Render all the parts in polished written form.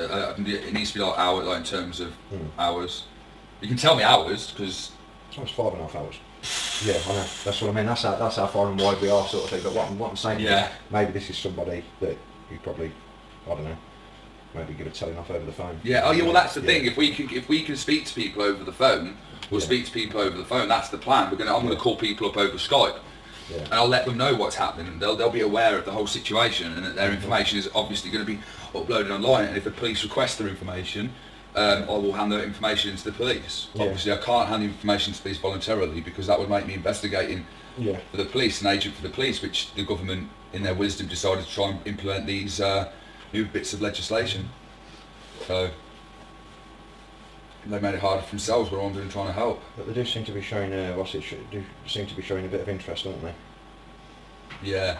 it needs to be like hour, like in terms of hours. You can tell me hours because it's almost 5.5 hours. Yeah, I know. That's what I mean. That's how far and wide we are, sort of thing. But what I'm saying is, maybe this is somebody that you probably, I don't know, maybe give a telling off over the phone. Yeah. Oh, yeah. Well, that's the thing. If we can speak to people over the phone, we'll speak to people over the phone. That's the plan. I'm gonna call people up over Skype. Yeah. And I'll let them know what's happening, and they'll be aware of the whole situation, and that their information is obviously going to be uploaded online. And if the police request their information, I will hand that information to the police. Yeah. Obviously, I can't hand information to the police voluntarily because that would make me investigating for the police, an agent for the police, which the government, in their wisdom, decided to try and implement these new bits of legislation. So they made it harder for themselves. What I'm doing, trying to help. But they do seem to be showing, seem to be showing a bit of interest, don't they? Yeah.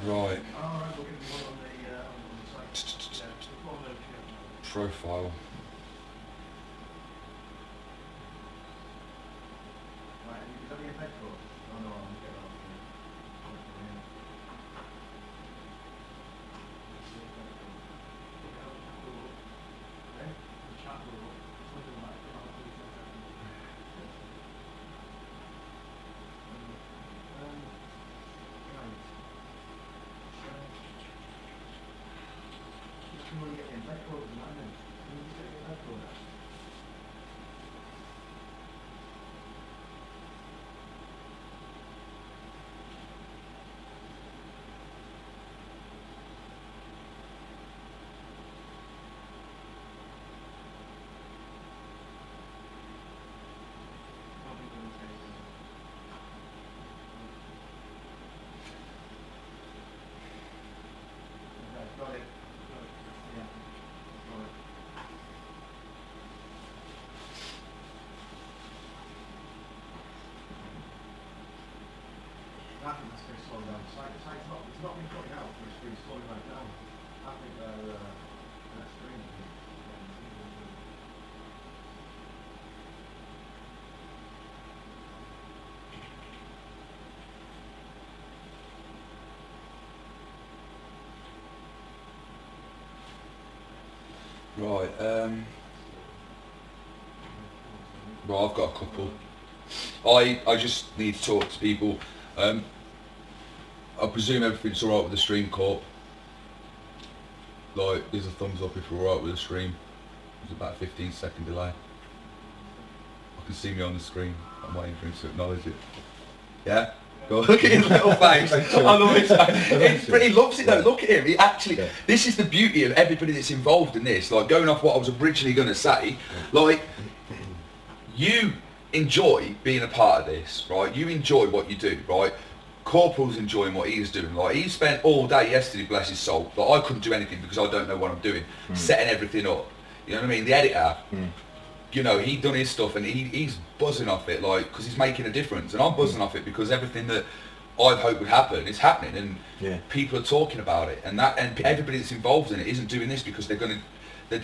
Right. Profile. I think that's going to slow down. It's not been cutting out, but it's been slowing right down. I think they're screen. Right. Well, I've got a couple. I just need to talk to people. I presume everything's alright with the stream, Corp. Like, there's a thumbs up if we're alright with the stream. There's about a 15-second delay. I can see me on the screen. I'm waiting for him to acknowledge it. Yeah? Go on. Look at his little face. I love his face. He loves it though. Look at him. He actually, this is the beauty of everybody that's involved in this. Like, going off what I was originally going to say, like, you enjoy being a part of this, right? You enjoy what you do, right? Corporal's enjoying what he's doing. Like, he spent all day yesterday, bless his soul. Like, I couldn't do anything because I don't know what I'm doing. Setting everything up. You know what I mean? The editor, you know, he done his stuff and he's buzzing off it, like, because he's making a difference. And I'm buzzing off it because everything that I've hoped would happen is happening, and people are talking about it. And everybody that's involved in it isn't doing this because they're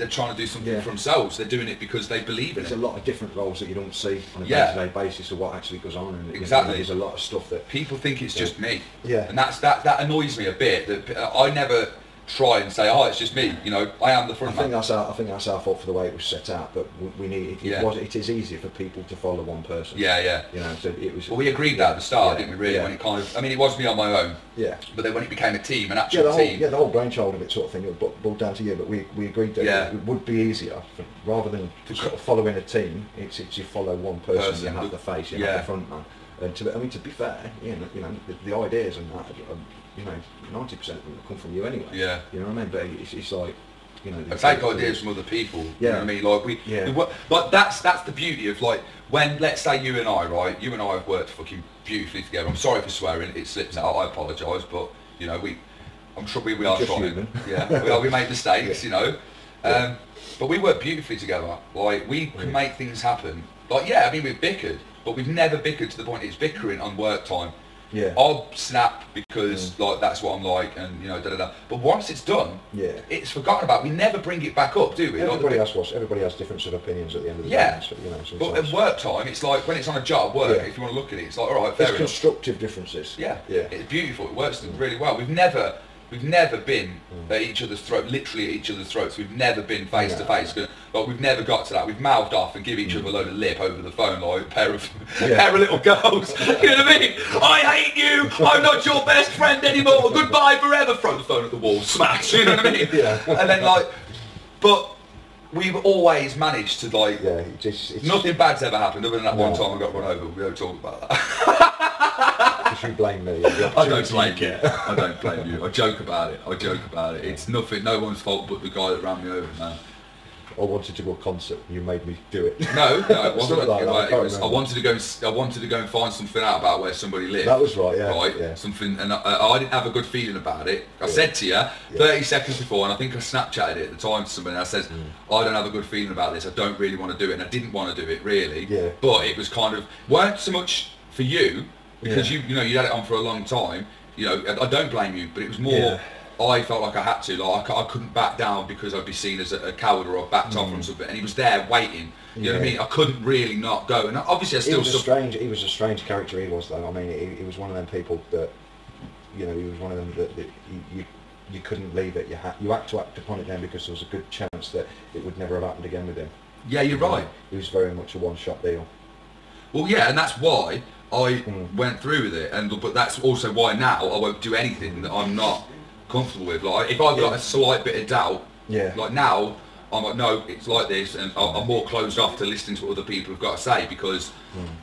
trying to do something for themselves. They're doing it because they believe in it. There's a lot of different roles that you don't see on a day-to-day basis of what actually goes on. And exactly. There's a lot of stuff that people think it's just me. Yeah. And that annoys me a bit. That I never try and say, oh, it's just me. You know, I am the front man. I think that's our fault for the way it was set out. But we need. It is easier for people to follow one person. Yeah, yeah. You know, so it was. Well, we agreed that at the start, didn't we? Really, when it kind of. I mean, it was me on my own. Yeah. But then when it became a team, an actual team. Yeah, the whole brainchild of it, sort of thing, it boiled down to you. But we agreed that it would be easier rather than sort of following a team. It's you follow one person. You have the face. You have the front man. And to be fair, you know, the ideas and that. You know, 90% of them come from you anyway. Yeah. You know what I mean? But it's like, you know. I take ideas from other people. You know what I mean? Like like that's the beauty of, like, when, let's say you and I, right? You and I have worked fucking beautifully together. I'm sorry for swearing. It slips out. I apologise, but you know, I'm sure we are trying. Human. Yeah. we make mistakes. You know. But we work beautifully together. Like, we can make things happen. Like, I mean, we've bickered, but we've never bickered to the point it's bickering on work time. Yeah. I'll snap because like that's what I'm like, and you know, da da da. But once it's done, it's forgotten about. We never bring it back up, do we? Everybody has different sort of opinions at the end of the day. So, you know, but at work time, it's like when it's on a job work. If you want to look at it, it's like all right, fair enough. Constructive differences. Yeah. It's beautiful. It works really well. We've never been at each other's throat, literally at each other's throats. We've never been face to face. Like we've never got to that. We've mouthed off and give each other a load of lip over the phone, like a pair of little girls. You know what I mean? I hate you. I'm not your best friend anymore. Goodbye forever. Throw the phone at the wall. Smash. You know what I mean? And then like, but we've always managed to like. It's nothing bad's ever happened other than that one time I got run over. We don't talk about that. You blame me. I don't blame you. I don't blame you. I joke about it. It's nothing. No one's fault but the guy that ran me over, man. I wanted to go to a concert. You made me do it. No, it wasn't. I wanted to go and find something out about where somebody lived. That was right. Something, and I didn't have a good feeling about it. I said to you 30 seconds before, and I think I Snapchatted it at the time to somebody. And I said, I don't have a good feeling about this. I don't really want to do it, and I didn't want to do it really. But it was kind of weren't so much for you. Because you know, you had it on for a long time. You know, I don't blame you, but it was more. I felt like I had to. Like I couldn't back down because I'd be seen as a coward or I backed off from something. And he was there waiting. You know what I mean? I couldn't really not go. And obviously, I still. He was a strange character. He was though. I mean, he was one of them people that, you know, he was one of them that you couldn't leave it. You had to act upon it then because there was a good chance that it would never have happened again with him. Yeah, you're right. He was very much a one-shot deal. Well, yeah, and that's why I went through with it, but that's also why now I won't do anything that I'm not comfortable with. Like if I've got a slight bit of doubt, like now I'm like, no, it's like this, and I'm more closed off to listening to what other people have got to say because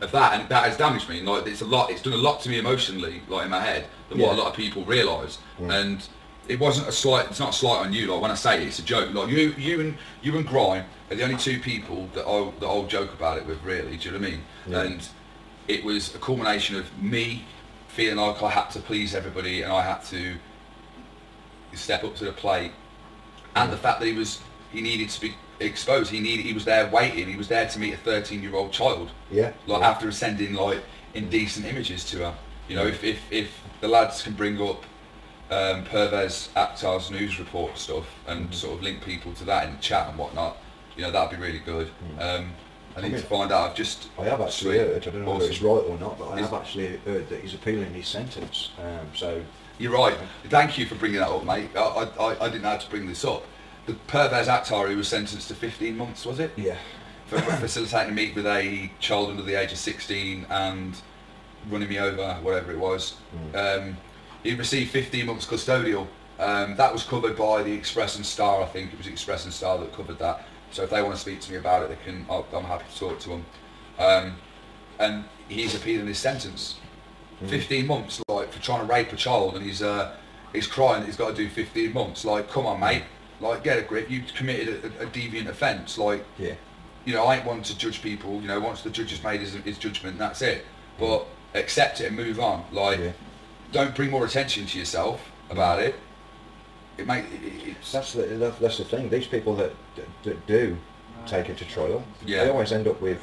of that, and that has damaged me. Like it's done a lot to me emotionally, like in my head, than what a lot of people realise. And it wasn't it's not a slight on you. Like when I say it, it's a joke. Like you and Grime are the only two people that I'll joke about it with, really. Do you know what I mean? And it was a culmination of me feeling like I had to please everybody and I had to step up to the plate, and the fact that he needed to be exposed. He was there waiting. He was there to meet a 13-year-old child. After sending like indecent images to her. You know, if the lads can bring up Pervez Akhtar's news report stuff and sort of link people to that in the chat and whatnot, you know, that'd be really good. I need to find out. I have actually heard, I don't know whether it's right or not, but I have actually heard that he's appealing his sentence. So you're right. Thank you for bringing that up, mate. I didn't know how to bring this up. The Pervez Akhtar, who was sentenced to 15 months, was it? Yeah. For facilitating a meet with a child under the age of 16 and running me over, whatever it was. He received 15 months custodial. That was covered by the Express and Star. I think it was Express and Star that covered that. So if they want to speak to me about it, they can. I'm happy to talk to them. And he's appealing his sentence, 15 months, like for trying to rape a child, and he's crying that he's got to do 15 months. Like, come on, mate. Like, get a grip. You committed a deviant offence. Like, you know, I ain't one to judge people. You know, once the judge has made his judgment, that's it. But accept it and move on. Like, don't bring more attention to yourself about it. That's the thing. These people that do take it to trial, they always end up with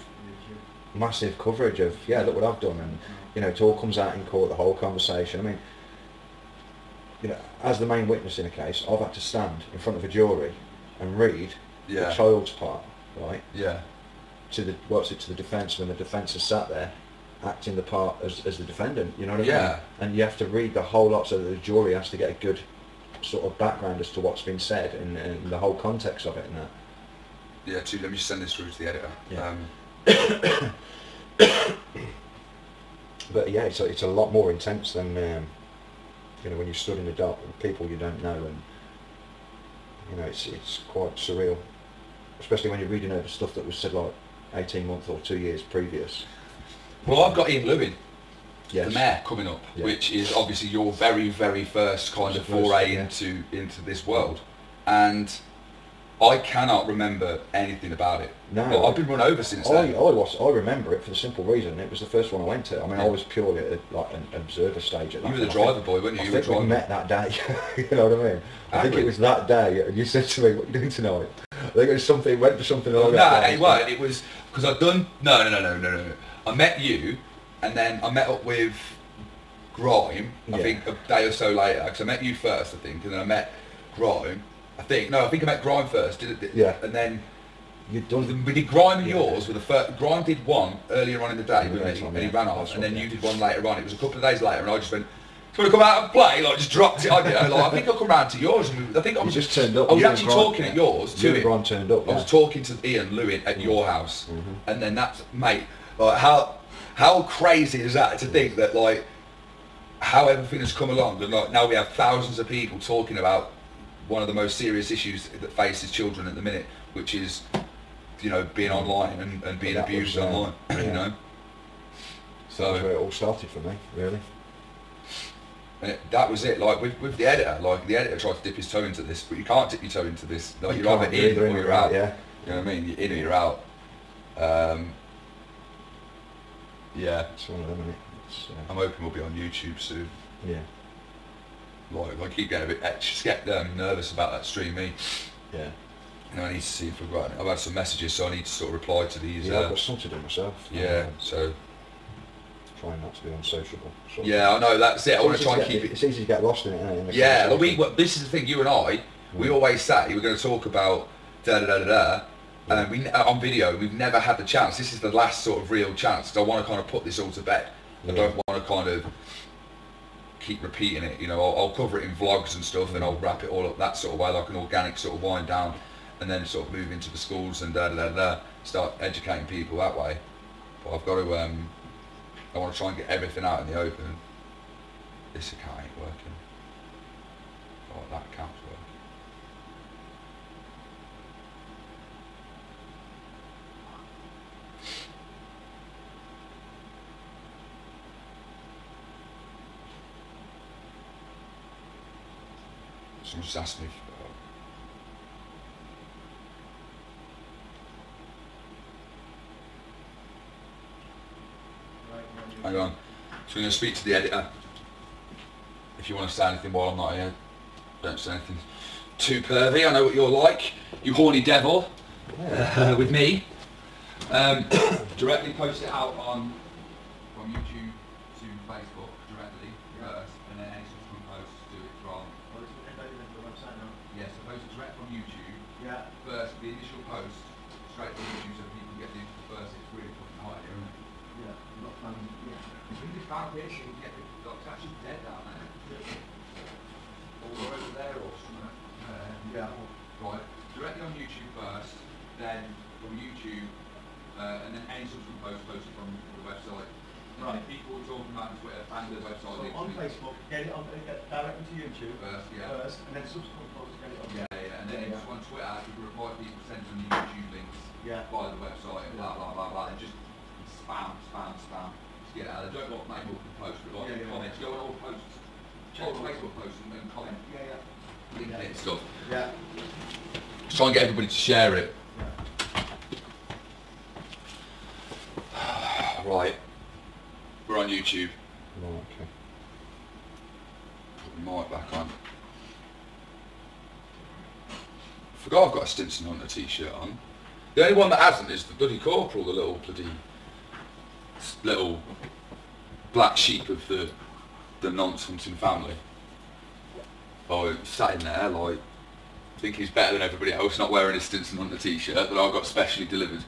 massive coverage of look what I've done, and you know, it all comes out in court, the whole conversation. I mean, you know, as the main witness in a case, I've had to stand in front of a jury and read the child's part, right? To the defence, when the defence has sat there acting the part as the defendant. You know what I mean? And you have to read the whole lot so that the jury has to get a good sort of background as to what's been said and the whole context of it and that. Let me just send this through to the editor. But it's a lot more intense than you know, when you stood in the dark with people you don't know, and you know, it's quite surreal, especially when you're reading over stuff that was said like 18 months or 2 years previous. Well, I've got Ian Lewin, the mayor, coming up, which is obviously your very, very first kind of foray into this world, and I cannot remember anything about it. No, but I've been run over since then. I remember it for the simple reason it was the first one I went to. I mean, I was purely at like an observer stage at that. You were the driver boy, weren't you? I think we met that day. You know what I mean? I think it was that day, and you said to me, "What are you doing tonight?" I think it was something. Went for something along that line. No, it wasn't. It was because I'd done. No. I met you, and then I met up with Grime, I Yeah. think a day or so later, because I met you first, I think, and then I met Grime. I think I met Grime first, Yeah. and then You'd done. we did Grime and Yeah. yours with the first. Grime did one earlier on in the day, Yeah, with me, and he yeah. ran off, That's and then right, you yeah. did one later on. It was a couple of days later, and I just went, "Do you want to come out and play?" Like, just dropped it on you. Like, I think I'll come round to yours. And I think I was just turned up. I was You and actually Grime, talking yeah. at yours You to and him. Grime turned up. I was Yeah. talking to Ian Lewin at your house, and then that's, mate, like how crazy is that to think that, like, how everything has come along, and like now we have thousands of people talking about one of the most serious issues that faces children at the minute, which is, you know, being online and being That abused was, online. yeah. You know. That's So where it all started for me, really. that was it. Like with the editor, like the editor tried to dip his toe into this, but you can't dip your toe into this. Like You you're can't, either in you're or you're out. Yeah. You know what I mean? You're in or you're out. Yeah. It's one of them, isn't it? It's, I'm hoping we'll be on YouTube soon. yeah. Like, I keep getting a bit, just get nervous about that stream, me. Yeah. And I need to see if we've got, I've had some messages, so I need to sort of reply to these. Yeah, I've got some to do myself. Yeah, so. Trying not to be unsociable. Sort of. Yeah, I know, that's it. I want to try and keep it. It's easy to get lost in it, isn't it? Yeah, like this is the thing, you and I, we always say we're going to talk about da-da-da-da-da, and we, on video, we've never had the chance. This is the last sort of real chance, because I want to kind of put this all to bed. I don't want to kind of keep repeating it, you know. I'll cover it in vlogs and stuff, and I'll wrap it all up that sort of way, like an organic sort of wind down, and then sort of move into the schools and start educating people that way. But I've got to, I want to try and get everything out in the open. This account ain't working. Oh, that account's working. Someone just asked me if, hang on. So we're going to speak to the editor. If you want to say anything while I'm not here, don't say anything too pervy. I know what you're like, you horny devil. With me. Directly post it out from YouTube to Facebook directly first, and then any subsequent posts do it from. Yes, so post it direct from YouTube. Yeah. First, the initial post straight from YouTube, so people get the first. It's really fucking hot here, isn't it? Yeah. Not yeah. We just found here, so we can get it's actually dead down there. Or over there or something. Yeah. Right. Directly on YouTube first, then from YouTube, and then any subsequent post posted from the website. Right. And people were talking about Twitter and the website. So on Facebook, get it on, get directly to YouTube First, yeah. first, and then subsequent posts get it on. Yeah, and then just on Twitter, you can reply to people, send them the YouTube links via the website, and blah blah blah blah, and just spam. Just get out. Don't like make multiple posts, but like comments. Go on all posts, all Facebook posts, and comment. Link it and stuff. Yeah. Just try and get everybody to share it. Right. We're on YouTube. Oh, okay. Put the mic back on. Forgot I've got a Stinson Hunter t-shirt on. The only one that hasn't is the bloody corporal, the little black sheep of the nonce hunting family. Oh, sat in there like, I think he's better than everybody else, not wearing a Stinson Hunter t-shirt that I got specially delivered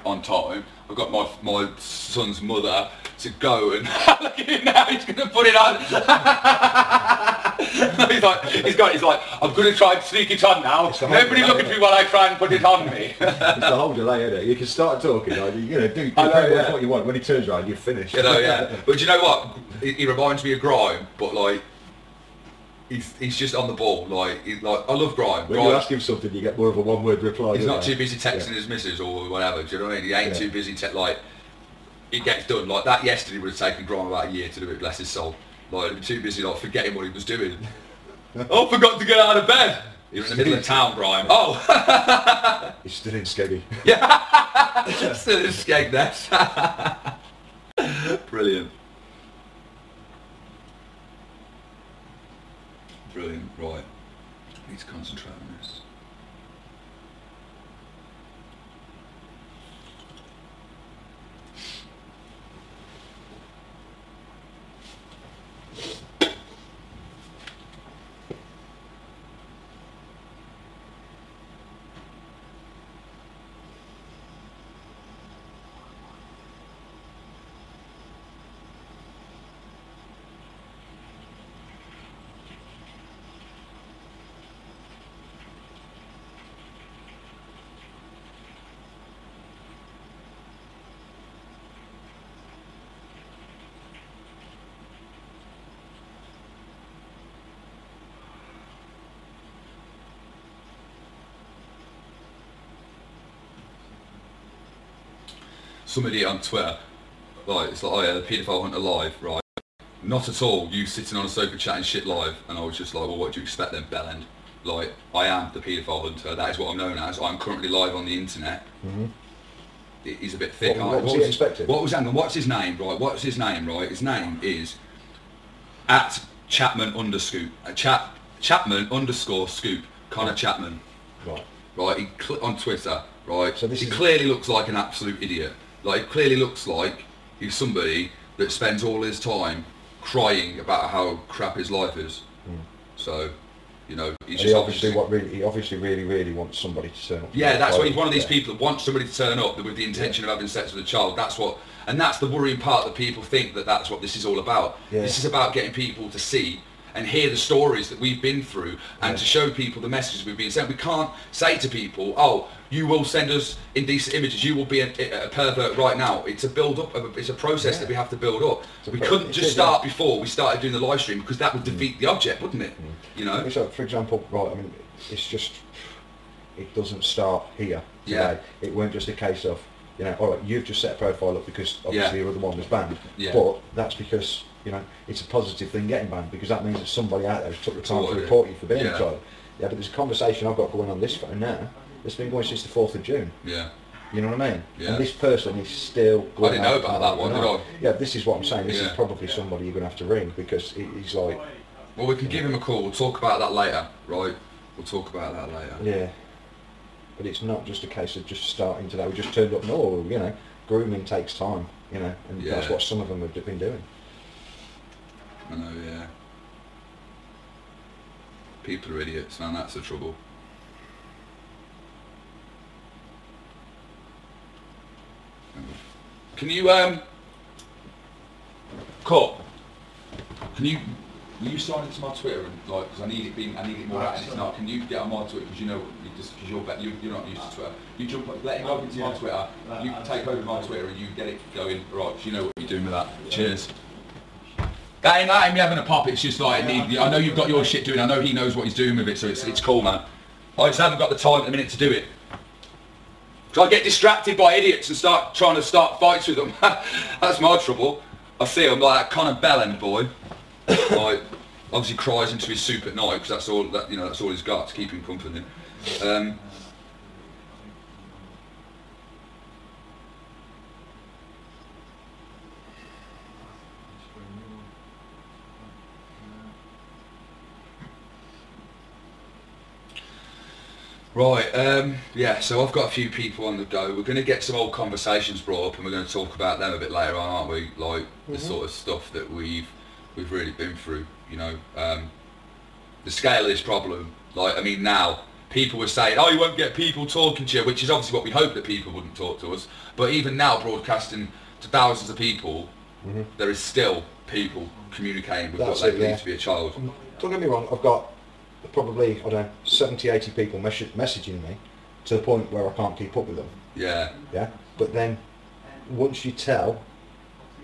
on time. I've got my son's mother to go and look at him now, he's going to put it on. he's like, I'm going to try and sneak it on now. Nobody look at me while I try and put it on me. It's the whole delay, isn't it? You can start talking, like, you're going to do what you want. When he turns around, you're finished. You know, yeah. But you know what? He reminds me of Grime, but like, he's just on the ball. Like I love Grime. When you ask him something, you get more of a one-word reply. He's not too busy texting his missus or whatever. Do you know what I mean? He ain't too busy. Like, it gets done. Like that yesterday would have taken Grime about a year to do it. Bless his soul. Like, he'd be too busy, like forgetting what he was doing. Oh, forgot to get out of bed. You're in the middle of town, Grime. Oh. He's still in Skeggy. Yeah. Still in Skegness. Brilliant. Brilliant, right. I need to concentrate on this. somebody on Twitter, like, it's like, oh yeah, the paedophile hunter live, right? Not at all, you sitting on a sofa chatting shit live, and I was just like, well, what do you expect then, bellend? Like, I am the paedophile hunter, that is what I'm known as, I'm currently live on the internet. He's a bit thick. What was he expecting? Hang on, what's his name, right? What's his name, right? His name is at Chapman underscore scoop, Connor Chapman. Right. Right, on Twitter, right? So he clearly looks like an absolute idiot. Like, it clearly looks like he's somebody that spends all his time crying about how crap his life is. So, you know, he obviously really wants somebody to turn up. Yeah, that's why he's one of these people that wants somebody to turn up with the intention of having sex with a child. That's the worrying part, that people think that that's what this is all about. Yeah. This is about getting people to see and hear the stories that we've been through, and to show people the messages we've been sent. We can't say to people, oh, you will send us indecent images, you will be a pervert right now. It's a build-up, it's a process that we have to build up. We couldn't just start before we started doing the live stream, because that would defeat the object, wouldn't it? You know? So, for example, right, I mean, it's just, it doesn't start here today. It weren't just a case of, you know, all right, you've just set a profile up because obviously your other one was banned, but that's because, you know, it's a positive thing getting banned, because that means that somebody out there took the time to report you for being a child. Yeah, but there's a conversation I've got going on this phone now that's been going since the 4th of June. Yeah. You know what I mean? Yeah. And this person is still going. I didn't know about that one, did I? Yeah, this is what I'm saying. This is probably somebody you're going to have to ring, because he's like... Well, we can give him a call. We'll talk about that later, right? We'll talk about that later. Yeah. But it's not just a case of just starting today. We just turned up. No, you know, grooming takes time, you know, and that's what some of them have been doing. I know, yeah. People are idiots, man, that's the trouble. Can you, Cut, will you sign into my Twitter, and like, because I need it more active. It's not, can you get on my Twitter, because you know, you're not used to Twitter. You jump, let him log into my Twitter, you can take over my Twitter and you get it going, right, because you know what you're doing with that. Cheers. That ain't me having a pop, it's just like, I know you've got your shit doing, I know he knows what he's doing with it, so it's cool, man. I just haven't got the time at the minute to do it. Because I get distracted by idiots and start trying to start fights with them. That's my trouble. I see him like that Connor Bellend boy. Like, obviously cries into his soup at night, because that's all that's all he's got to keep him comforted. Right, yeah, so I've got a few people on the go. We're going to get some old conversations brought up, and we're going to talk about them a bit later on, aren't we? Like, the sort of stuff that we've really been through, you know. The scale of this problem, like, I mean, now, people were saying, oh, you won't get people talking to you, which is obviously what we hoped, that people wouldn't talk to us. But even now, broadcasting to thousands of people, there is still people communicating with what they believe to be a child. Don't get me wrong, I've got probably, I don't know, 70, 80 people messaging me to the point where I can't keep up with them. Yeah. Yeah. But then, once you tell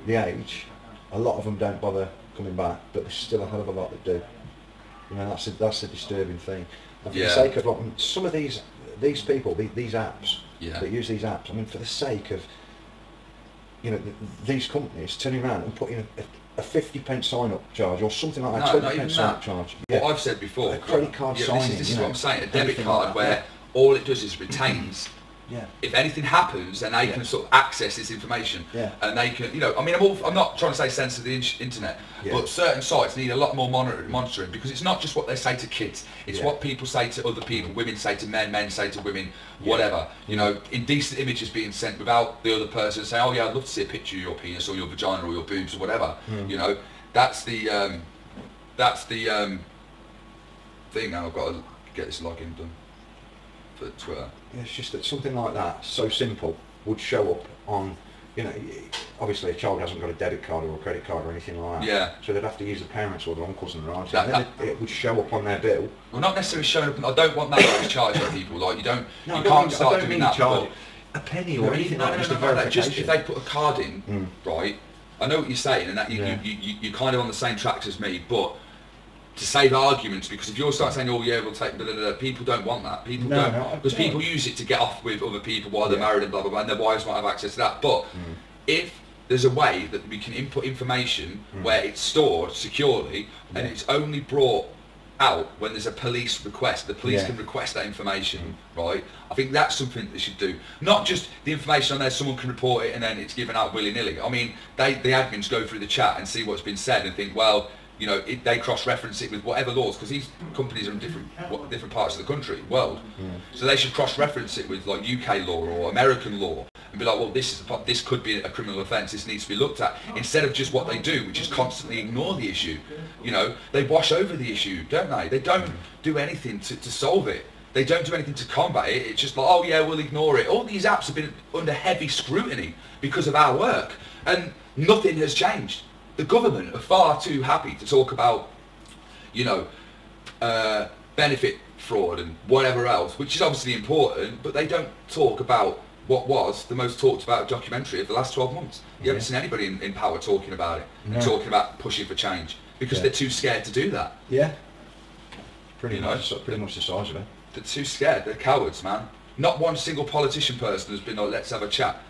the age, a lot of them don't bother coming back, but there's still a hell of a lot that do. You know, that's a disturbing thing. And for the sake of, like, some of these people, these apps, that use these apps, I mean, for the sake of, you know, these companies turning around and putting a 50p sign-up charge or something like that, 20p sign-up charge. What I've said before, a credit card signing. This is what I'm saying, a debit card where all it does is retains. If anything happens, then they can sort of access this information, and they can, you know, I mean, I'm not trying to say censor the internet, but certain sites need a lot more monitoring, because it's not just what they say to kids, it's what people say to other people, women say to men, men say to women, whatever. You know, indecent images being sent without the other person saying, oh yeah, I'd love to see a picture of your penis or your vagina or your boobs or whatever. You know, that's the thing. Now I've got to get this login done for Twitter. It's just that something like that, so simple, would show up on, you know, obviously a child hasn't got a debit card or a credit card or anything like that. So they'd have to use the parents or their uncles and their aunties, and then it would show up on their bill. Well, not necessarily showing up, I don't want that to charge for people, like, you can't start doing that. Charge a penny or anything like just a verification. Just if they put a card in, right, I know what you're saying, and that you kind of on the same tracks as me, but to save arguments, because if you're start saying, oh yeah, we'll take people don't want that. People don't, because people use it to get off with other people while they're married and blah blah blah, and their wives might have access to that. But if there's a way that we can input information where it's stored securely and it's only brought out when there's a police request, the police can request that information, right? I think that's something they should do. Not just the information on there, someone can report it and then it's given out willy-nilly. I mean, the admins go through the chat and see what's been said and think, well, you know, they cross-reference it with whatever laws, because these companies are in different parts of the country, world. So they should cross-reference it with like UK law or American law and be like, well, this could be a criminal offence, this needs to be looked at, instead of just what they do, which is constantly ignore the issue. You know, they wash over the issue, don't they? They don't do anything to solve it. They don't do anything to combat it. It's just like, oh yeah, we'll ignore it. All these apps have been under heavy scrutiny because of our work, and nothing has changed. The government are far too happy to talk about, you know, benefit fraud and whatever else, which is obviously important, but they don't talk about what was the most talked about documentary of the last 12 months. You haven't seen anybody in power talking about it, and talking about pushing for change, because they're too scared to do that. Yeah. Pretty much the size of it. They're too scared, they're cowards, man. Not one single politician person has been like, let's have a chat.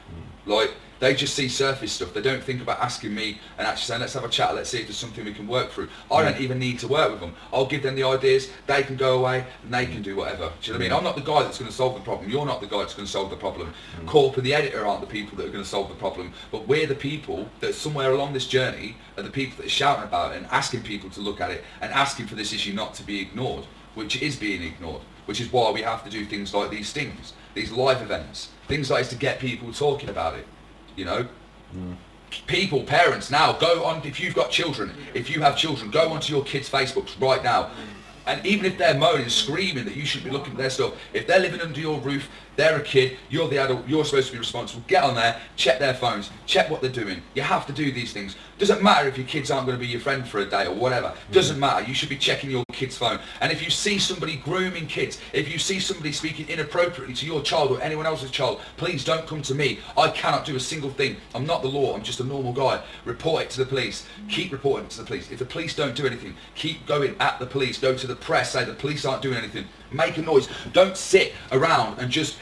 Like, they just see surface stuff. They don't think about asking me and actually saying, let's have a chat, let's see if there's something we can work through. I don't even need to work with them. I'll give them the ideas, they can go away and they can do whatever. Do you know what I mean? I'm not the guy that's going to solve the problem. You're not the guy that's going to solve the problem. Corp and the editor aren't the people that are going to solve the problem. But we're the people that somewhere along this journey are the people that are shouting about it and asking people to look at it and asking for this issue not to be ignored, which is being ignored, which is why we have to do things like these things, these live events, things like this to get people talking about it. You know, people, parents now, go on, if you've got children, if you have children, go onto your kids' Facebooks right now. And even if they're moaning, screaming that you should be looking at their stuff, if they're living under your roof, they're a kid, you're the adult, you're supposed to be responsible, get on there, check their phones, check what they're doing. You have to do these things. Doesn't matter if your kids aren't going to be your friend for a day or whatever. Doesn't matter. You should be checking your kid's phone. And if you see somebody grooming kids, if you see somebody speaking inappropriately to your child or anyone else's child, please don't come to me. I cannot do a single thing. I'm not the law. I'm just a normal guy. Report it to the police. Keep reporting it to the police. If the police don't do anything, keep going at the police. Go to the press. Say the police aren't doing anything. Make a noise. Don't sit around and just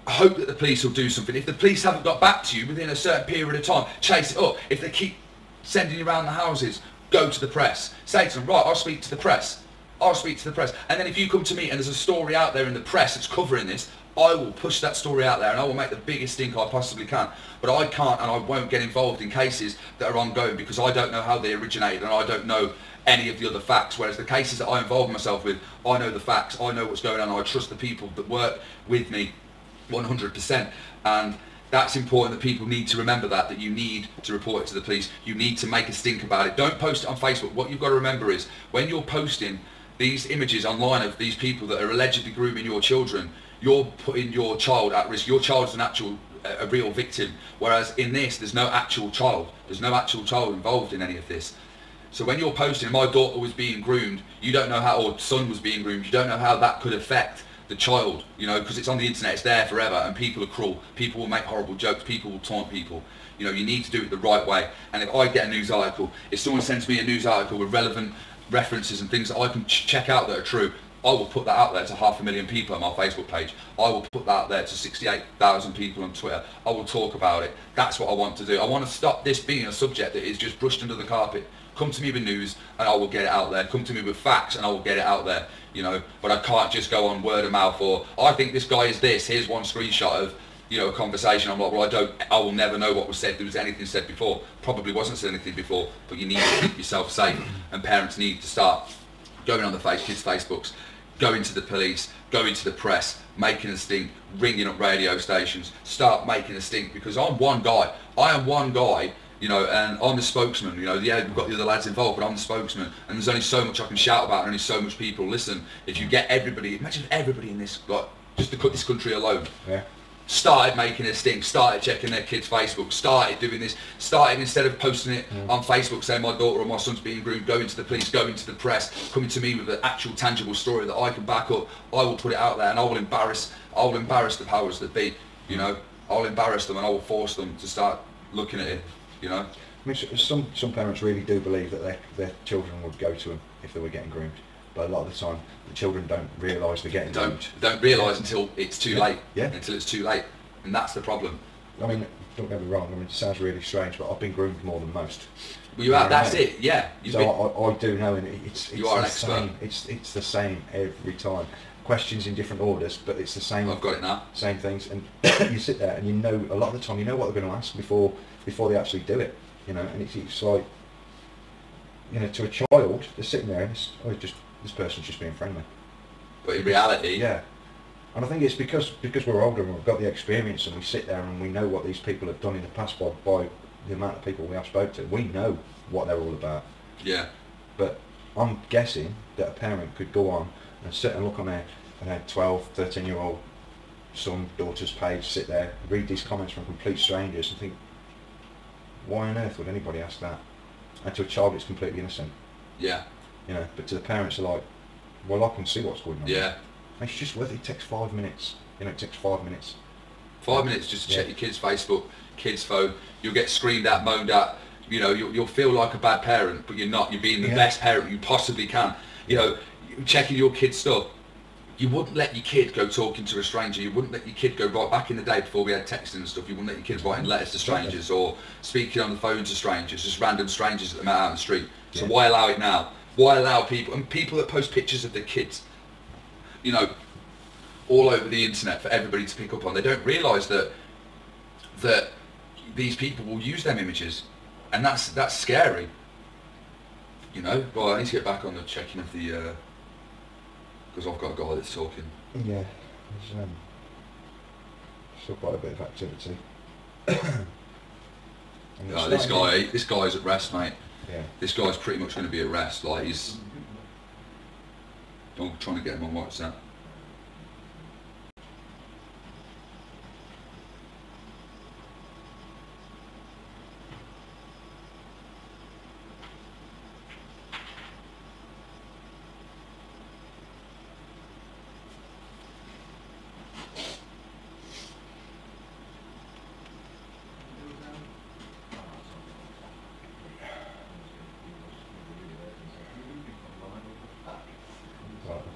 hope that the police will do something. If the police haven't got back to you within a certain period of time, chase it up. If they keep sending you around the houses, go to the press. Say to them, right, I'll speak to the press. I'll speak to the press. And then if you come to me and there's a story out there in the press that's covering this, I will push that story out there and I will make the biggest stink I possibly can. But I can't and I won't get involved in cases that are ongoing because I don't know how they originated and I don't know any of the other facts. Whereas the cases that I involve myself with, I know the facts, I know what's going on, I trust the people that work with me 100%. And that's important, that people need to remember that you need to report it to the police. You need to make a stink about it. Don't post it on Facebook. What you've got to remember is when you're posting these images online of these people that are allegedly grooming your children, you're putting your child at risk. Your child's a real victim. Whereas in this, there's no actual child. There's no actual child involved in any of this. So when you're posting, my daughter was being groomed, you don't know how, or son was being groomed, you don't know how that could affect the child, you know, because it's on the internet, it's there forever, and people are cruel, people will make horrible jokes, people will taunt people. You know, you need to do it the right way. And if I get a news article, if someone sends me a news article with relevant references and things that I can check out that are true, I will put that out there to 500,000 people on my Facebook page. I will put that out there to 68,000 people on Twitter. I will talk about it. That's what I want to do. I want to stop this being a subject that is just brushed under the carpet. Come to me with news and I will get it out there. Come to me with facts and I will get it out there, you know. But I can't just go on word of mouth or, I think this guy is this, here's one screenshot of, you know, a conversation. I'm like, well, I will never know what was said. There was anything said before. Probably wasn't said anything before, but you need to keep yourself safe. And parents need to start going on the kids' Facebooks, going to the police, going to the press, making a stink, ringing up radio stations, start making a stink, because I'm one guy. I am one guy, you know, and I'm the spokesman. You know, yeah, we've got the other lads involved, but I'm the spokesman, and there's only so much I can shout about, and only so much people listen. If you get everybody, imagine if everybody in this, like, just this country alone, started making a stink, started checking their kids' Facebook, started doing this, started, instead of posting it on Facebook saying my daughter or my son's being groomed, going to the police, going to the press, coming to me with an actual tangible story that I can back up, I will put it out there and I will embarrass the powers that be, you know. I'll embarrass them and I will force them to start looking at it, you know. I mean, some parents really do believe that their children would go to them if they were getting groomed, but a lot of the time the children don't realise they're getting groomed. Don't realise until it's too late. Yeah. Until it's too late, and that's the problem. I mean, don't get me wrong. I mean, it sounds really strange, but I've been groomed more than most. Well, you are. That's it. Yeah. So I do know, and it's you are an the expert. Same. It's the same every time. Questions in different orders, but it's the same. I've got it now. Same things, and you sit there and you know a lot of the time you know what they're going to ask before they actually do it. You know, and it's like, you know, to a child, they're sitting there and this person's just being friendly. But in reality, yeah. And I think it's because we're older and we've got the experience and we sit there and we know what these people have done in the past by the amount of people we have spoke to. We know what they're all about. Yeah. But I'm guessing that a parent could go on and sit and look on their 12, 13-year-old son, daughter's page, sit there, read these comments from complete strangers and think, why on earth would anybody ask that? And to a child it's completely innocent. Yeah. You know, but to the parents are like, well, I can see what's going on. Yeah. It's just worth it. It takes 5 minutes. You know, it takes 5 minutes. 5 minutes just to check your kid's Facebook, kid's phone. You'll get screamed at, moaned at. You know, you'll feel like a bad parent, but you're not. You're being the best parent you possibly can. You know, checking your kid's stuff. You wouldn't let your kid go talking to a stranger. You wouldn't let your kid go right back in the day before we had texting and stuff. You wouldn't let your kids writing letters to strangers or speaking on the phone to strangers, just random strangers that they met out on the street. So why allow it now? Why allow people that post pictures of their kids, you know, all over the internet for everybody to pick up on? They don't realise that these people will use them images, and that's scary. You know. Well, I need to get back on the checking of the. Because I've got a guy that's talking. Yeah, there's still quite a bit of activity. No, this guy's at rest, mate. Yeah. This guy's pretty much going to be at rest. Like I'm trying to get him on WhatsApp.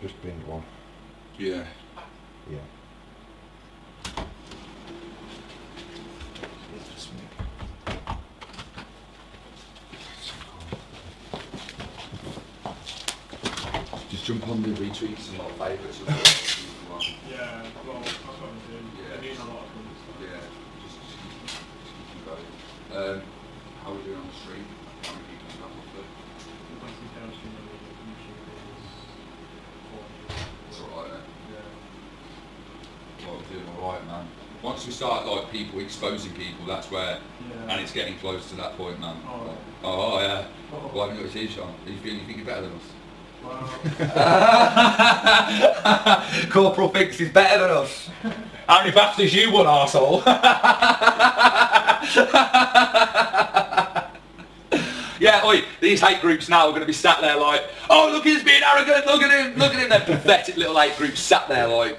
Just binned one. Yeah. Yeah. Just jump on the retweets and like favourites. Yeah, well, that's what I'm doing. Yeah. I mean a lot of them. Yeah. Just keep going. How are we doing on the stream? How many people have got roughly? It's alright, yeah. Well, we're doing alright, man. Once we start like people exposing people, that's where, and it's getting close to that point, man. Oh yeah. Why haven't you got a t-shirt on? Do you think you're better than us? Corporal thinks he's better than us. How many BAFTAs you won, arsehole? Yeah, oi, these hate groups now are going to be sat there like, oh look, he's being arrogant, look at him, they're pathetic little hate groups sat there like,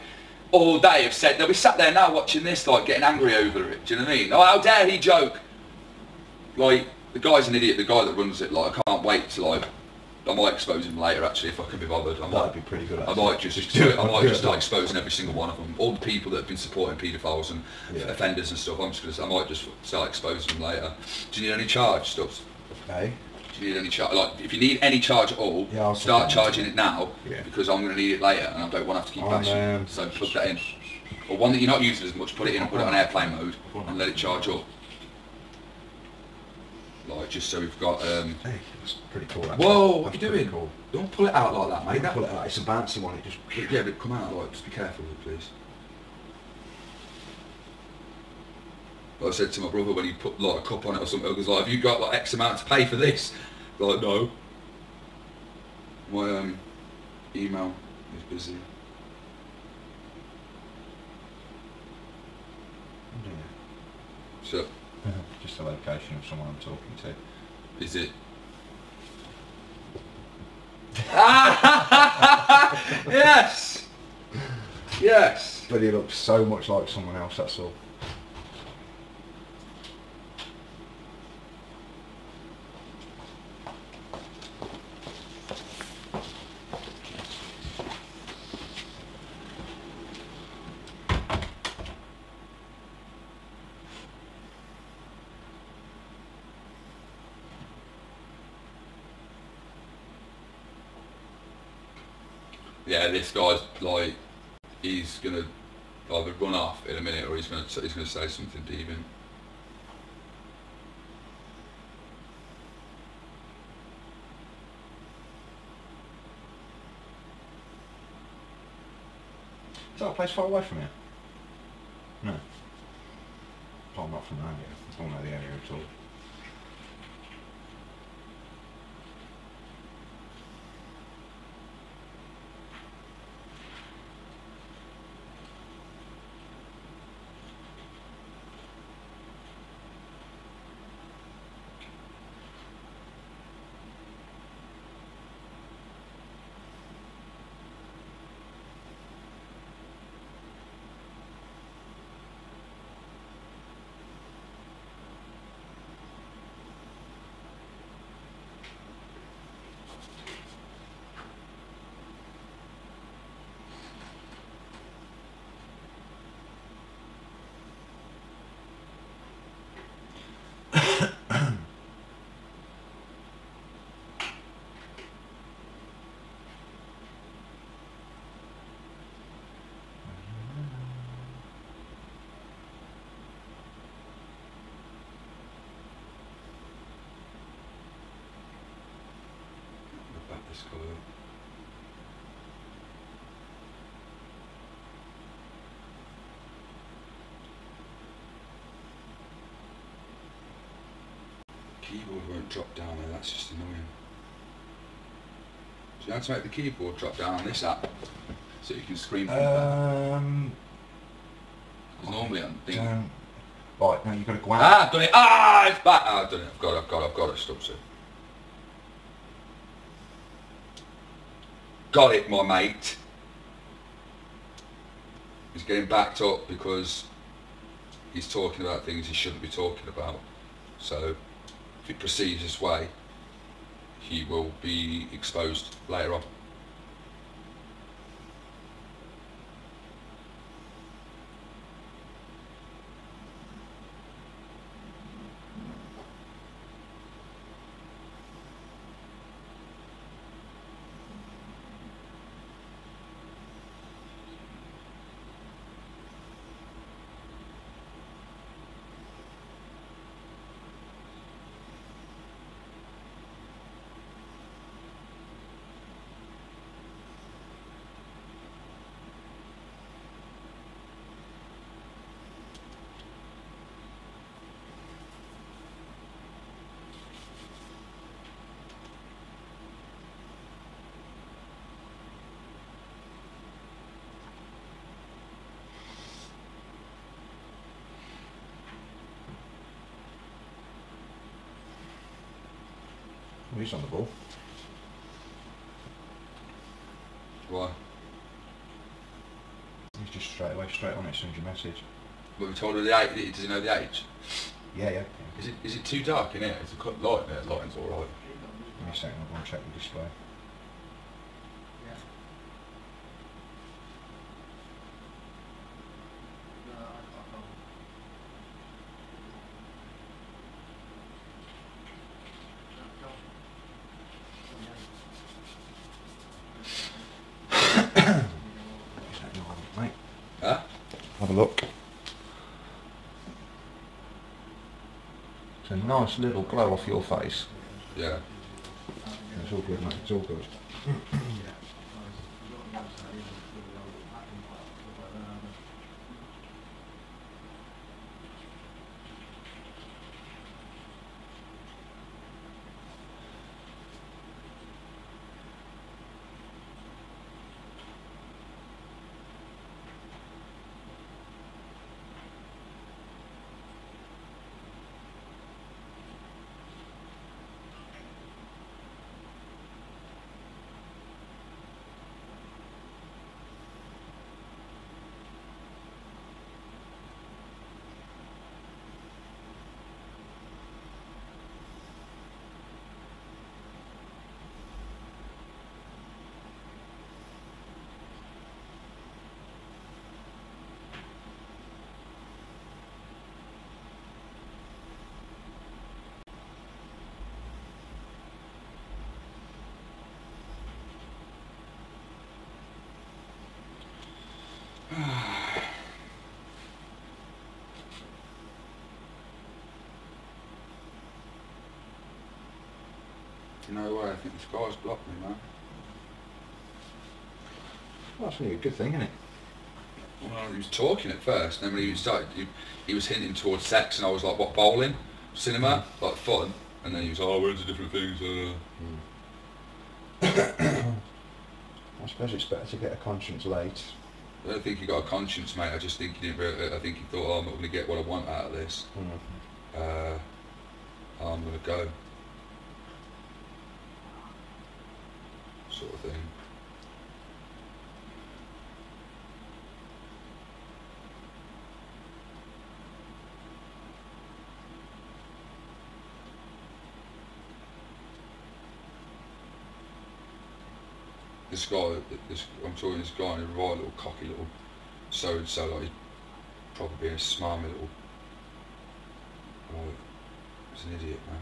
all day have said, they'll be sat there now watching this like getting angry over it, do you know what I mean? Oh, how dare he joke? Like, the guy's an idiot, the guy that runs it, like, I can't wait to like, I might expose him later actually if I can be bothered. That'd be pretty good actually. I might just do it. I might just start exposing every single one of them. All the people that have been supporting paedophiles and offenders and stuff. I might just start exposing them later. Do you need any charge stuff? Okay. Do you need any charge? Like, if you need any charge at all, start charging it now because I'm going to need it later and I don't want to have to keep bashing. So plug that in. Or one that you're not using as much, put it in and put it on airplane mode and let it charge up. Like, just so we've got. Hey, that's pretty cool. Actually. Whoa, what are you doing? Cool. Don't pull it out like that, mate. Don't pull it out. It's a bouncy one. It just. Yeah, but come out. Like, just be careful with it, please. Like I said to my brother when he put like a cup on it or something, I was like, "Have you got like X amount to pay for this?" Like, no. My email is busy. Yeah. So. Just the location of someone I'm talking to. Is it? Yes! Yes! But he looks so much like someone else, that's all. Yeah, this guy's like, he's gonna either run off in a minute or he's gonna say something deviant. Is that a place far away from here? No. Oh, I'm not from around here. I don't know the area at all. This colour. Keyboard won't drop down there, that's just annoying. So you have to make the keyboard drop down on this app so you can screen from that. Because normally I'm thinking. Right, now you've got to go out. Ah, I've done it! Ah, it's back! Ah, I've done it, I've got it, stop soon. Got it, my mate. He's getting backed up because he's talking about things he shouldn't be talking about. So if it proceeds this way, he will be exposed later on. Oh, he's on the ball. Why? He's just straight on it as soon as you message. But we told her the age. Does he know the age? Yeah. Is it too dark in here? It's a cut light there. Lighting's all right. Give me a second, I'll go and check the display. Mate. Huh? Have a look. It's a nice little glow off your face. Yeah. It's all good, mate. It's all good. No way, I think this guy's blocked me, man. Well, that's really a good thing, isn't it? Well, he was talking at first, and then when he was hinting towards sex, and I was like, what, bowling? Cinema? Like fun? And then he was like, oh, we're into different things. I suppose it's better to get a conscience late. I don't think he got a conscience, mate. I just think he didn't really, I think he thought, oh, I'm not going to get what I want out of this. I'm going to go. Sort of thing. This guy, I'm talking this guy in a right little cocky little so-and-so, like he's probably a smarmy little, like, he's an idiot, man.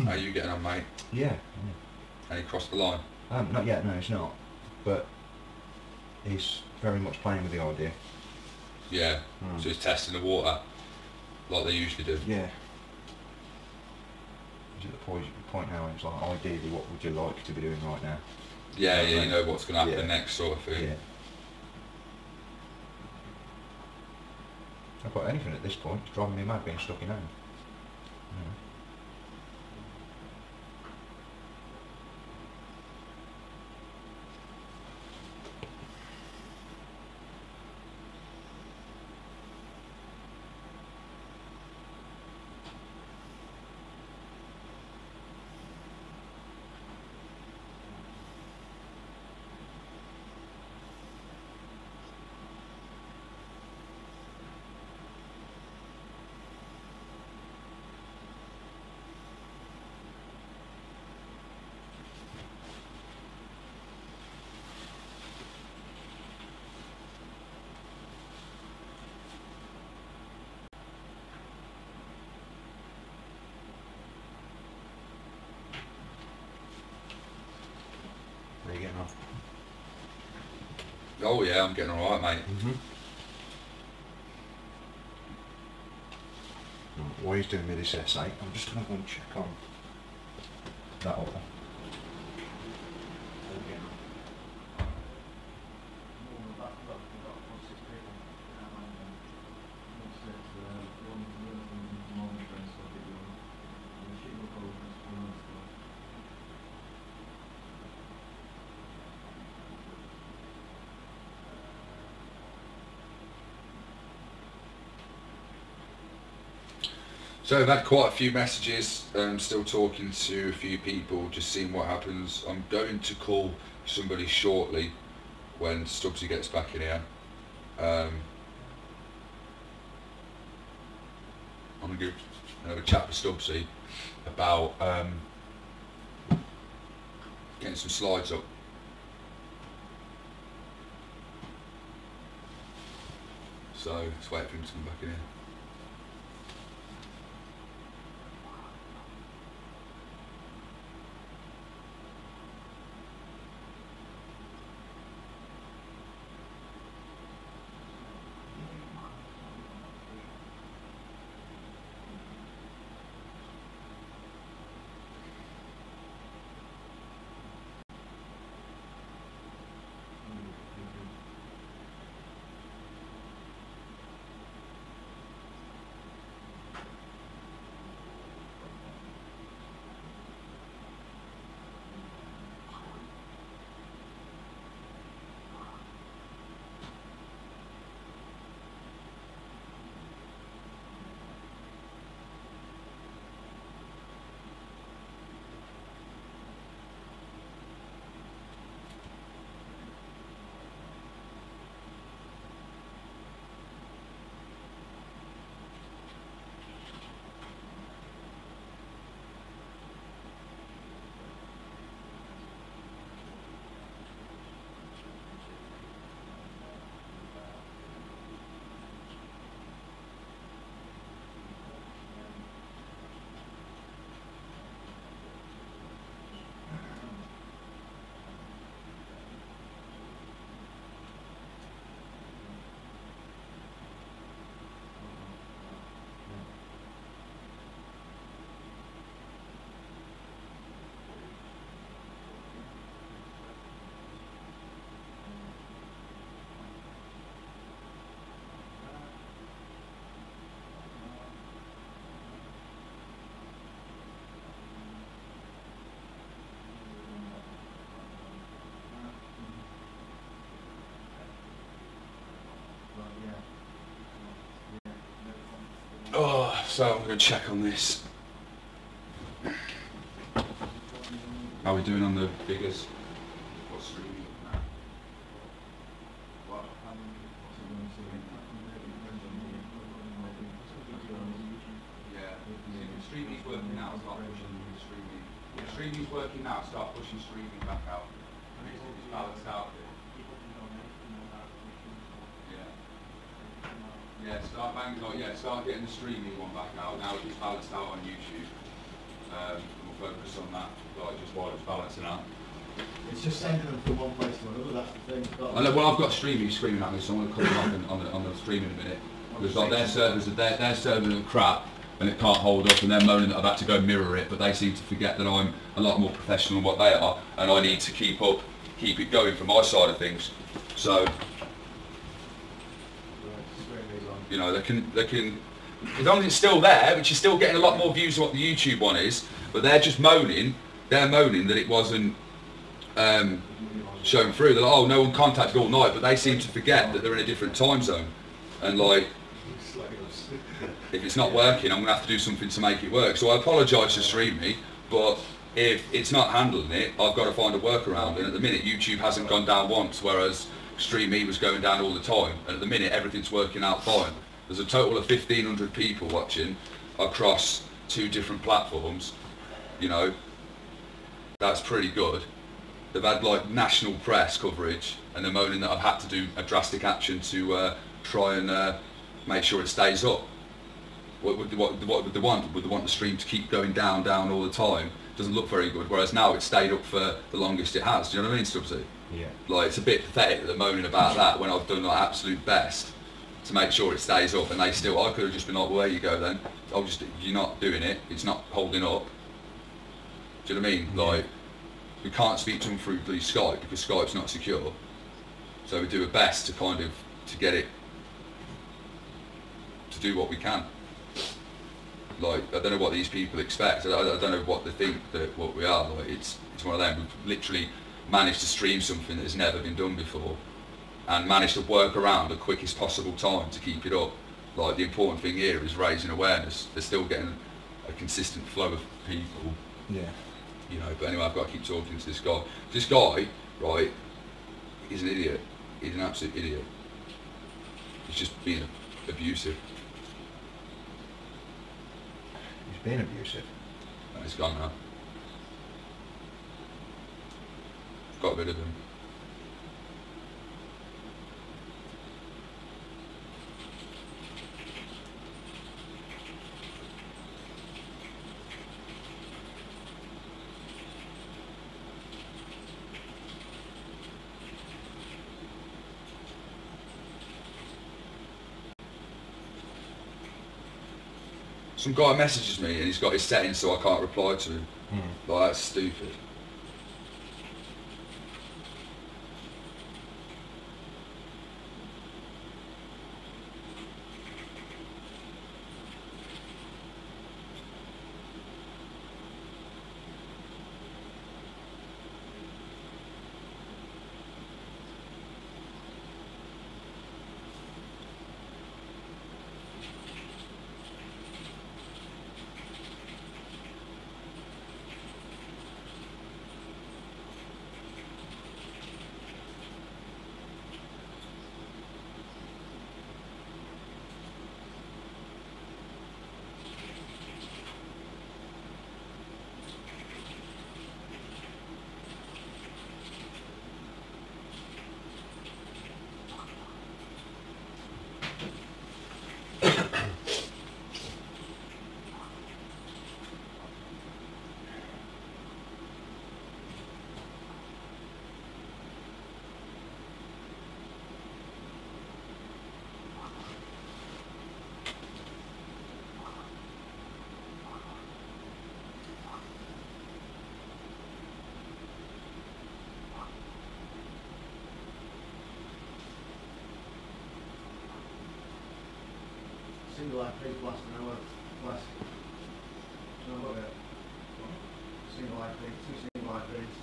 How are you getting on, mate? Yeah. And he crossed the line? Not yet, no, it's not. But he's very much playing with the idea. Yeah. So he's testing the water, like they usually do. Yeah. He's at the point now where it's like, ideally, what would you like to be doing right now? Yeah, you know what's going to happen next, sort of thing. Yeah. I've got anything at this point. It's driving me mad being stuck in home. How are you getting on? Oh yeah, I'm getting alright, mate. While he's doing me this essay, I'm just going to go and check on that other. So I've had quite a few messages, still talking to a few people, just seeing what happens. I'm going to call somebody shortly when Stubbsy gets back in here. I'm going to have a chat with Stubbsy about getting some slides up. So let's wait for him to come back in here. So I'm going to check on this. How are we doing on the figures? What's streaming now? What? Yeah, if streaming's working now, start pushing streaming. If streaming's working now, start pushing streaming back out. It's balanced out. Yeah, start getting the streaming one back out. Now it's balanced out on YouTube. We'll focus on that, like just while it's balancing out. It's just sending them from one place to another, that's the thing. Well, I've got streaming screaming at me, so I'm going to cut off on the stream in a minute. Because like their servers are crap, and it can't hold up, and they're moaning that I've had to go mirror it, but they seem to forget that I'm a lot more professional than what they are, and I need to keep it going from my side of things. So, you know, they can, as long as it's still there, which is still getting a lot more views than what the YouTube one is, but they're just moaning, that it wasn't shown through. They're like, oh, no one contacted all night, but they seem to forget that they're in a different time zone. And like, if it's not working, I'm going to have to do something to make it work. So I apologise to StreamMe, but if it's not handling it, I've got to find a workaround. And at the minute, YouTube hasn't gone down once, whereas StreamMe was going down all the time. And at the minute, everything's working out fine. There's a total of 1,500 people watching across 2 different platforms. You know, that's pretty good. They've had like national press coverage, and they're moaning that I've had to do a drastic action to try and make sure it stays up. What would they want? Would they want the stream to keep going down all the time? Doesn't look very good. Whereas now it's stayed up for the longest it has. Do you know what I mean, Stubbsy? Yeah. Like, it's a bit pathetic that they're moaning about that when I've done my absolute best to make sure it stays up, and they still. I could have just been like, well, there you go then. You're not doing it. It's not holding up. Do you know what I mean? Yeah. Like, we can't speak to them through Skype because Skype's not secure. So we do our best to get it to do what we can. Like, I don't know what these people expect. I don't know what they think that what we are. Like, it's one of them. We've literally managed to stream something that has never been done before, and managed to work around the quickest possible time to keep it up. Like, the important thing here is raising awareness. They're still getting a consistent flow of people. Yeah. You know, but anyway, I've got to keep talking to this guy. This guy, right, he's an idiot. He's an absolute idiot. He's just being abusive. He's being abusive? No, he's gone now. Got rid of him. Some guy messages me and he's got his settings so I can't reply to him. Like, that's stupid. Single IP plus an hour plus. No, what about single IP, 2 single IPs.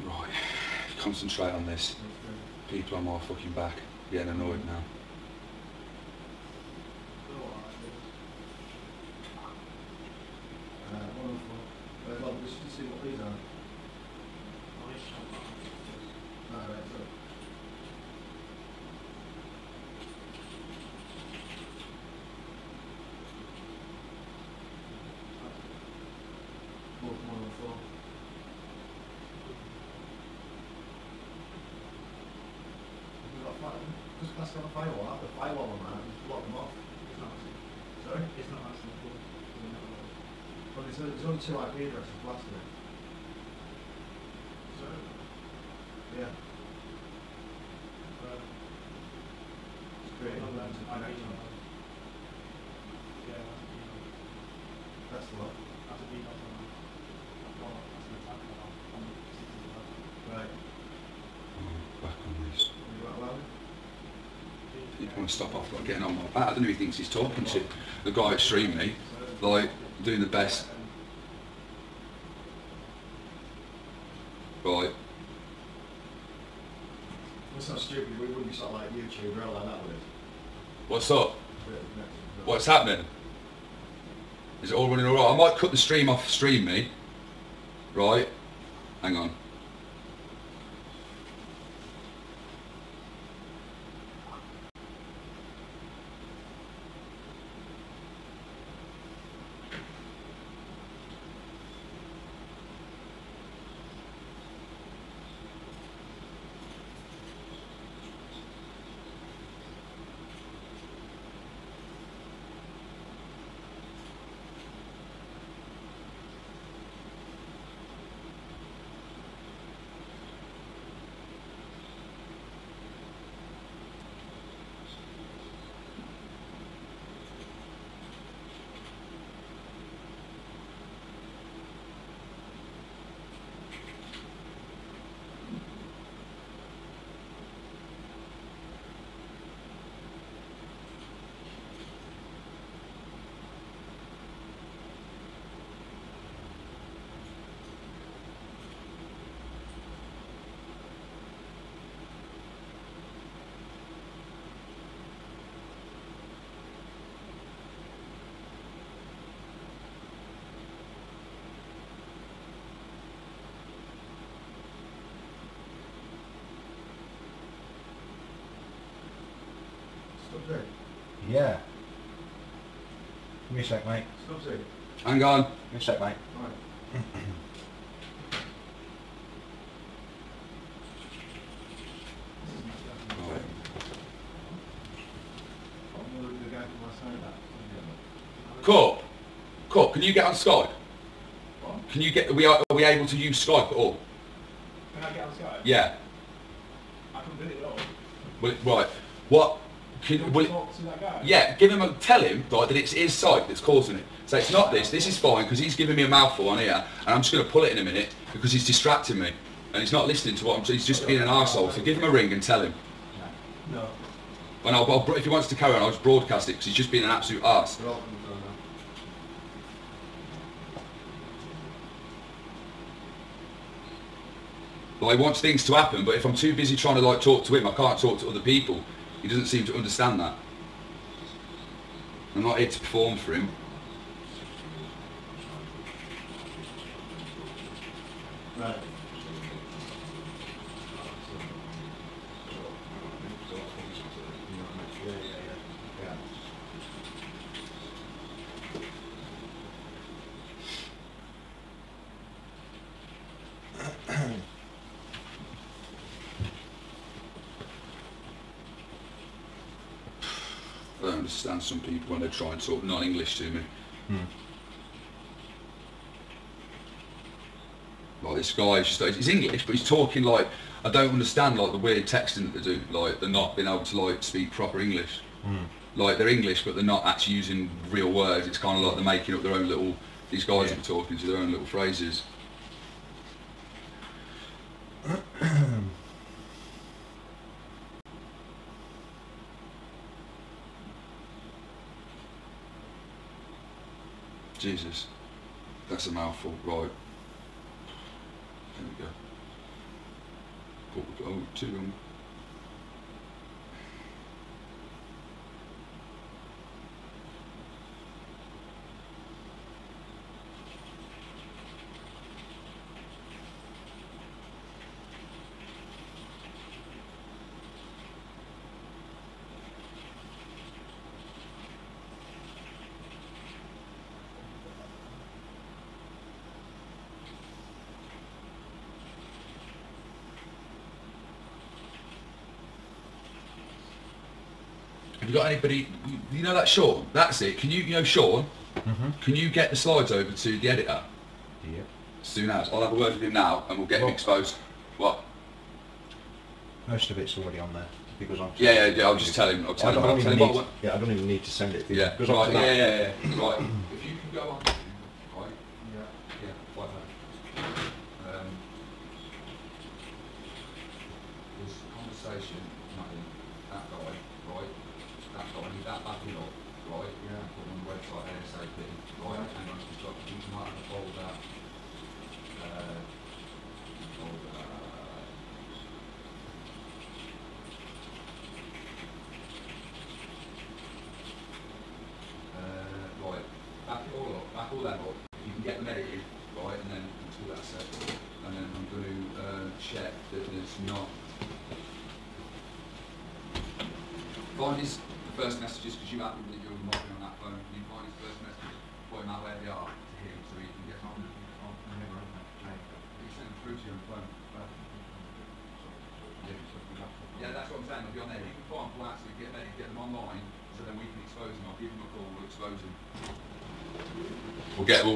Right, concentrate on this. People on my fucking back, getting annoyed now. see what these are. No, right, so. More than 1 on the floor. We've got five. Just that's got a firewall. The firewall on that, just block them off. It's not actually. Sorry? It's not actually full. Well, there's only 2 IP addresses blasted it. So, Yeah. It's creating a bunch of connections. yeah, That's the one. that's a detail on that. Well, that's an attack on the 60s. Right. Back on this. You got allowed? You want to stop off like getting on my back. I don't know who he thinks he's talking to. The guy extreme me, like doing the best. Right. That's not stupid. We wouldn't be sort of like YouTube or like that with it. What's up? What's happening? Is it all running alright? I might cut the stream off stream me. Right. Hang on. Stubbsy. Yeah. Give me a sec, mate. Stubbsy. Hang on. Give me a sec, mate. Right. Right. I'm going to the guy from last night. That. Cook, can you get on Skype? What? Can you get? Are we able to use Skype at all? Can I get on Skype? Yeah. I can do it all. Well, right. What? You Can, want will to it, talk to that guy? yeah. Tell him right, that it's his site that's causing it. So it's not this. This is fine because he's giving me a mouthful on here, and I'm just going to pull it in a minute because he's distracting me, and he's not listening to what I'm saying. He's just being an arsehole. So give him a ring and tell him. No. And if he wants to carry on, I'll just broadcast it because he's just being an absolute arse. They're all coming through now. Like, he wants things to happen, but if I'm too busy trying to like talk to him, I can't talk to other people. He doesn't seem to understand that. I'm not here to perform for him. Right. I don't understand some people when they try and talk non-English to me. Like this guy, he's English, but he's talking like, I don't understand like the weird texting that they do, like they're not being able to like speak proper English. Like they're English, but they're not actually using real words. It's kind of like they're making up their own little, these guys are talking to their own little phrases. Jesus, that's a mouthful, right. There we go. What we go to them. you got anybody? You know that Sean? That's it. Can you know Sean? Can you get the slides over to the editor? Yeah. Soon as. I'll have a word with him now, and we'll get him exposed. What? Most of it's already on there because I'm. Yeah. I'll just tell him. I'll tell him. I don't even need to send it. Yeah. Because Right. yeah. Right. If you can go on. Right. Yeah. Like that. There's a conversation. That guy. Right. That guy. Need that backing up. Right. Yeah. Put him on the website ASAP. Right. Hang on. He's got. You might have to follow that. Right, back it all up, back all that up. You can get them edited, right, and then until that's set. And then I'm going to check that there's not. Find his first messages, because you happen that you're logging on that phone. You find his first messages, point out where they are to him so he can get on. You send them through to your phone. Yeah, that's what I'm saying. I'll be on there. You can find people actually get them edited, get them online, so then we can expose them. I'll give him a call. We'll expose him.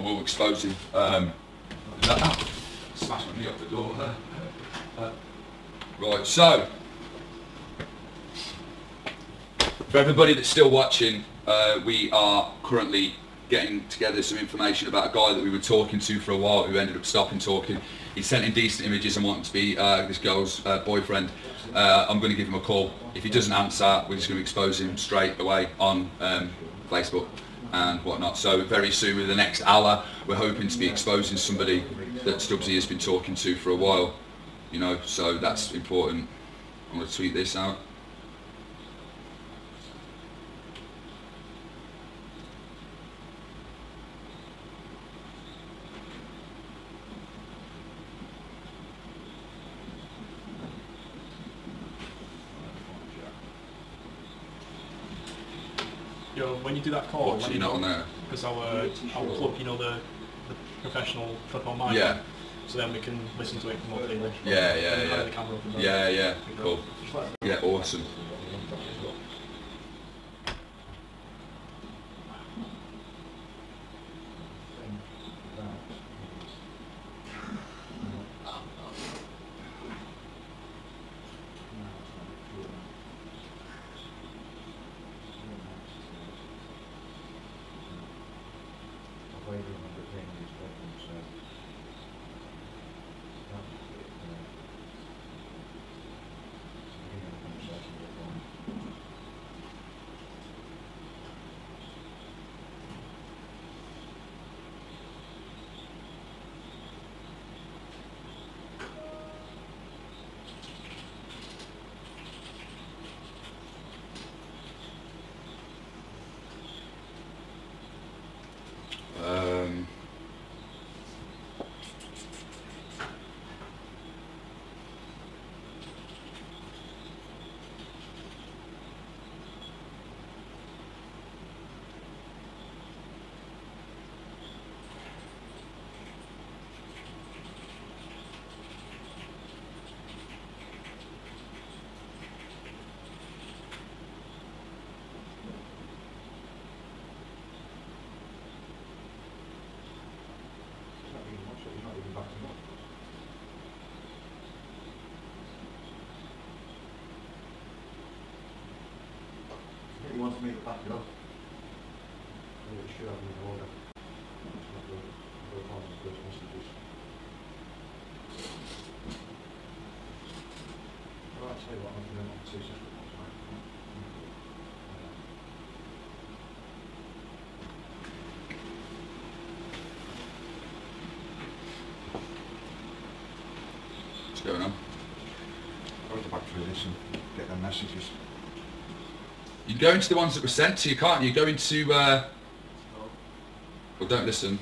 We'll expose him. Smash me up the door. Right. So, for everybody that's still watching, we are currently getting together some information about a guy that we were talking to for a while who ended up stopping talking. He sent in decent images and wanted to be this girl's boyfriend. I'm going to give him a call. If he doesn't answer, we're just going to expose him straight away on Facebook and whatnot. So very soon, within the next hour, we're hoping to be exposing somebody that Stubbsy has been talking to for a while. You know, so that's important. I'm going to tweet this out. Yo, when you do that call, You're not on there. because I'll plug, you know, the professional clip on mine. Yeah. So then we can listen to it more clearly. Yeah. The camera open, Yeah. Cool. Yeah, awesome. He wants me to back it up. It should have been in order. It's not the first messages. Well, I'll tell you what, I'm going to do 2 separate ones, right? What's going on? I'll go back through this and get them messages. You can go into the ones that were sent to you, can't you? Go into, well, don't listen.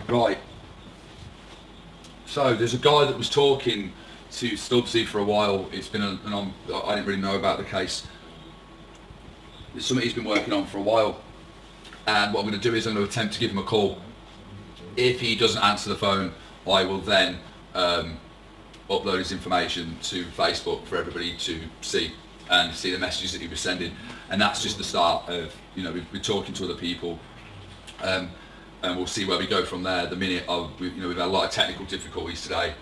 Right. So there's a guy that was talking to Stubbsy for a while. It's been I didn't really know about the case. It's something he's been working on for a while. And what I'm going to do is I'm going to attempt to give him a call. If he doesn't answer the phone, I will then upload his information to Facebook for everybody to see and see the messages that he was sending. And that's just the start of, you know, we're talking to other people, and we'll see where we go from there. The minute we've had a lot of technical difficulties today.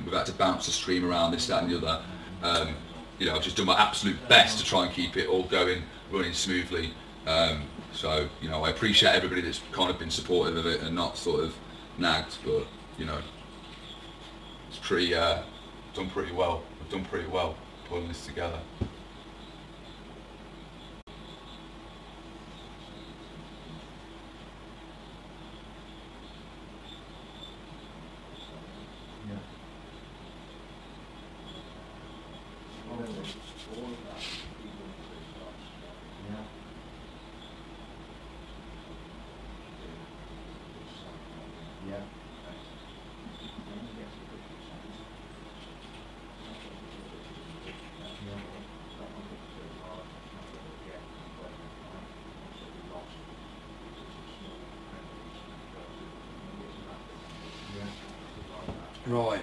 We've had to bounce the stream around, this, that and the other. You know, I've just done my absolute best to try and keep it all running smoothly. So, you know, I appreciate everybody that's kind of been supportive of it and not sort of nagged, but, you know, it's pretty, done pretty well. We've done pretty well pulling this together. Right.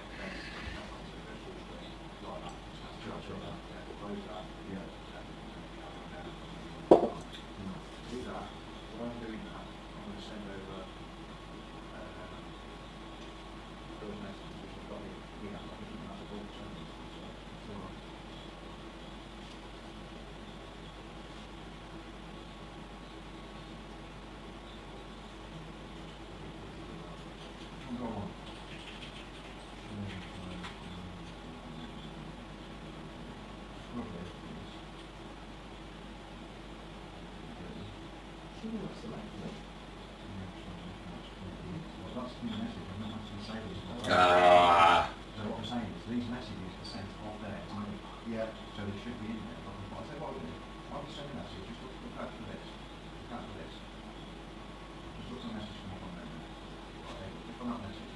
Ah. So what I'm saying is these messages are sent off there to me. Yeah. So they should be in there. I say, what I'll be sending that to you. Just look out for this. Look out for this. Just look for a message from up on there. Okay. Click on that message.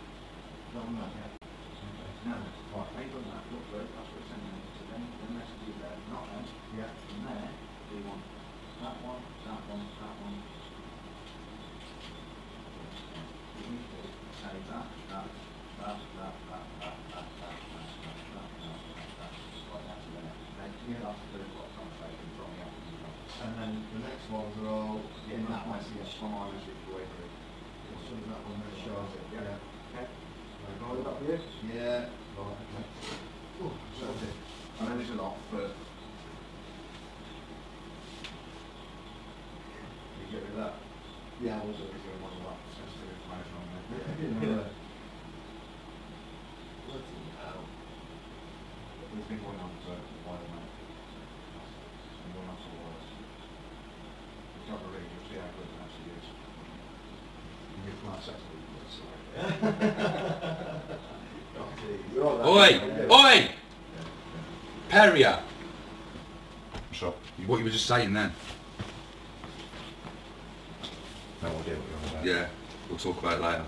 That one there, yeah. Okay. Now, right, they've done that. Look through. That's what it's sending me. So then the message is there. Not them. Yeah. From there, we want that one, that one, that one. Say that. And then the next ones are all in that message from our message way through. As soon as that one there shows it, yeah. Okay. Right, up here? Yeah. Right, okay. Oh, shows it. I know there's a lot, but you get rid of that. Yeah, also because you're one of that sensitive information on there. Yeah. There's been going on for a while now. And going on for a while. It's not a read, you'll see how good it actually is. You get quite sexual, Oi! Oi! Perrier! Sure. What you were just saying then. No idea what you're on about. Yeah, we'll talk about it later.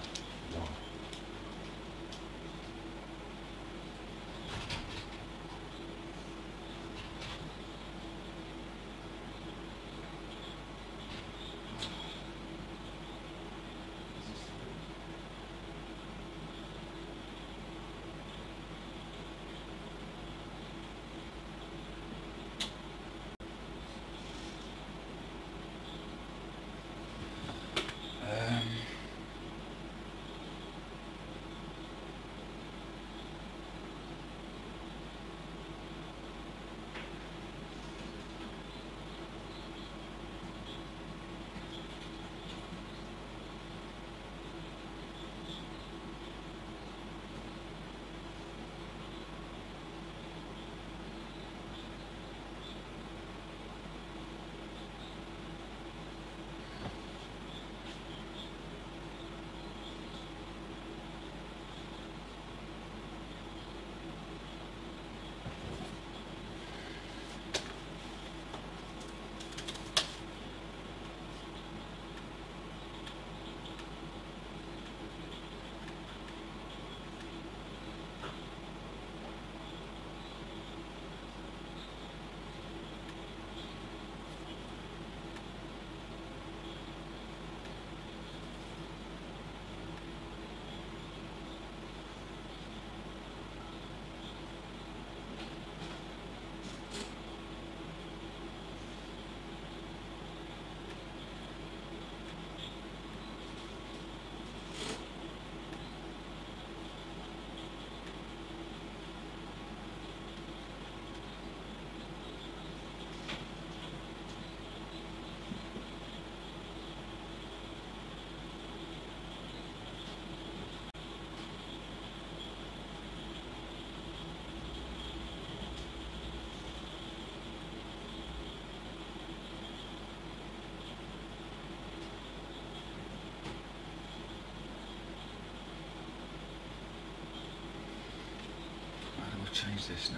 I've changed this now.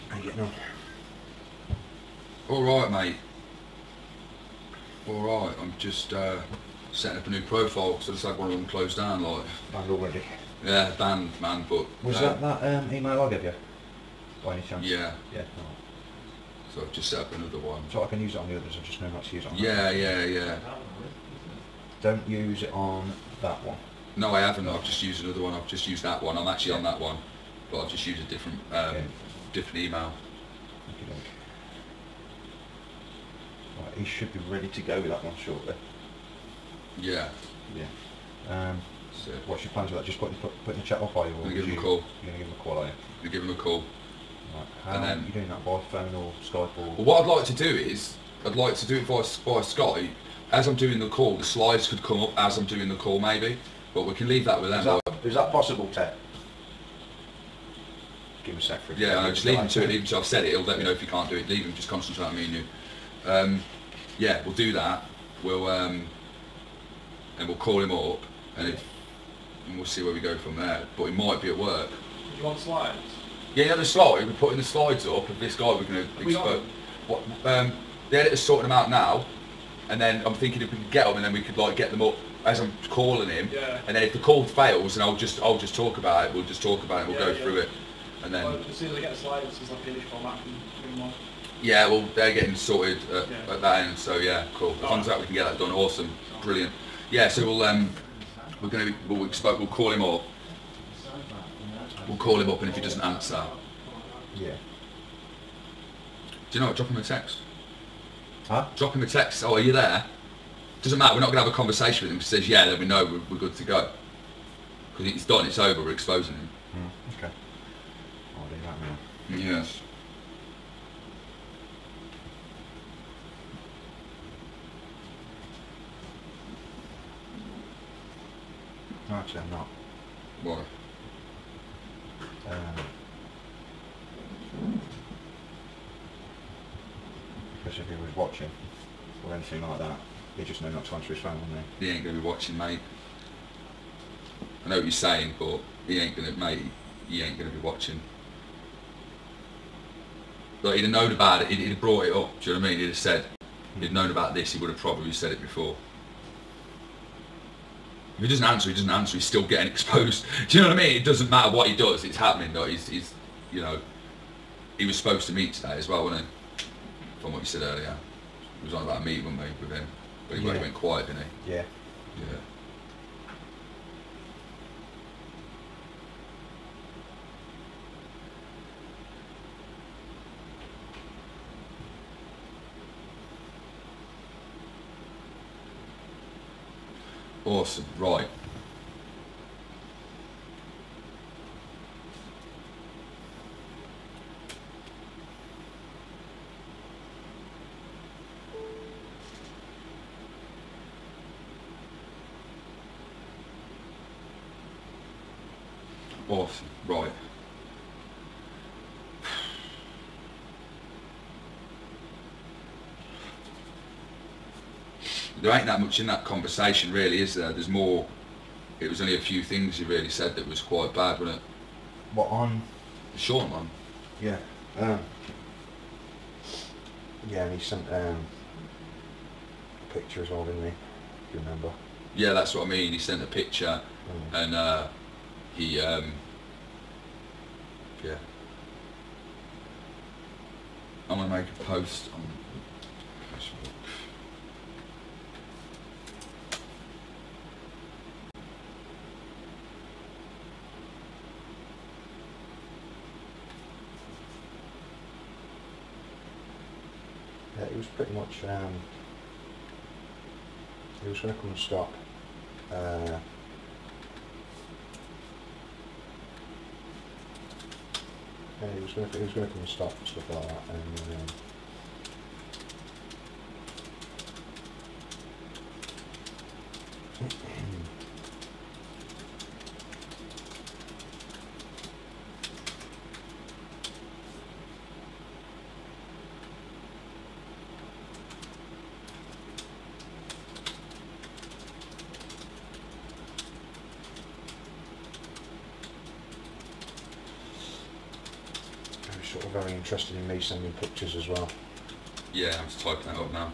How you getting on? Alright, mate. Alright, I'm just setting up a new profile because I just had one of them closed down, like. Banned already. Yeah, banned, man, but... Was that email I gave you? By any chance? Yeah. Yeah, no. So I've just set up another one. So I can use it on the others, I just know not to use it on Yeah, that. yeah. Don't use it on that one. No, I haven't. I've just used another one. I've just used that one. I'm actually on that one, but I've just used a different different email. Okay. Right, he should be ready to go with that one shortly. Yeah. Yeah. So What's your plans with that? Just putting the chat off, are you? I'm gonna give him a call. You're going to give him a call, are you? We give him a call. Right. How And then- are you doing that by phone or Skype or? Well, what I'd like to do is, I'd like to do it by Skype. As I'm doing the call, the slides could come up as I'm doing the call, maybe. But we can leave that with them. Is that possible, Ted? Give him a sec for it. Yeah, no, just leave him to it. Leave him to. I've said it. He'll let me know if you can't do it. Leave him. Just concentrate on me and you. Yeah, we'll do that. We'll and we'll call him up and we'll see where we go from there. But he might be at work. Do you want slides? Yeah, the slide. We're putting the slides up of this guy. We're going to expose. What? The editor's sorting them out now, and then I'm thinking if we could get them, and then we could like get them up as I'm calling him. Yeah. And then if the call fails, then I'll just talk about it. We'll just talk about it. We'll go through it, and then. Well, as soon as I get the slides, it's like a finish format and bring them on. Yeah, well, they're getting sorted at that end, so yeah, cool. As long as that we can get that done, awesome, brilliant. Yeah, so we'll call him up. We'll call him up, and if he doesn't answer, Yeah. do you know what? Drop him a text. Huh? Drop him a text. Oh, are you there? Doesn't matter. We're not going to have a conversation with him. If he says yeah, then we know we're good to go. Because it's done. It's over. We're exposing him. Okay. I'll do that now. Yes. No, actually, I'm not. Why? Because if he was watching or anything like that, he'd just know not to answer his phone, wouldn't He ain't going to be watching, mate. I know what you're saying, but he ain't going to, mate. He ain't going to be watching. Like, he'd have known about it. He'd have brought it up. Do you know what I mean? He'd have said, he'd known about this. He would have probably said it before. If he doesn't answer, he doesn't answer. He's still getting exposed. Do you know what I mean? It doesn't matter what he does. It's happening. Though. He's, you know, he was supposed to meet today as well, wasn't he? From what you said earlier. He was on about a meeting with him, but he went quiet, didn't he? Yeah. Yeah. Awesome, right. Awesome, right. There ain't that much in that conversation really, is there? There's more. It was only a few things he really said that was quite bad, wasn't it? What on? The short one. Yeah. Yeah, and he sent pictures of him, didn't he? If you remember. Yeah, that's what I mean. He sent a picture, and he yeah. I'm gonna make a post on Facebook. Yeah, he was pretty much. He was going to come and stop. Yeah, he was going to come and stop and stuff like that, and very interested in me sending pictures as well. Yeah, I'm just typing that up now.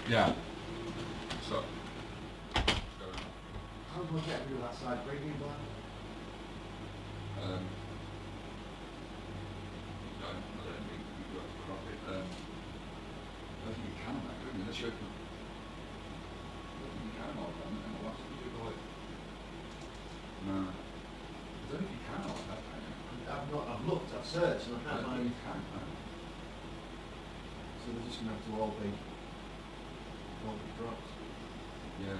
Yeah. So. How do I get rid of that side breaking black? Um, no, I don't think you've got to crop it. I don't think you can, mate, unless you open it. I don't think you can, I'll run it, and I'll have to do it like. No. I don't think you can like that, can you? I've looked, I've searched, and I I can't don't think find. you can, no. So they're just going to have to all be dropped. Yeah.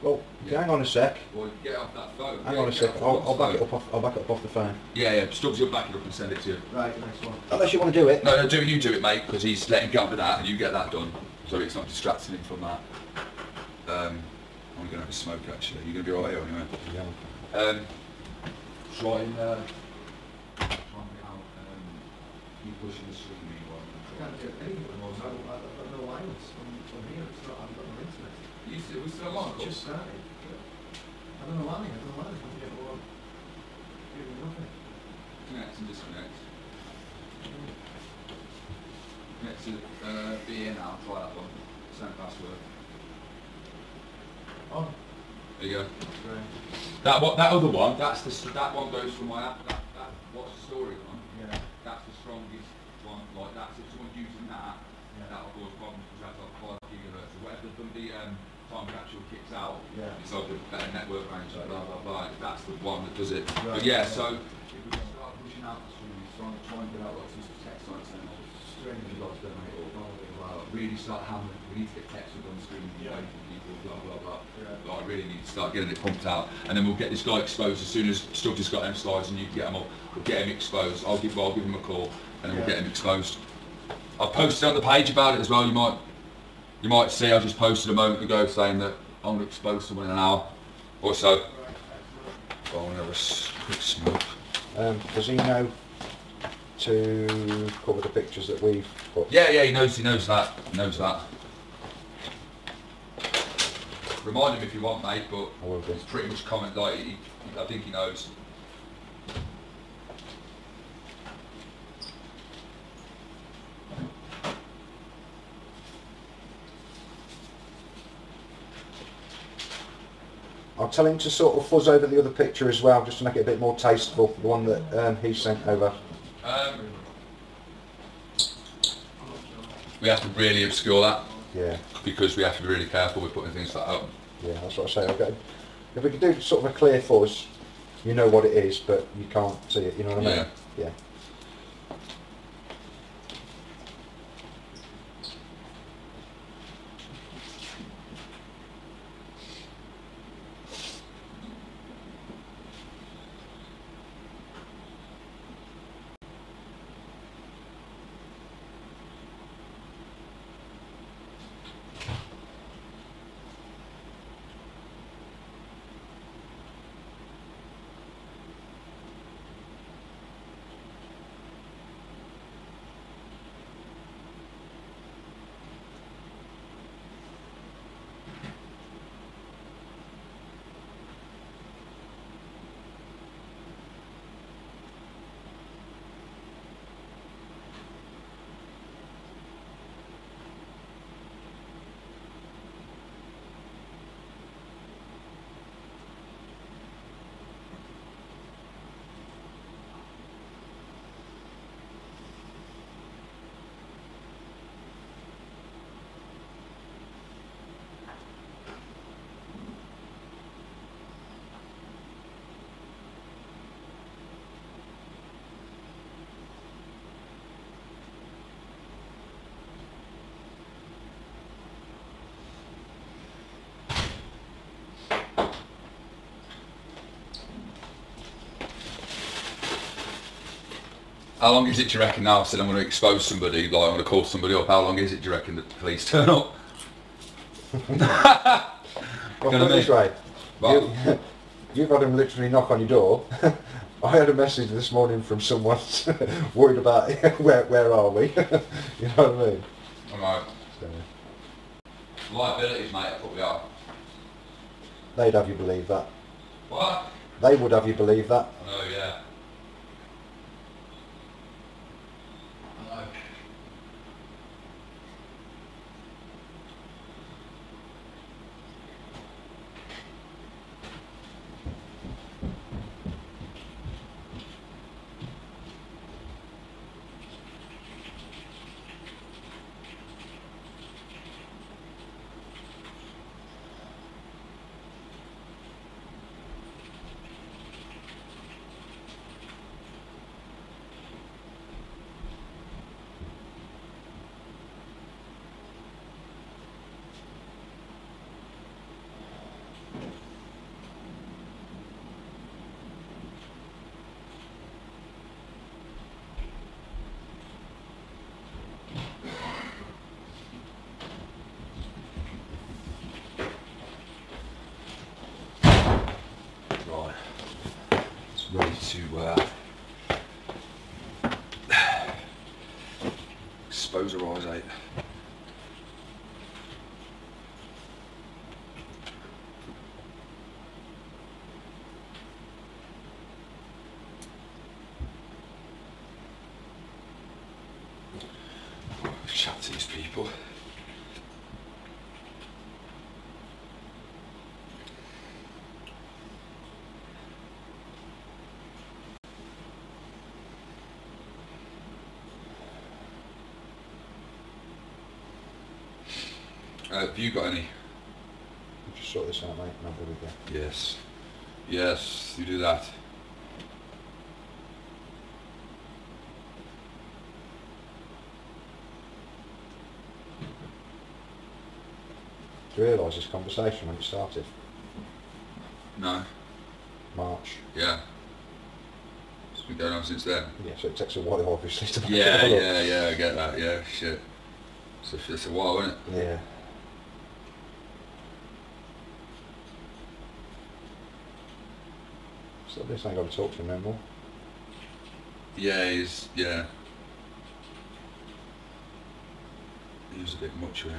Well, Yeah. hang on a sec. Well, get off that phone. Hang Yeah, on a get sec. off I'll back it phone. up. I'll back it up off the phone. Yeah, yeah. Stubbs, you'll back it up and send it to you. Right, next one. Unless you want to do it. No, no, you do it, mate, because he's letting go of that, and you get that done, so it's not distracting him from that. I'm going to have a smoke, actually. You're going to be alright here anyway. Yeah. Try and get out, keep pushing the screen meanwhile. I can't do anything with those. I've got no lines from here. It's not, I've got no internet. We still on? It's just started. I don't know why. I don't know why. I don't get more. Doing nothing. Connect and disconnect. Connect to be in now, try that one. Same password. On. There you go. Right. That other one, that one goes from my app. That what's the story on? Yeah. That's the strongest one. Like that's if someone's using that, that'll cause problems because that's like 5 gigahertz or whatever the time capsule kicks out. Yeah. It's like a better network range, blah blah blah. That's the one that does it. Right. But yeah, so if we can start pushing out the stream, try and get out lots of text on saying, oh, strange lots of mate, or blah blah blah. Really start hammering. We need to get text on the screen away from people, blah blah blah. Like, I really need to start getting it pumped out, and then we'll get this guy exposed as soon as Stubbs has got them slides and you get them up. We'll get him exposed. I'll give him a call, and then we'll get him exposed. I've posted on the page about it as well. You might see. I just posted a moment ago saying that I'm going to expose someone in an hour or so. I'll have a quick smoke. Does he know to cover the pictures that we've put? Yeah, he knows that. He knows that. Remind him if you want, mate, but I will do. it's pretty much comment, like, I think he knows. I'll tell him to sort of fuzz over the other picture as well, just to make it a bit more tasteful, the one that he sent over. We have to really obscure that. Yeah. Because we have to be really careful with putting things like that up. Yeah, that's what I say. Okay. If we could do sort of a clear fuzz, you know what it is, but you can't see it, you know what I mean? Yeah. Yeah. How long is it, do you reckon, now? I said I'm going to expose somebody, like I'm going to call somebody up. How long is it, do you reckon, that the police turn up? Well, put it this way. Well, You've had them literally knock on your door. I had a message this morning from someone worried about where are we? You know what I mean? alright. So, Liabilities, mate, that's what we are. they'd have you believe that. What? They would have you believe that. Oh, yeah. I know. Right. It's ready to expose her eyes, eh? Chat to these people. Have you got any? We'll just sort this out, mate, and I'll be with you. Yes. Yes, you do that. Do you realise this conversation when it started? No. March. Yeah. It's been going on since then. Yeah, so it takes a while obviously to back Yeah, it all up. yeah, I get that. Yeah, shit. So it's a while, isn't it? Yeah. So this ain't got to talk to him no more. Yeah, he's he was a bit much, really.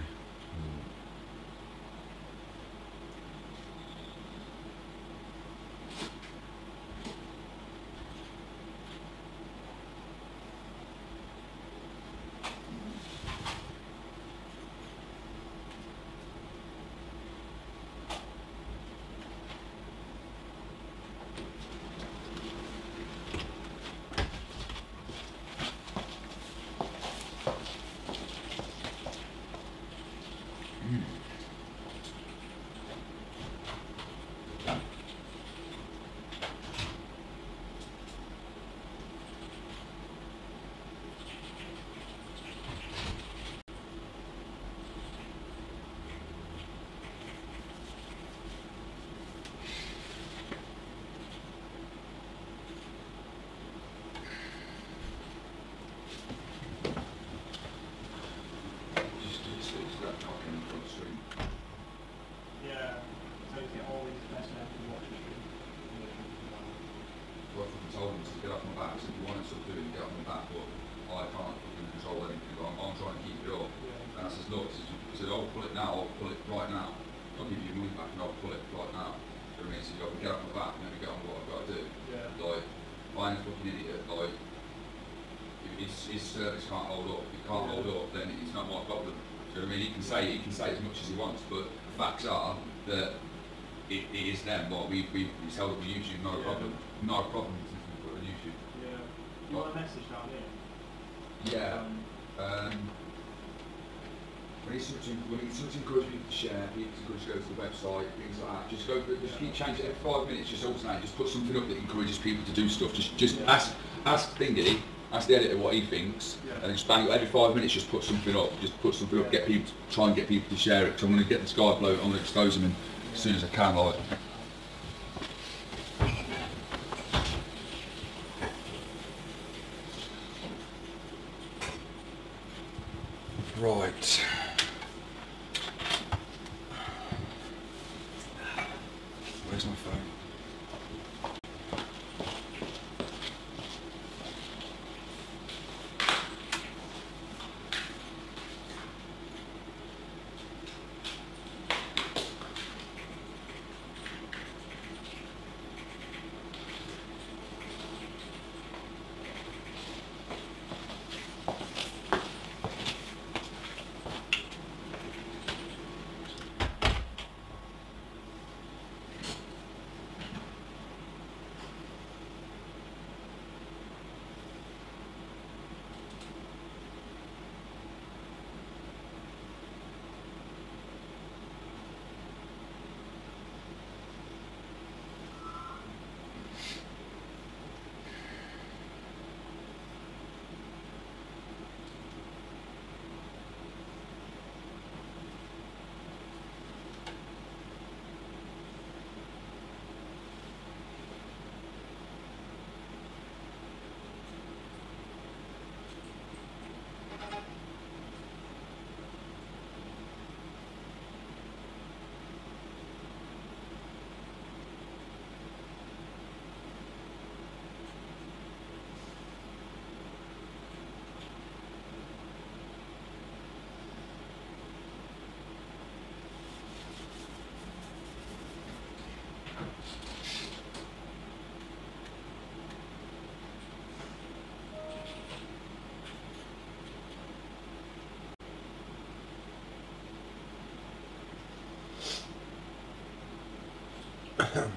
Yeah. So you get all these best men to watch the stream. Well, I fucking told him to get off my back. So if you want to stop doing it, get off my back. But I can't fucking control anything. But I'm trying to keep it up. Yeah. And I says, look, he said, I'll pull it now. I'll pull it right now. I'll give you your money back and I'll pull it right now. So I mean, he said, I can get off my back and then we get on with what I've got to do. Yeah. Like, I ain't a fucking idiot. Like, if his service can't hold up. If he can't hold up, then it's not my problem. Do you know what I mean? He can say as much as he wants, but the facts are that it is them. Like it's held up on YouTube, not a problem. Not a problem since we put it on YouTube. Yeah. You want a message down here? Yeah. When it's such encourage people to share, people to go to the website, things like that. Just keep changing it every 5 minutes. Just alternate. Just put something up that encourages people to do stuff. Just ask Thingy. Ask the editor what he thinks, and then just bang it every 5 minutes. Just put something up. Just put something up. Get people, try and get people to share it. Because I'm going to get this guy bloke. I'm going to expose him as soon as I can. Like. Well,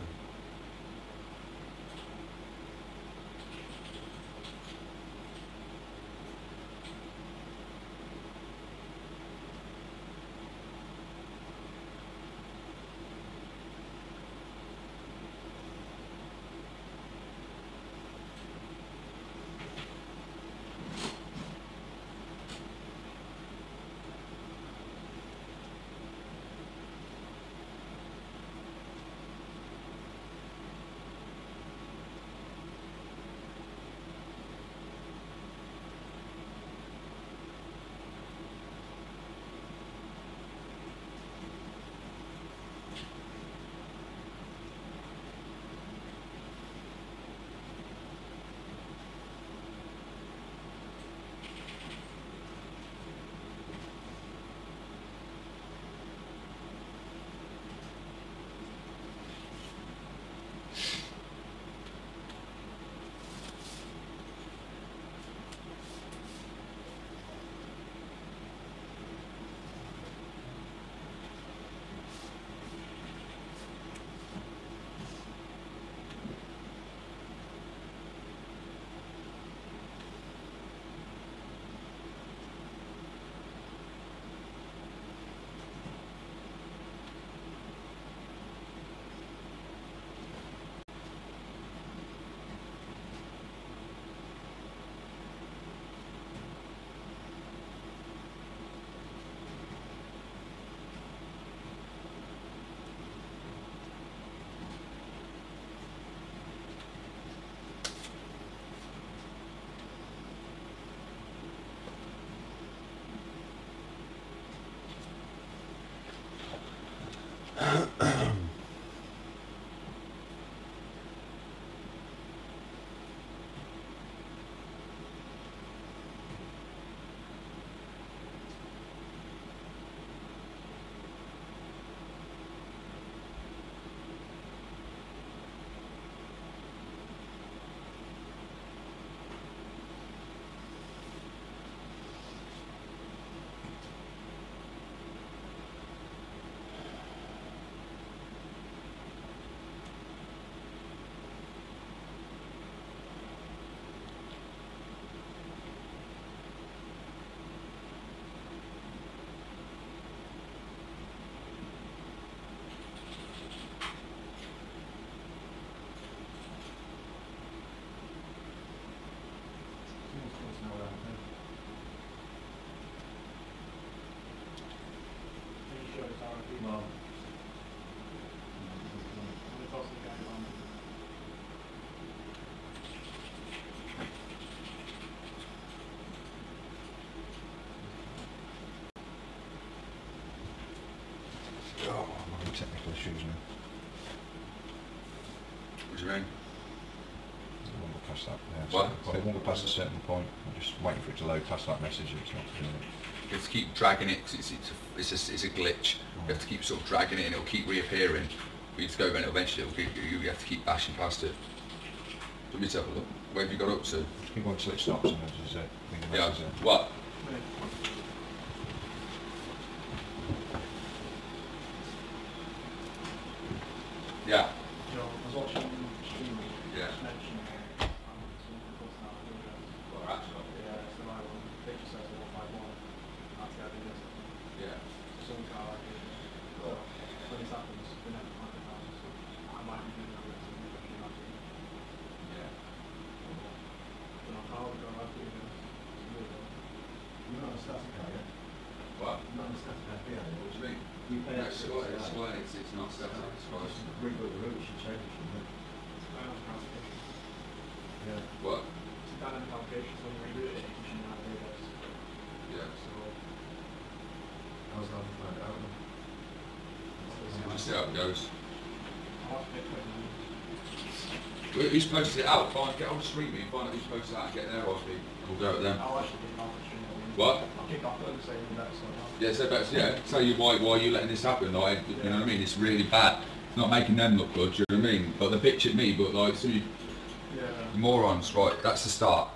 Oh, I'm having technical issues now. What do you mean? It won't go past that. Yeah, What? So it won't go past a certain point. I'm just waiting for it to load past that message. It's not doing it. You have to keep dragging it because it's a glitch. You have to keep sort of dragging it and it'll keep reappearing. We need to go and eventually you have to keep bashing past it. Let me have a look. Where have you got up to? Keep going till it stops and there's a thing that Yeah. says it. What? Yeah. You know, I was watching stream. Yeah. Just mentioning someone puts out videos. Well, actually. Yeah, it's the right one. They just says 151. That's the idea. Yeah. Some kind of like it. But when this happens, we never find it out. So I might be doing that with some question about it. Yeah. You know, how would I go about doing this? It's weird. you're not a static guy, yeah? What? You're not a static guy, yeah? What do you mean? You pay No, extra. it's not static. It's fine. Just reboot the route, you should change it, shouldn't it? Dynamic application. Yeah. What? It's a dynamic application, so when you reboot it, you shouldn't have database. Yeah. So, How's that to find out? then? Just see how it goes. I'll have to pick one. Who's posted it out? Get on the stream and find out who's posted it out and get their IP. We'll go at them. I'll actually kick off the stream. What? I'll kick off and say the next one. Yeah, so that's, yeah, tell you why are you letting this happen, like, you know what I mean, it's really bad. It's not making them look good, do you know what I mean? Like, they bitch at me, but like, so you Yeah. morons, right, that's the start.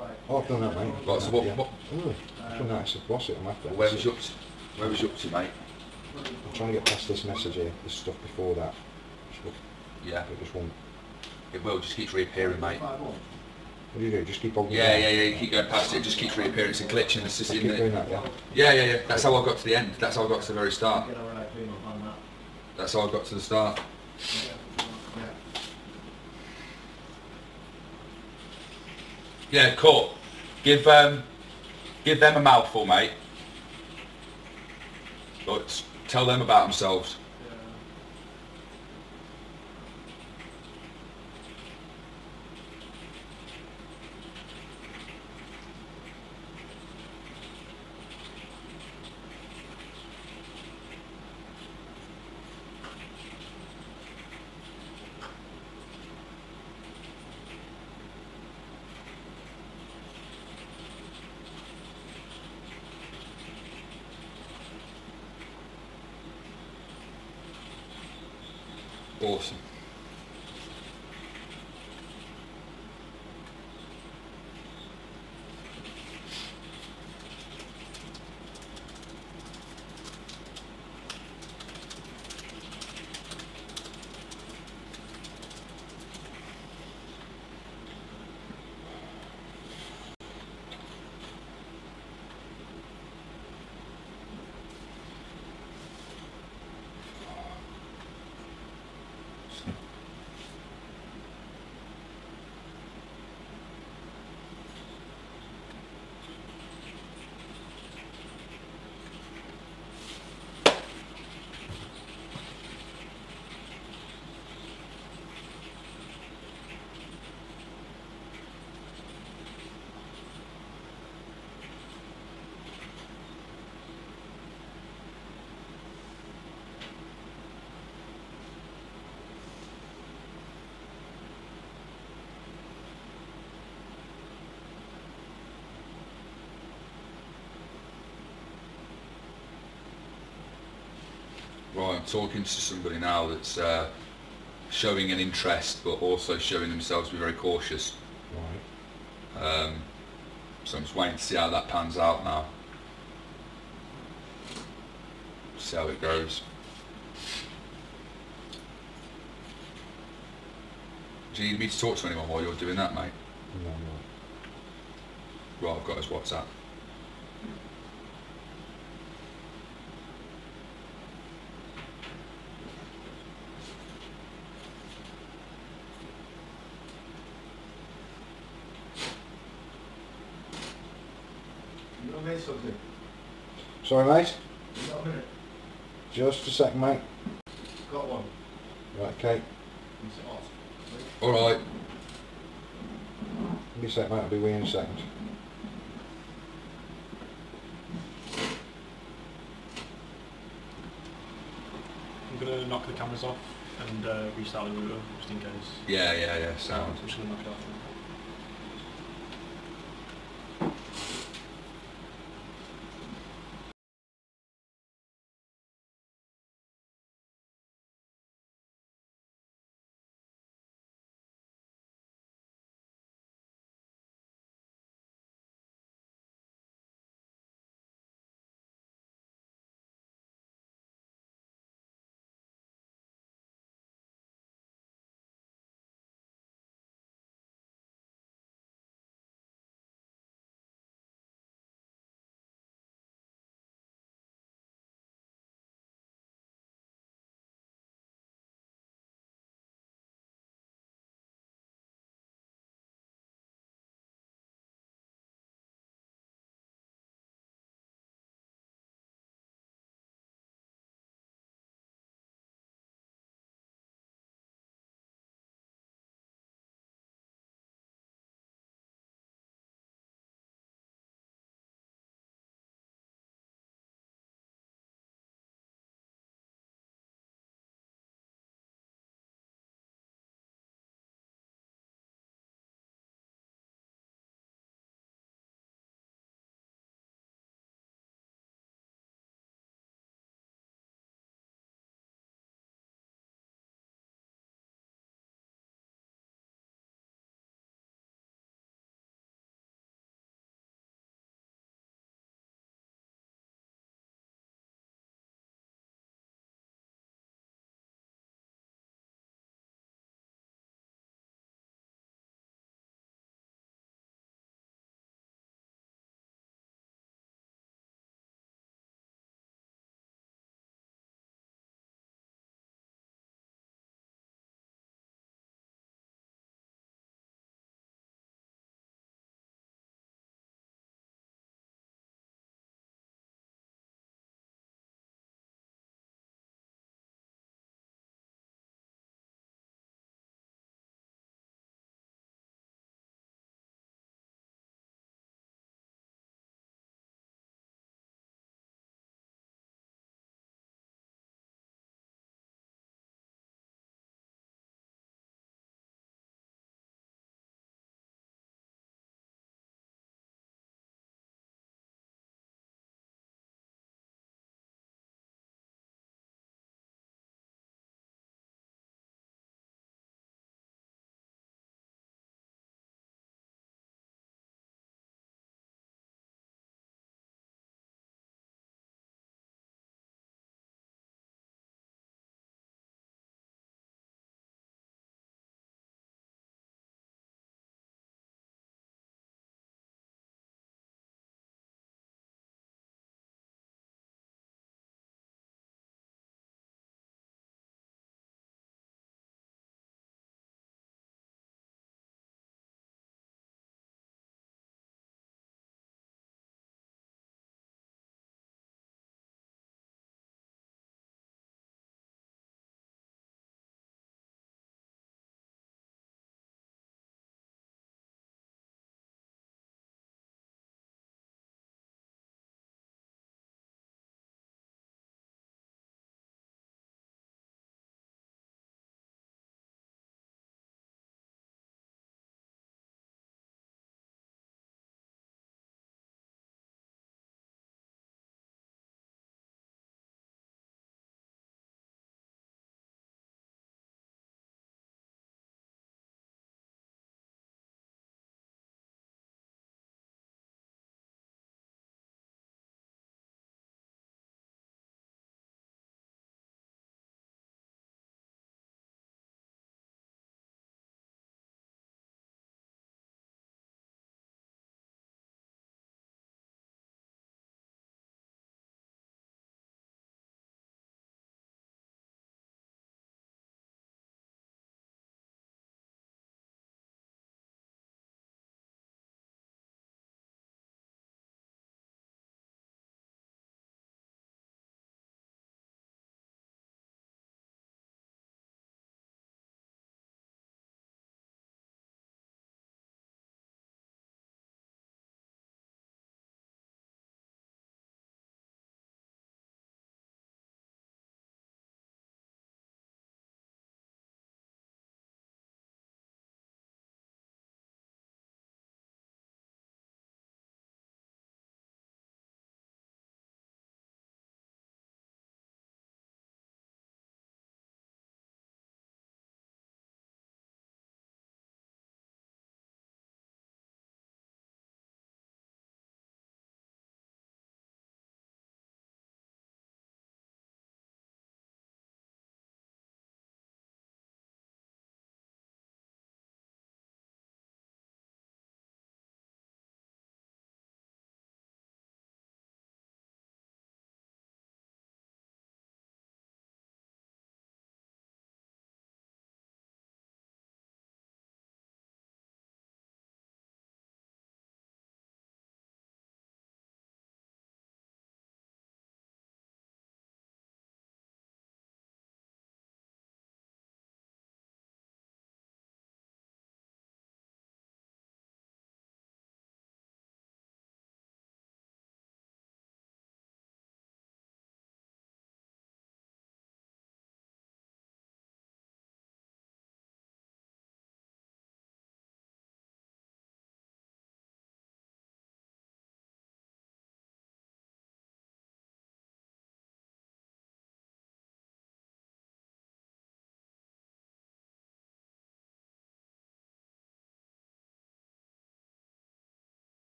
Right. Oh, I've done that, mate. Right, so what, Yeah. what Oh, I've done that. It's a boss it, I'm after. where was you up to, mate? I'm trying to get past this message here, this stuff before that. but Yeah. it just won't. It will, just keeps reappearing, mate. What do you do? Just keep holding Yeah, it yeah, down? yeah, you keep going past it, it just keeps reappearing. It's a glitch in the Just system. keep doing that, yeah? Yeah, yeah, yeah. That's how I got to the end. That's how I got to the very start. Get a right feeling on that. That's how I got to the start. Yeah. Yeah, cool. Give them a mouthful, mate. But tell them about themselves. Awesome. Right, I'm talking to somebody now that's showing an interest, but also showing themselves to be very cautious. Right. So I'm just waiting to see how that pans out now. See how it goes. Do you need me to talk to anyone while you're doing that, mate? No, no. Right, I've got his WhatsApp. You know me something? Sorry, mate? You got a minute? Just a second, mate. Got one. Right, okay. Is it hot? Alright. Give me a sec, mate. I'll be with you in a second. I'm going to knock the cameras off and restart the router just in case. Yeah, yeah, yeah, sound. I'm just going to knock it off.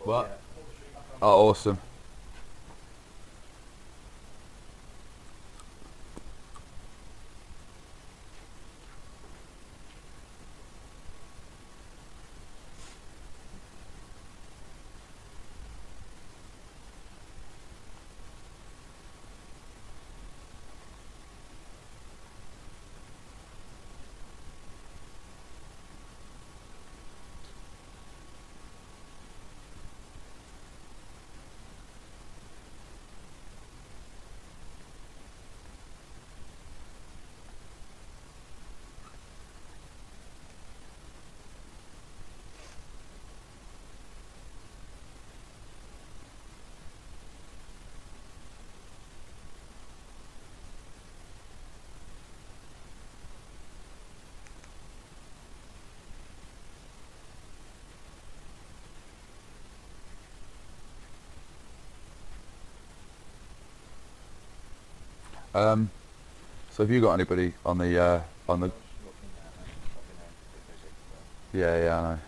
What? Oh, awesome. So have you got anybody on the yeah, I know.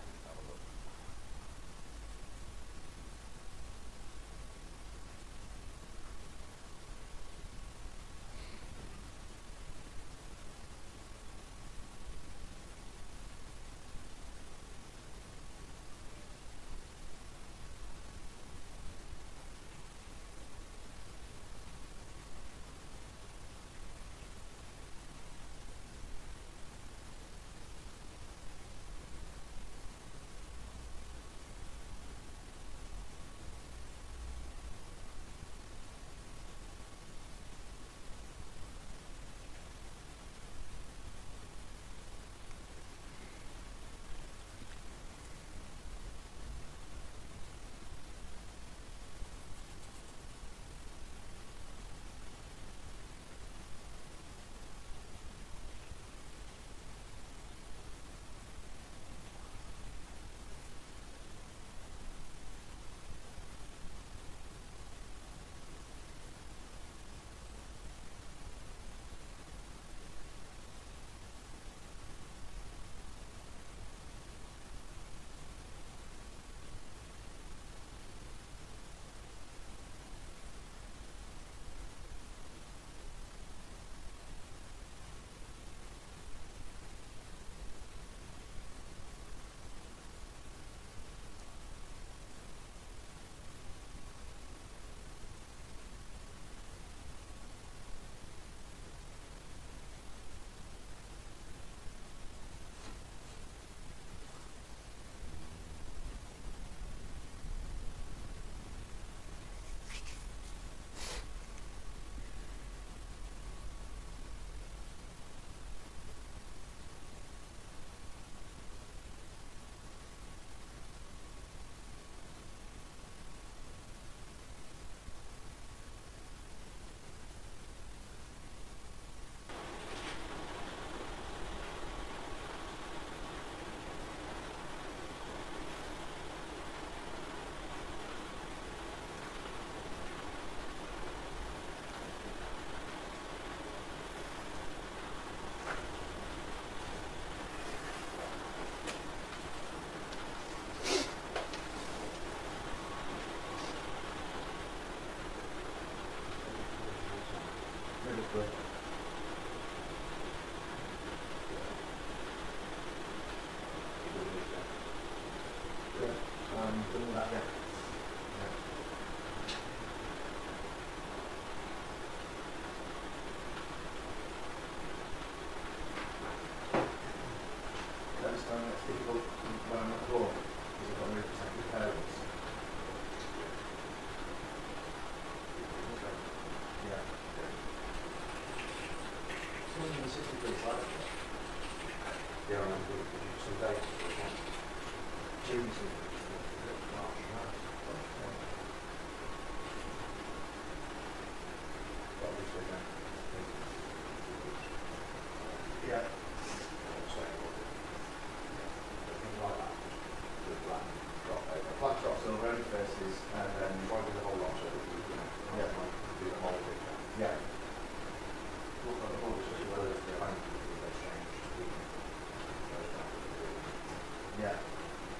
Yeah,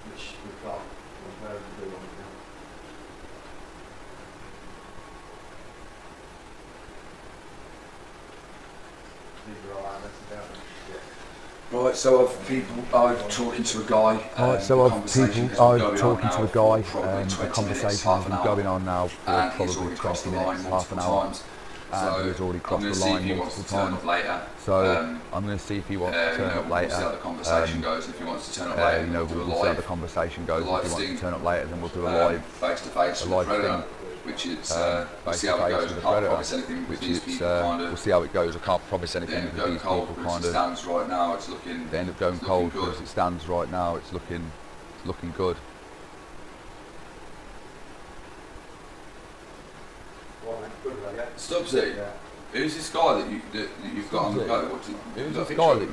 which we've got. We're very good on it now. Right, so I've talking to a guy. Right, so I've talking to a guy. The conversation has been going on now for probably 20 minutes, half an hour. And he's already crossed the line multiple times. So I'm going to see if he wants to turn up later. We'll see how the conversation goes. If he wants to turn up later, you know, we'll see how the conversation goes. If he wants to turn up later, then we'll do a live face-to-face thing. Which is we'll see how it goes. I can't promise anything with these people. We'll see how it goes. I can't promise anything with these people. Kind of. Stands right now. It's looking. They end up going cold because it stands right now. It's looking good. Stubbsy, who's this guy that you've got on the go? Who's this guy that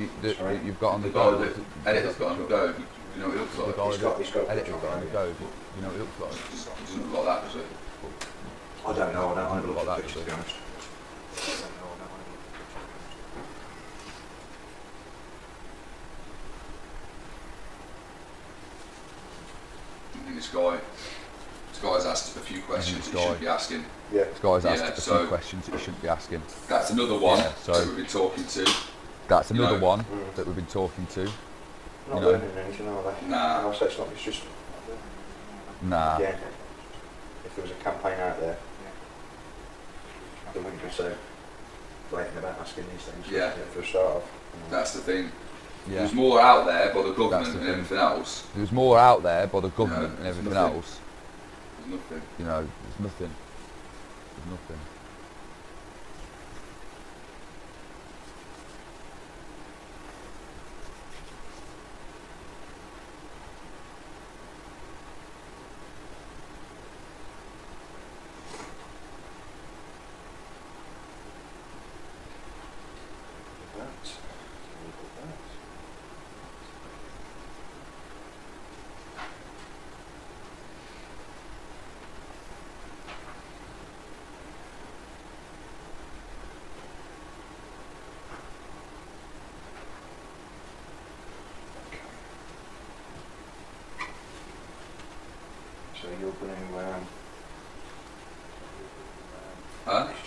you've got on the go? The editor's got on the go. You know what it looks like? The guy editor's got on the go. You know what it looks like? It doesn't look like that, does it? I don't know. I don't look look like at that, pictures, to be honest. I think this guy's asked a few questions that he should be asking. Yeah. This guy's asked a few questions that he shouldn't be asking. That's another one that we've been talking to. That's another one that we've been talking to. Not learning anything, are they? Nah. No, so it's not. It's just. Nah. Yeah. If there was a campaign out there, they wouldn't be so blatant about asking these things. Yeah. For a start off. That's the thing. Yeah. There's more out there by the government and everything else. There's more out there by the government and everything else. There's nothing. You know, there's nothing. There's nothing. So you're going to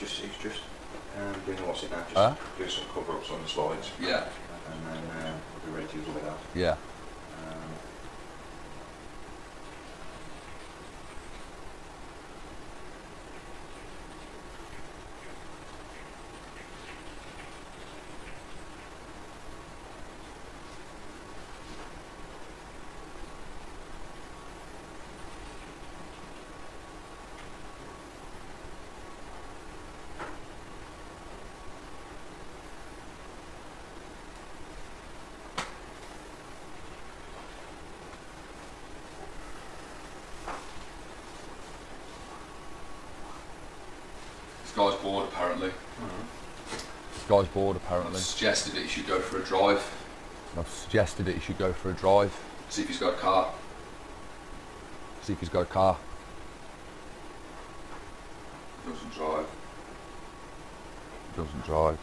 he's just doing what's it now? Just do some cover-ups on the slides. Yeah. And then we'll be ready to look at that. Yeah. This guy's bored apparently. This guy's bored apparently. I've suggested that he should go for a drive. I've suggested that he should go for a drive. See if he's got a car. See if he's got a car. Doesn't drive. Doesn't drive.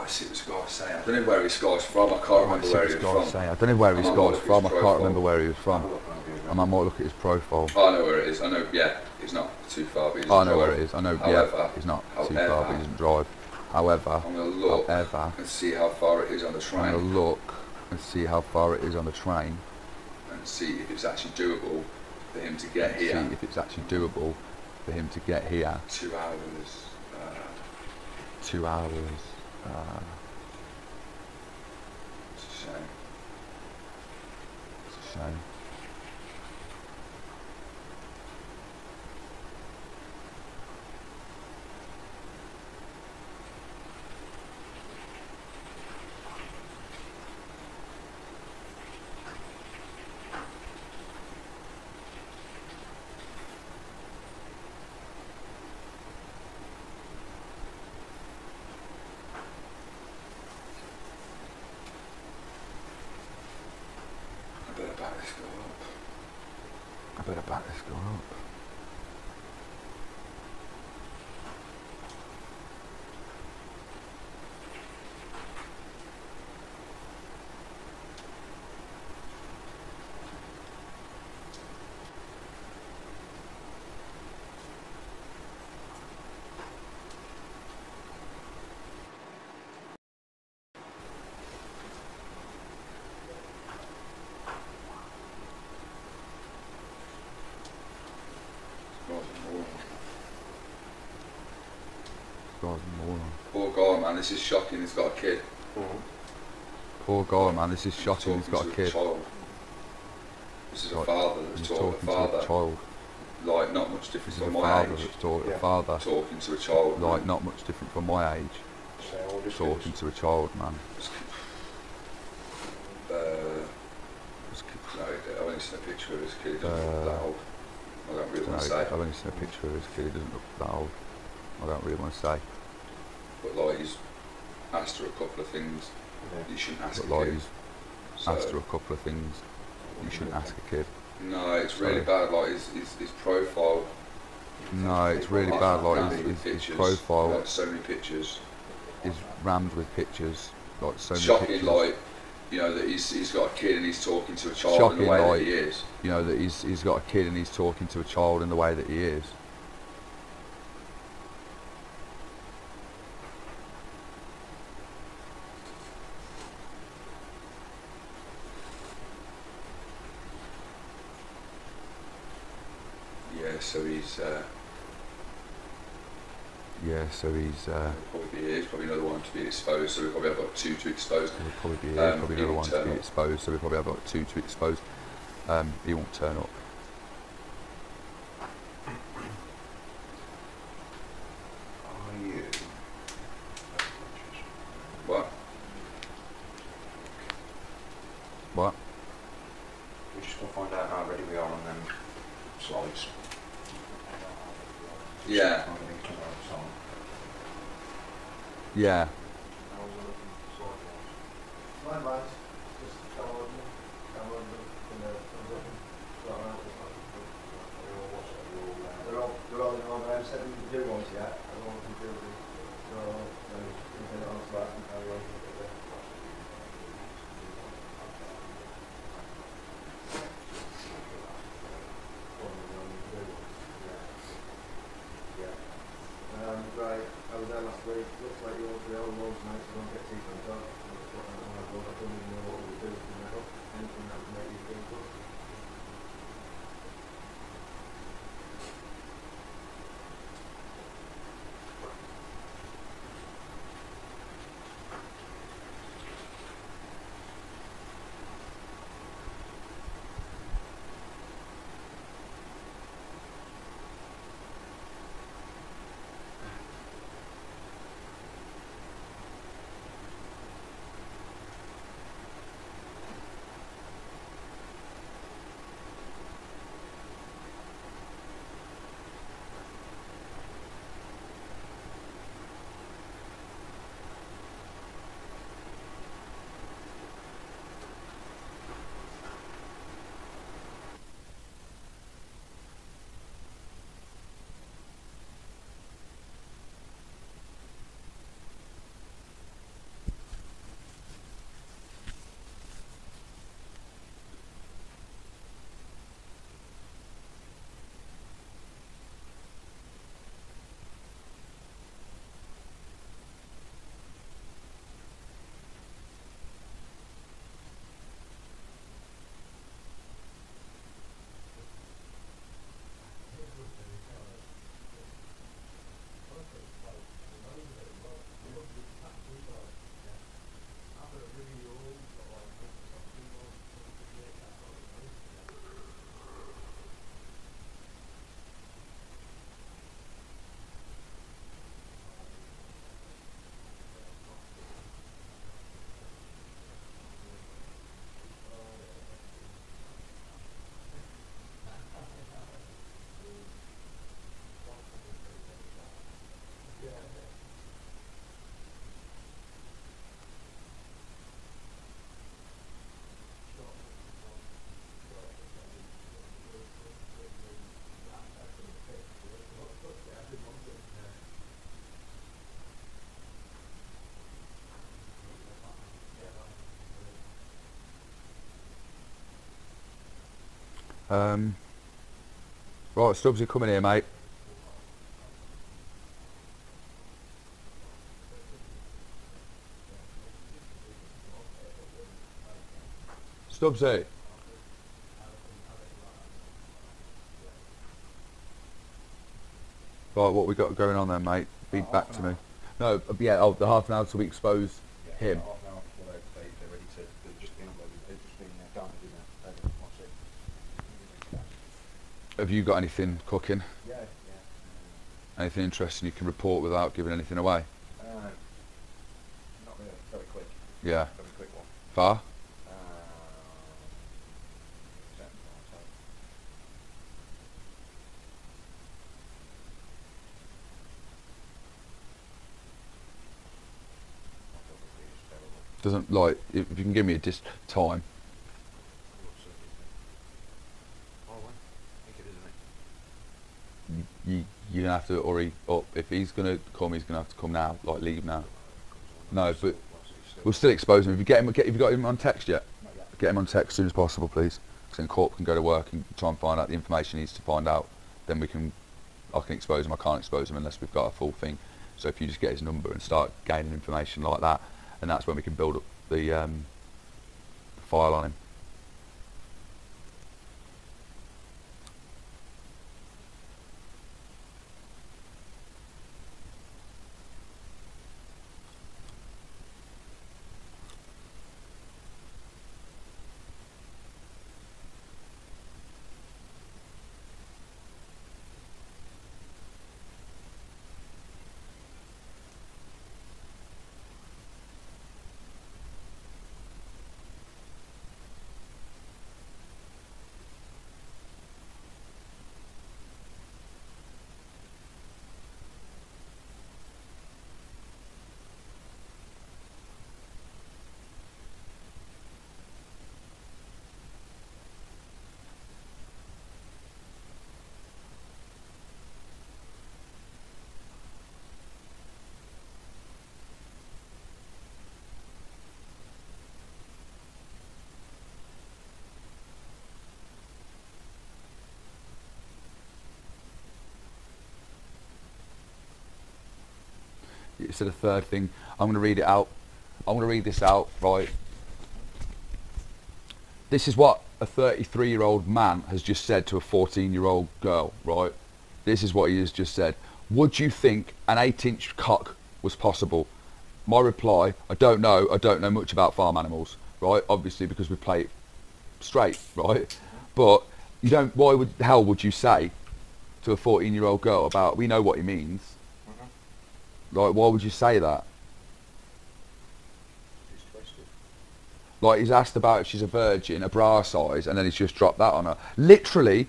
See what this guy's saying. I don't know where this guy's from. I can't remember where he was from. I don't know where this guy's from. I can't remember where he was from. I might look at his profile. I know where it is. I know. Yeah, he's not too far. But he I know where it is. I know. However, yeah, he's not too far, but he doesn't drive. However, I'm going to look and see how far it is on the train. I'm going to look and see how far it is on the train. And see if it's actually doable for him to get here. See if it's actually doable for him to get here. 2 hours. 2 hours. It's a shame. It's a shame. Guy's a moron. Poor guy, man. This is shocking. He's got a kid. Poor guy, man. This is shocking. He's got a kid. This is a father that's talking to a child. Like, not much different from my age. Father talking to a child. Like, not much different from my age. Talking to a child, man. I've only seen a picture of his kid. He doesn't look that old. I don't really want to say. I've only seen a picture of his kid. He doesn't look that old. I don't really want to say. But like, he's asked her a couple of things you shouldn't ask a kid. He's asked her a couple of things you shouldn't ask a kid. No, it's really bad. Like his profile. No, it's really bad. Like his profile. Like so many pictures. Is rammed with pictures. Like so many shocking, pictures. Like, you know, that he's got a kid and he's talking to a child in the way that he is. You know, that he's got a kid and he's talking to a child in the way that he is. Yeah, so he's. He's probably another one to be exposed. So we probably have got two to expose. He'll probably be another one to be exposed. So we probably have got two to expose. He won't turn up. Are you? What? What? We're just going to find out how ready we are on them slides. Yeah. Yeah. Right, I was there last week. Looks like you're the old roads nice, so don't get too bent up. I don't even know what we do from there up. Anything that would make you feel good. Right, Stubbs, you're coming here, mate. Stubbsy. Right, what we got going on there, mate? Feed back to me. No, yeah, the half an hour till we expose him. Half an hour before they're ready to. They've just been uploaded. They've just been downloaded now. They don't watch it. Have you got anything cooking? Yeah. Anything interesting you can report without giving anything away? Not really. Very quick. Yeah. Very quick one. Far? Doesn't like if you can give me a time. You're gonna have to hurry up. If he's gonna come, he's gonna have to come now. Like leave now. No, but we'll still expose him. If you got him on text yet? Get him on text as soon as possible, please. Because then Corp can go to work and try and find out the information he needs to find out. Then I can expose him. I can't expose him unless we've got a full thing. So if you just get his number and start gaining information like that, and that's when we can build up the file on him. So the third thing, I'm going to read it out. I'm going to read this out, right? This is what a 33-year-old man has just said to a 14-year-old girl, right? This is what he has just said. Would you think an 8-inch cock was possible? My reply, I don't know much about farm animals, right? Obviously because we play it straight, right? But you don't, why the hell would you say to a 14-year-old girl about, we know what he means. Like, why would you say that? Like, he's asked about if she's a virgin, a bra size, and then he's just dropped that on her. Literally,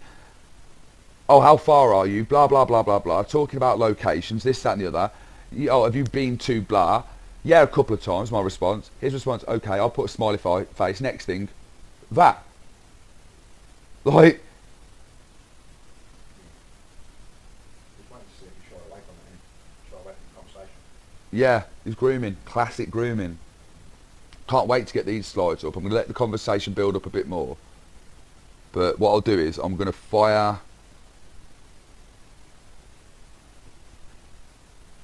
oh, how far are you? Blah, blah, blah, blah, blah. Talking about locations, this, that, and the other. Oh, have you been to blah? Yeah, a couple of times, my response. His response, okay, I'll put a smiley face. Next thing, that. Like... Yeah, he's grooming. Classic grooming. Can't wait to get these slides up. I'm going to let the conversation build up a bit more. But what I'll do is I'm going to fire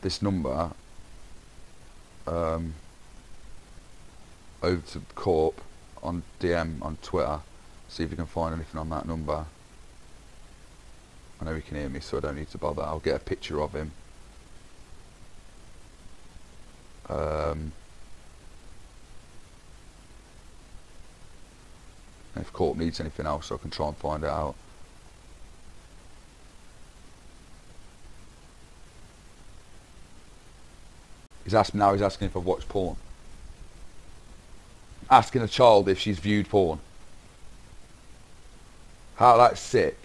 this number over to Corp on DM on Twitter. See if you can find anything on that number. I know he can hear me, so I don't need to bother. I'll get a picture of him. If Corp needs anything else, I can try and find it out. He's asking if I've watched porn. Asking a child if she's viewed porn. How that's sick.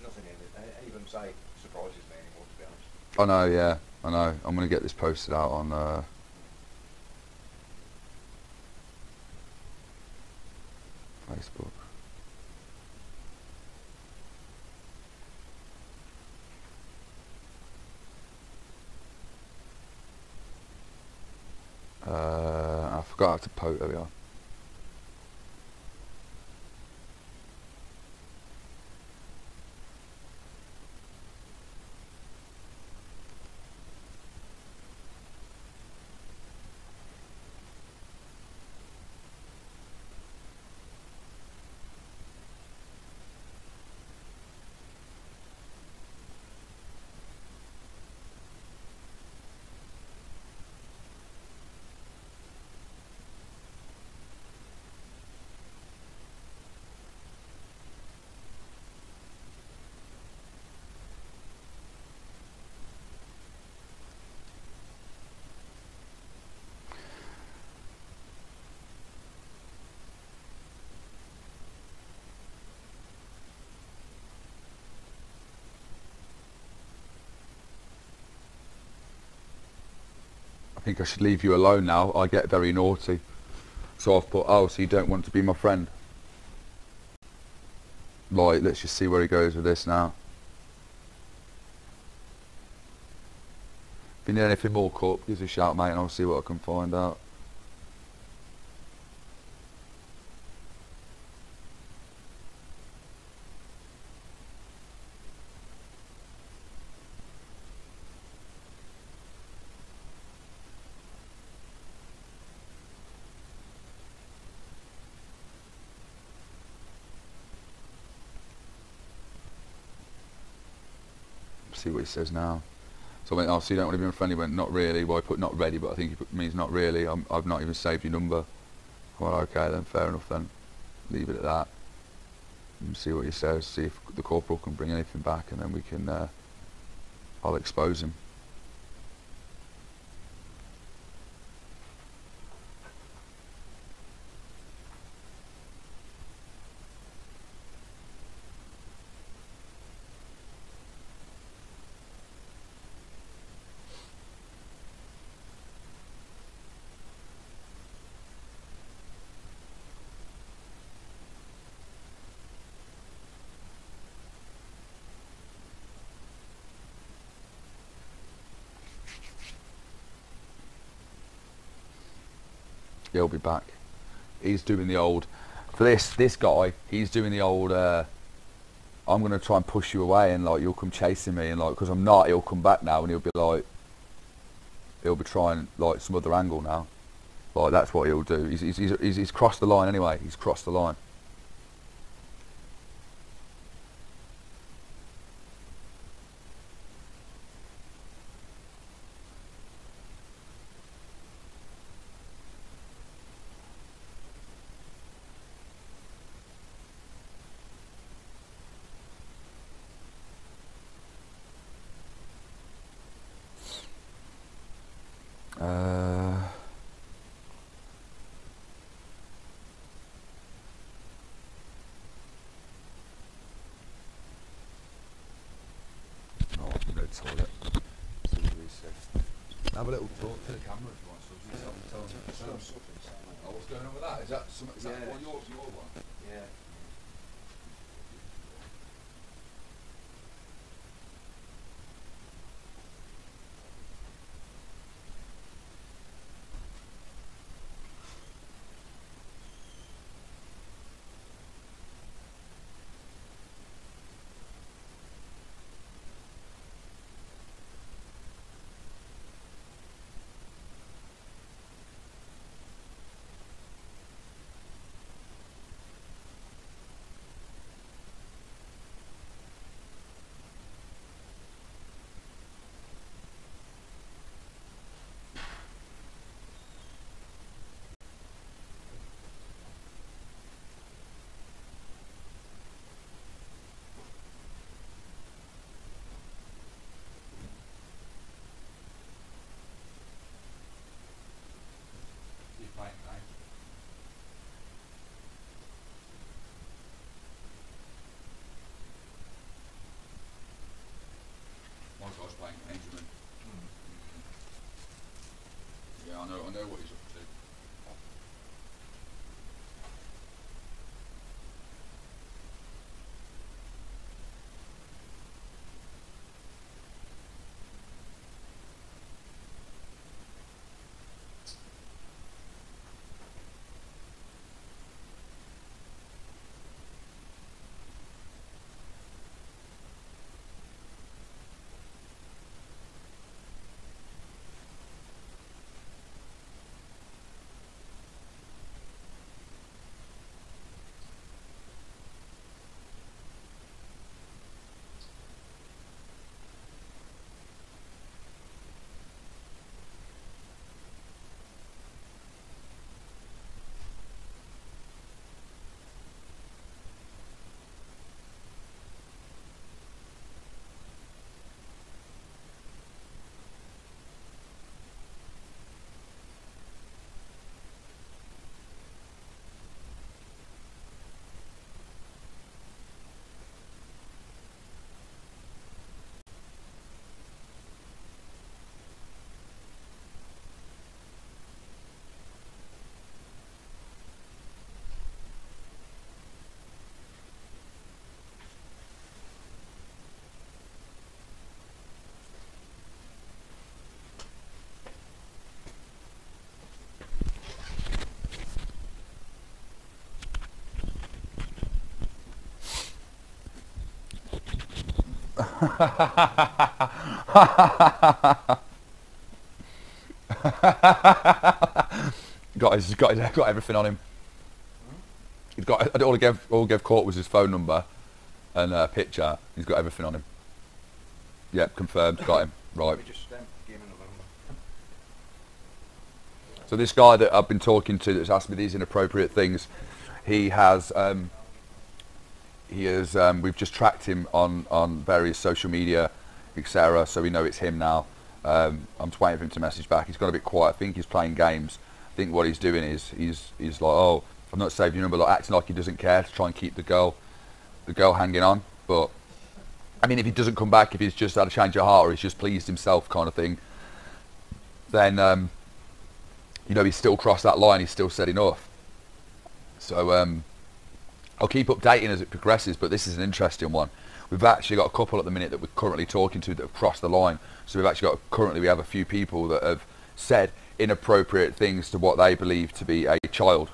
Nothing in it. Even say surprises me anymore, to be honest. I know, yeah. I know. I'm going to get this posted out on Facebook. I forgot how to post. There we are. think I should leave you alone now. I get very naughty. So I've put, oh, so you don't want to be my friend? Like, let's just see where he goes with this now. If you need anything more, Corp, give us a shout, mate, and I'll see what I can find out. See what he says now. So I went, oh, so you don't want to be my friend? He went, not really. Well, I put not ready, but I think he means not really. I've not even saved your number. I went, okay then, fair enough then. Leave it at that. And see what he says, see if the corporal can bring anything back, and then we can, I'll expose him. He'll be back. He's doing the old, for this guy, he's doing the old, I'm going to try and push you away, and like you'll come chasing me, and like, because I'm not, he'll come back now and he'll be like, he'll be trying like some other angle now. Like that's what he'll do. He's crossed the line anyway. He's crossed the line. Toilet. Have a little talk to the camera if you want. So tell them. Oh, what's going on with that? Is that your one? Yeah. I was playing Benjamin. Yeah, I know what he's up to. got everything on him. He's got. All he gave Court was his phone number and a picture. He's got everything on him. Yep, confirmed. Got him. Right. So this guy that I've been talking to that's asked me these inappropriate things, he has. We've just tracked him on various social media, etc. So we know it's him now. I'm just waiting for him to message back. He's got a bit quiet. I think he's playing games. I think what he's doing is he's like, oh, I've not saved your number, like acting like he doesn't care to try and keep the girl hanging on. But I mean, if he doesn't come back, if he's just had a change of heart or he's just pleased himself kind of thing, then you know, he's still crossed that line. He's still said enough. So I'll keep updating as it progresses, but this is an interesting one. We've actually got a couple at the minute that we're currently talking to that have crossed the line. So we've actually got, we have a few people that have said inappropriate things to what they believe to be a child.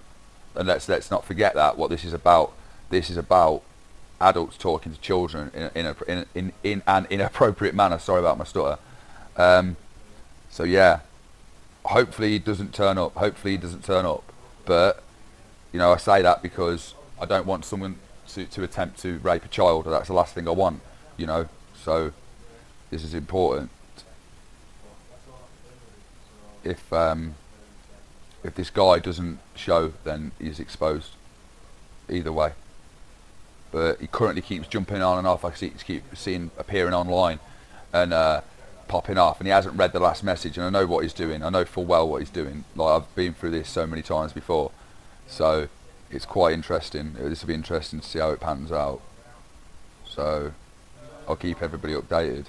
And let's not forget that, what this is about. This is about adults talking to children in an inappropriate manner. Sorry about my stutter. So yeah, hopefully he doesn't turn up. But, you know, I say that because I don't want someone to attempt to rape a child. That's the last thing I want, you know. So this is important. If this guy doesn't show, then he's exposed. Either way. But he currently keeps jumping on and off. I keep seeing appearing online and popping off. And he hasn't read the last message. And I know what he's doing. I know full well what he's doing. Like, I've been through this so many times before. So it's quite interesting. This will be interesting to see how it pans out. So I'll keep everybody updated.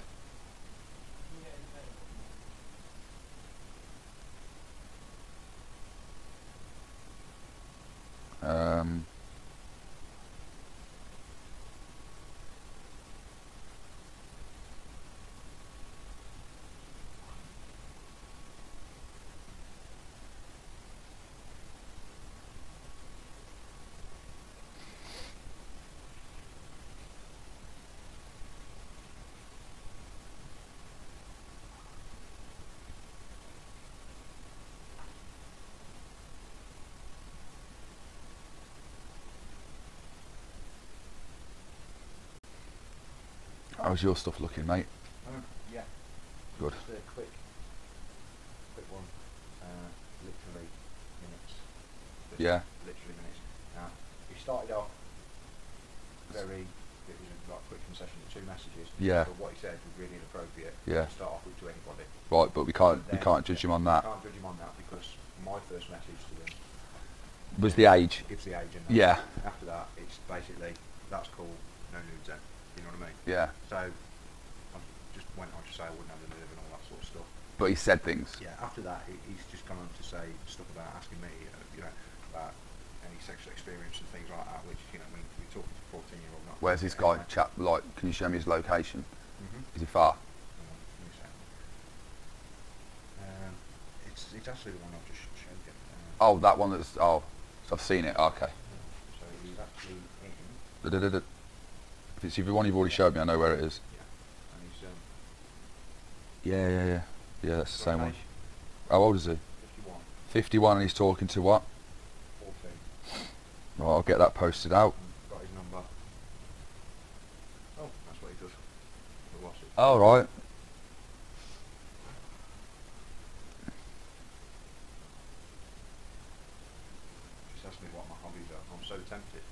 How's your stuff looking, mate? Yeah. Good. Just a quick one. Literally minutes. Yeah. Literally minutes. Now, he started off it was a like, quick concession to 2 messages. Yeah. But what he said was really inappropriate. Yeah. To start off with to anybody. Right, but we can't judge him on that. We can't judge him on that because my first message to him Was the age. gives the age. And Yeah. After that, it's basically that's cool. No nudes then. You know what I mean? Yeah. So I just went on to say I wouldn't have the nerve and all that sort of stuff. But he said things. Yeah. After that, he's just gone on to say stuff about asking me, you know, about any sexual experience and things like that. Which you know, when you're talking to a 14-year-old, not. Where's this guy chap? Like, can you show me his location? Mm-hmm. Is he far? It's actually the one I've just showed you. Oh, that one that's. Oh, so I've seen it. Okay. So he's actually in. If it's the one you've already showed me, I know where it is. Yeah. And he's Yeah, that's the same one. age, How old is he? 51. 51, and he's talking to what? 14. Right, I'll get that posted out. Got his number. Oh, that's what he does. But what's it? Oh, right. Just ask me what my hobbies are. I'm so tempted.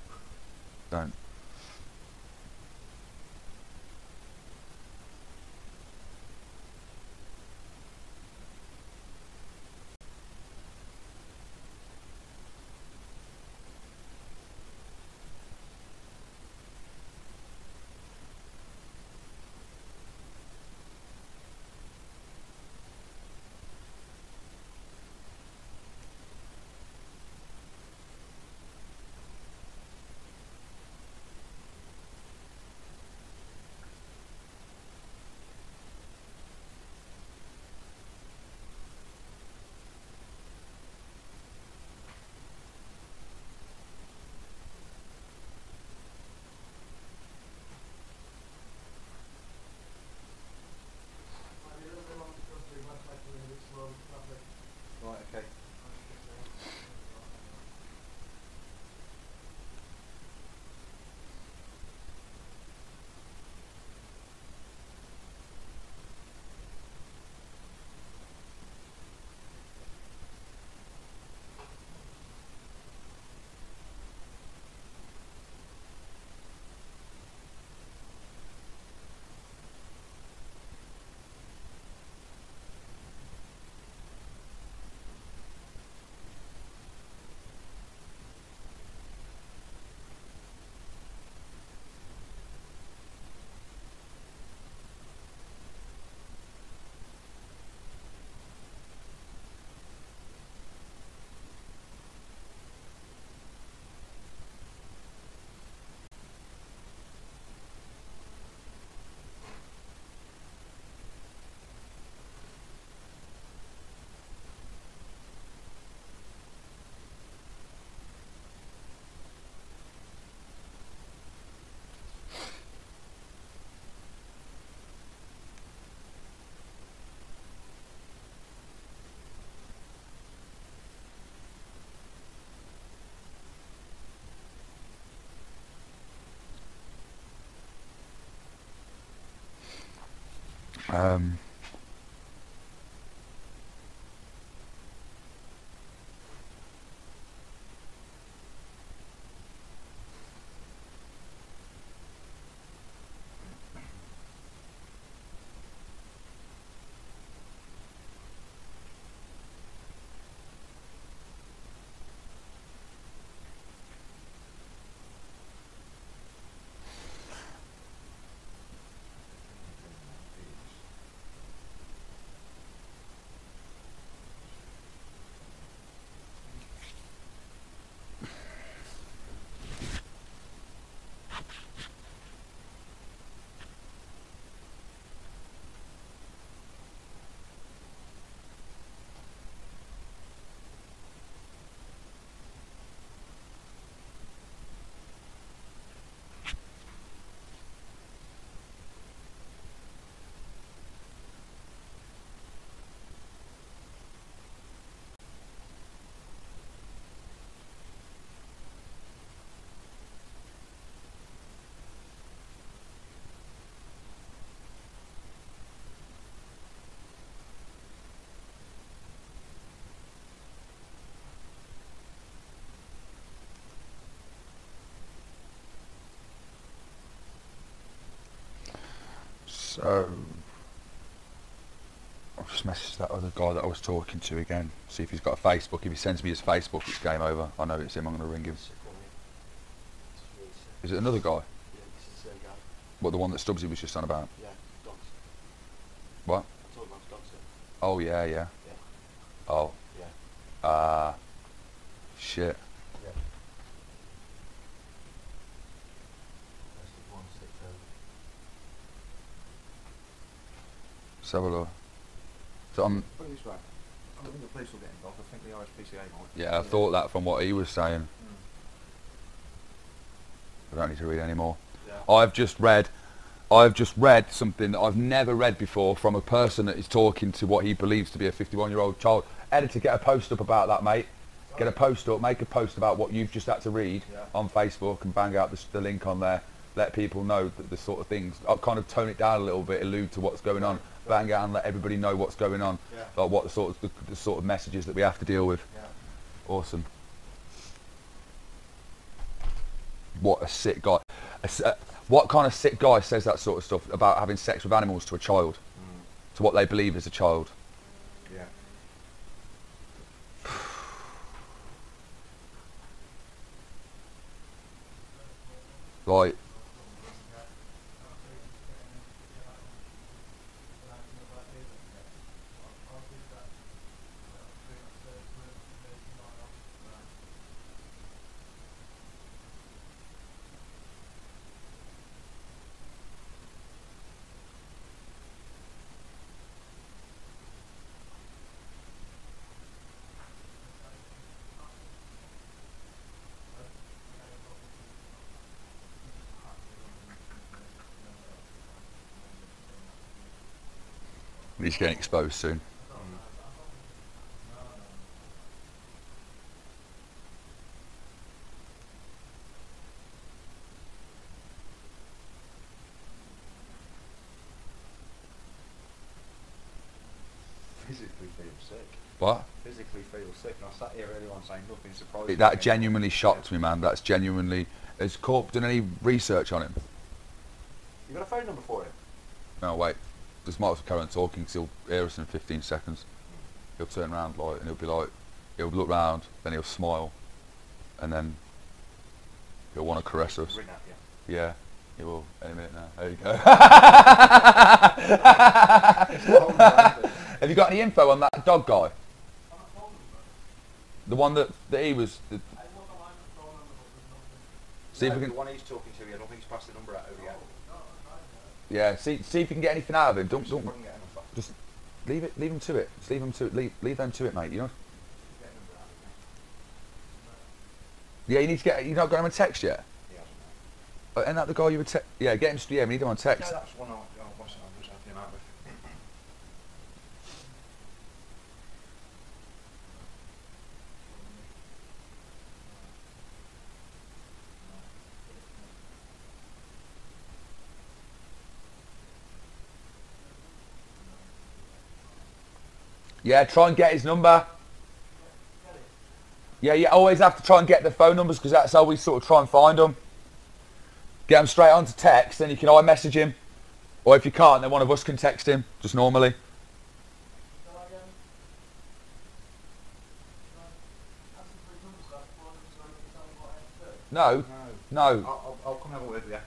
Don't. So I've just messaged that other guy that I was talking to again. See if he's got a Facebook. If he sends me his Facebook, it's game over. I know it's him. I'm going to ring him. Is it another guy? Yeah, it's the same guy. What, the one that Stubbsy was just on about? Yeah, dogs. What? I told him about dogs. Oh yeah, yeah. Yeah. Oh. Yeah. Shit. Yeah. That's the 160. Let's have a look. So I'm, Put it this way, I don't think the police will get involved, I think the RSPCA might. yeah, I thought that from what he was saying. I don't need to read any more. Yeah. I've just read something that I've never read before from a person that is talking to what he believes to be a 51-year-old child. Editor, get a post up about that, mate. Get a post up, make a post about what you've just had to read on Facebook and bang out the link on there. Let people know that the sort of things, I'll kind of tone it down a little bit, allude to what's going on, bang out and let everybody know what's going on, like what the sort of messages that we have to deal with. Awesome. What a sick guy. What kind of sick guy says that sort of stuff about having sex with animals to a child, to what they believe is a child? Yeah. Like, he's getting exposed soon. Physically feel sick. What? Physically feel sick, and I sat here earlier on saying nothing surprising. That genuinely shocked me, man. That's genuinely... Has Corp done any research on him? You got a phone number for him? No, wait. Just might as well carry on talking because he'll hear us in 15 seconds. He'll turn around like, and he'll be like, he'll look round, then he'll smile, and then he'll want to caress us. Ring at you. Yeah, he will any minute now. There you go. Have you got any info on that dog guy? The one that he was... See if we The can... one he's talking to, I don't think he's passed the number out over yet. Yeah, see if you can get anything out of him. Don't See if I can get a number. just leave him to it. Just leave him to it. Leave them to it, mate. You know. Get a number out of me. Yeah, you need to get. You not got him a text yet? He hasn't, no. Isn't that the guy you would text? Yeah, get him. Yeah, we need him on No, text. that's one I was helping him out with. Yeah, try and get his number. Yeah, you always have to try and get the phone numbers because that's how we sort of try and find them. Get them straight onto text, then you can iMessage him. Or if you can't, then one of us can text him, just normally. No, no. I'll come have a word with you.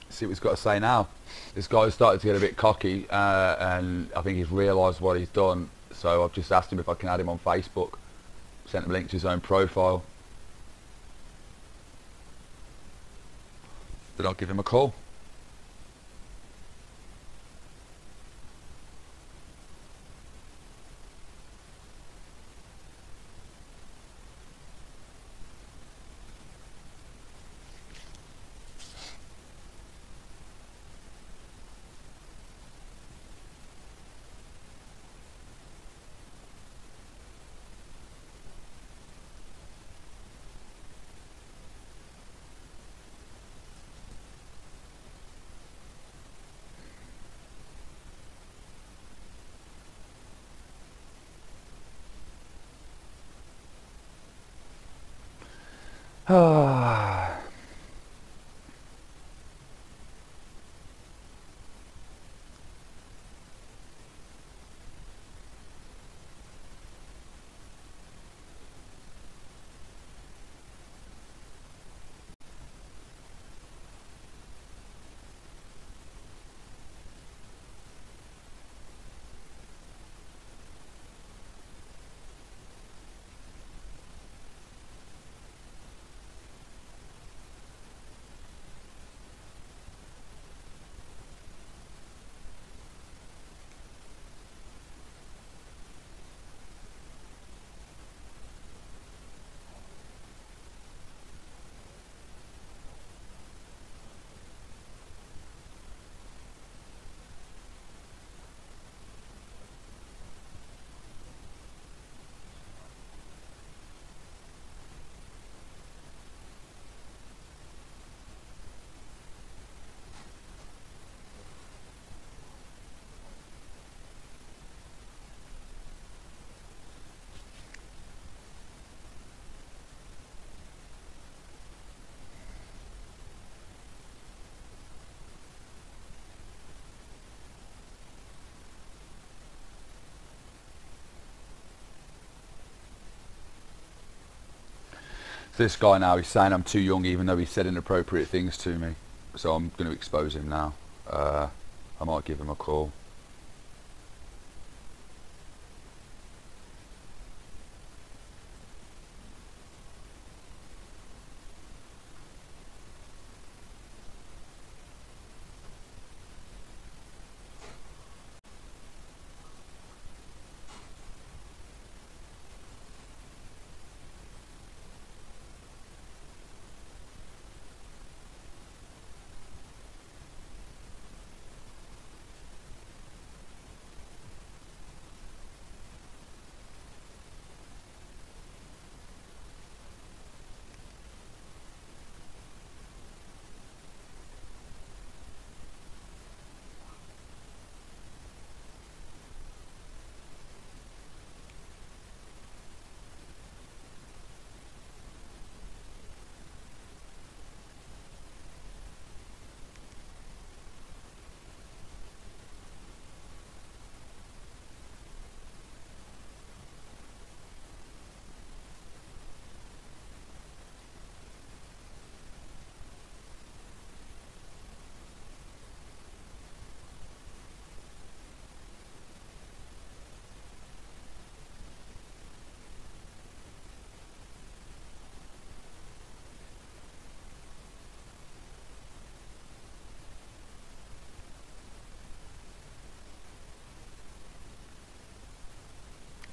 See what he's got to say now. This guy's started to get a bit cocky and I think he's realised what he's done, so I've just asked him if I can add him on Facebook, sent him a link to his own profile, then I'll give him a call. So this guy now, he's saying I'm too young even though he said inappropriate things to me. So I'm going to expose him now. I might give him a call.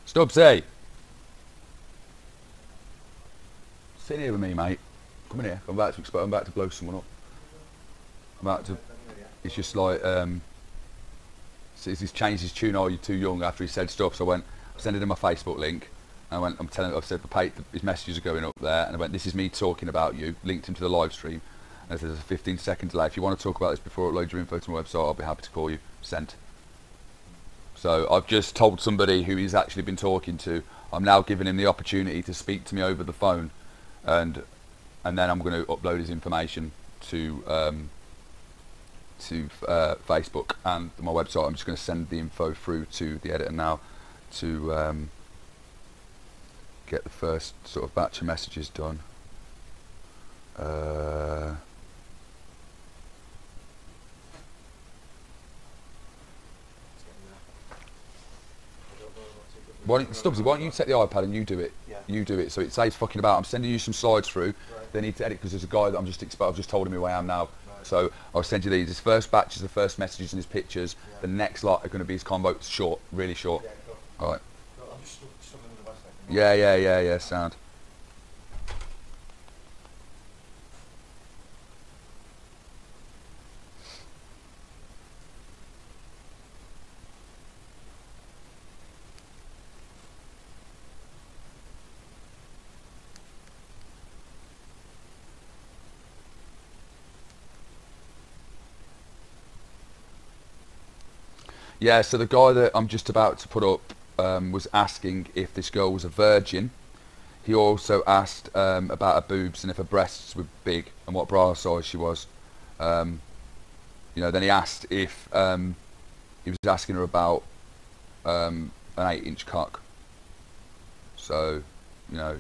Stubbsy! Sit here with me, mate. Come in here. I'm about to blow someone up. I'm about to... It's just like, he's changed his tune, "Are you too young?" after he said stuff. So I sending him my Facebook link. I've said his messages are going up there, and I went, "This is me talking about you." Linked him to the live stream. And there's a 15-second delay. If you want to talk about this before I upload your info to my website, I'll be happy to call you. Sent. So I've just told somebody who he's actually been talking to, I'm now giving him the opportunity to speak to me over the phone, and then I'm going to upload his information to Facebook and my website. I'm just going to send the info through to the editor now to get the first sort of batch of messages done. Stubbsy, why don't you take the iPad and you do it? Yeah. You do it. So it saves fucking about. I'm sending you some slides through. Right. They need to edit because there's a guy that I've just told him who I am now. Right. So I'll send you these. His first batch is the first messages and his pictures. Yeah. The next lot are going to be his convo, short, really short. Yeah, cool. All right. Well, I'm just stuck under the website. Yeah. Sound. Yeah, so the guy that I'm just about to put up was asking if this girl was a virgin. He also asked about her boobs and if her breasts were big and what bra size she was. Then he asked if he was asking her about an 8-inch cock. So,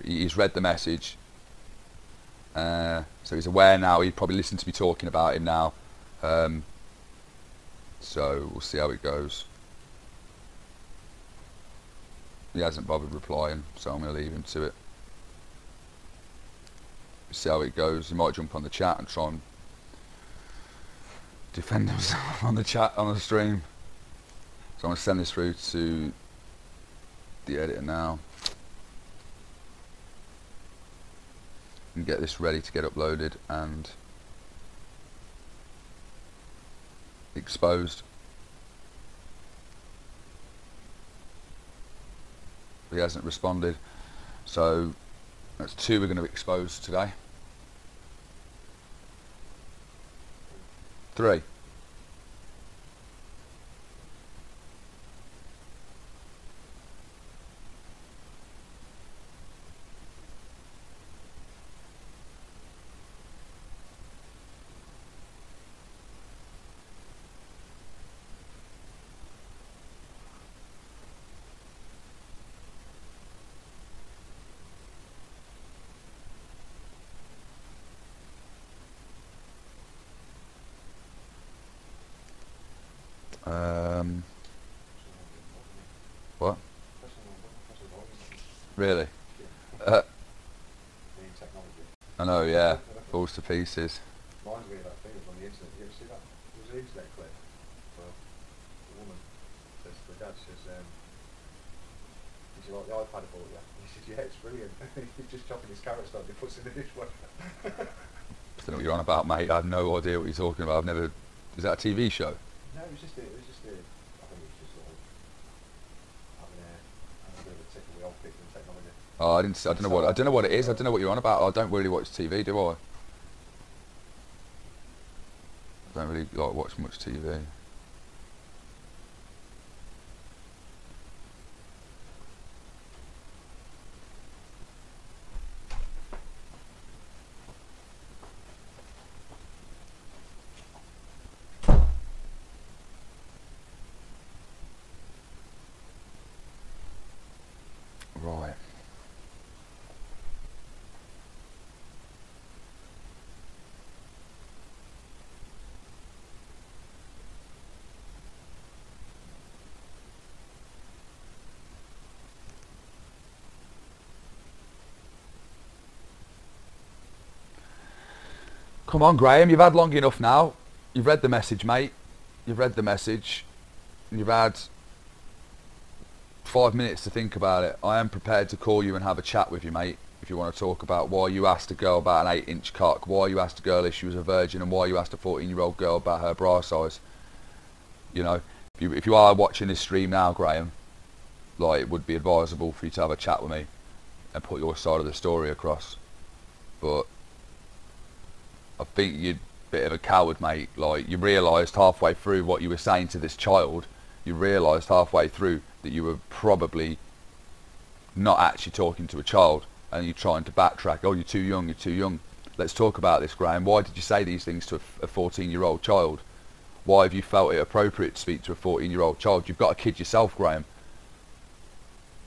he's read the message. So he's aware now. He'd probably listen to me talking about him now. So we'll see how it goes. He hasn't bothered replying, so I'm going to leave him to it. See how it goes. He might jump on the chat and try and defend himself on the chat, on the stream. So I'm going to send this through to the editor now and get this ready to get uploaded and exposed. He hasn't responded, so that's 2 we're going to expose today. 3. What? Really? Uh, I know, yeah. Falls to pieces. Reminds me of that thing on the internet. You ever see that? It was an internet clip. Well, the woman says to the dad, says, did you like the iPad I bought you? He says, yeah, it's brilliant. He's just chopping his carrots down and he puts it in the dishwasher. I don't know what you're on about, mate. I have no idea what you're talking about. I've never... Is that a TV show? No, it was just a, I think it was just sort of having a bit of a tickle. We all picked in technology. Oh, I don't know what it is. I don't know what you're on about. I don't really watch TV, do I? I don't really like watch much TV. Right. Come on, Graham, you've had long enough now. You've read the message, mate. You've read the message. You've had 5 minutes to think about it. I am prepared to call you and have a chat with you, mate, if you want to talk about why you asked a girl about an 8-inch cock, why you asked a girl if she was a virgin, and why you asked a 14-year-old girl about her bra size. You know, if you are watching this stream now, Graham, like, it would be advisable for you to have a chat with me and put your side of the story across. But I think you're a bit of a coward, mate. Like, you realised halfway through what you were saying to this child, you realised halfway through that you were probably not actually talking to a child, and you're trying to backtrack. Oh, you're too young, you're too young. Let's talk about this, Graham. Why did you say these things to a 14-year-old child? Why have you felt it appropriate to speak to a 14-year-old child? You've got a kid yourself, Graham.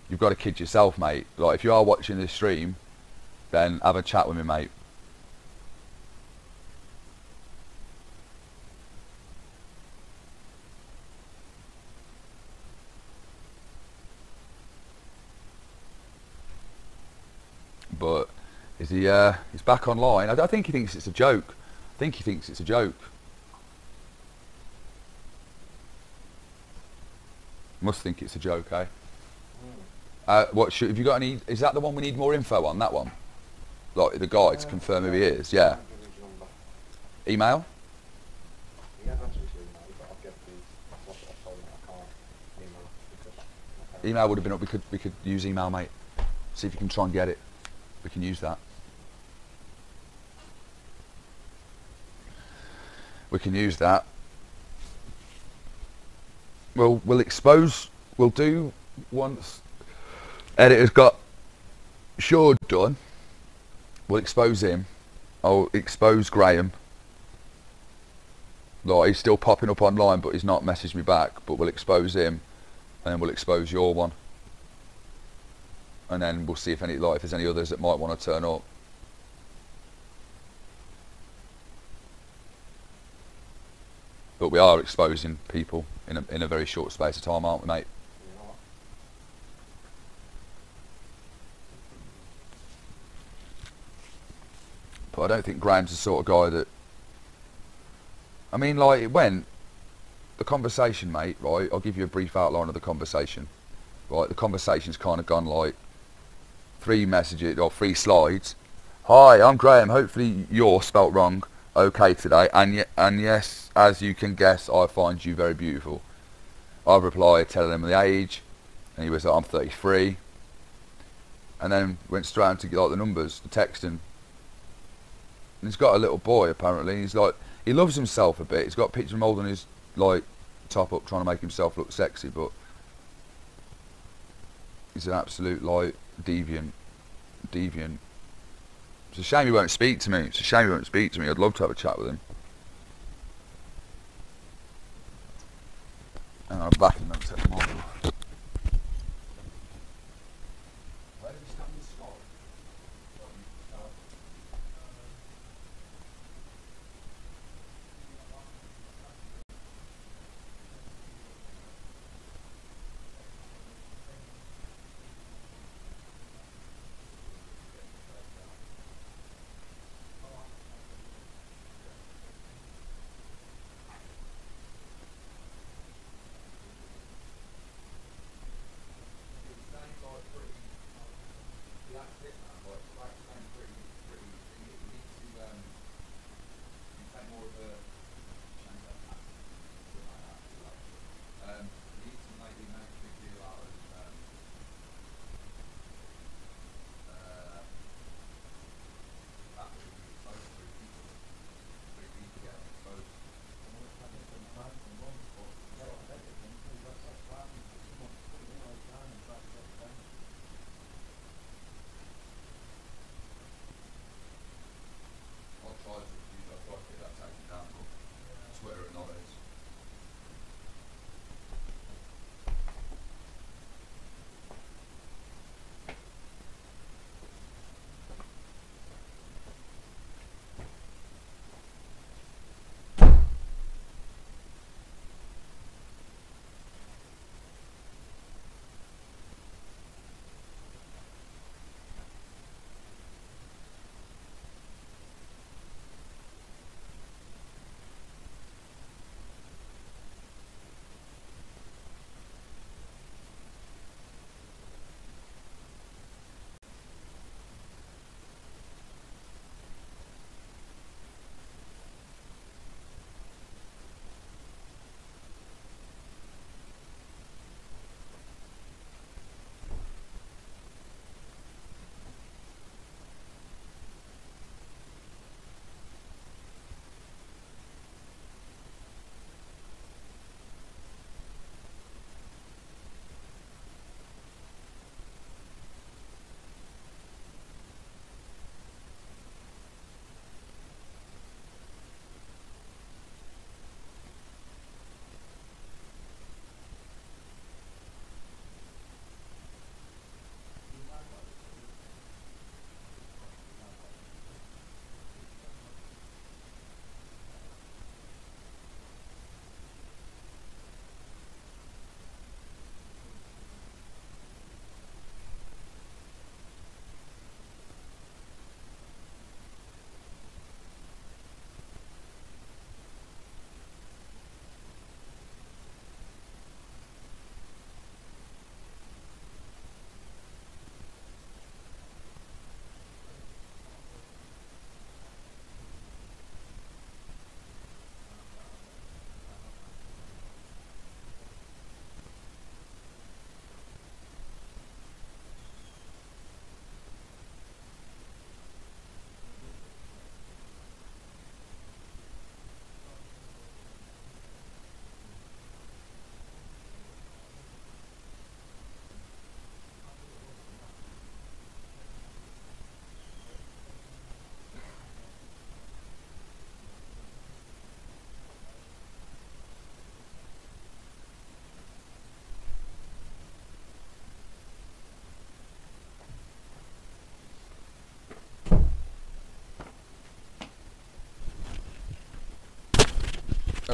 You've got a kid yourself, mate. Like, if you are watching this stream, then have a chat with me, mate. But is he? He's back online. I think he thinks it's a joke. I think he thinks it's a joke. Must think it's a joke, eh? What should? Have you got any? Is that the one we need more info on? That one, like the guy to confirm who he is. Yeah. Email. Email would have been up. We could use email, mate. See if you can try and get it. We can use that. We can use that. Well, we'll expose. We'll do once editor's got Shaw done. We'll expose him. I'll expose Graham. Like, he's still popping up online, but he's not messaged me back. But we'll expose him, and then we'll expose your one. And then we'll see if if there's any others that might want to turn up. But we are exposing people in a very short space of time, aren't we, mate? But I don't think Graham's the sort of guy that... I mean, like, it went... The conversation, mate, right? I'll give you a brief outline of the conversation. Right, the conversation's kind of gone like... 3 messages or 3 slides. Hi, I'm Graham. Hopefully you're spelt wrong okay today. And yes, as you can guess, I find you very beautiful. I replied, telling him the age, and he was like, I'm 33. And then went straight into like the numbers, the texting. And he's got a little boy apparently. He's like, he loves himself a bit. He's got a picture of him holding his like top up, trying to make himself look sexy, but he's an absolute like deviant. It's a shame he won't speak to me. I'd love to have a chat with him. And I'm back in a minute. Take them off.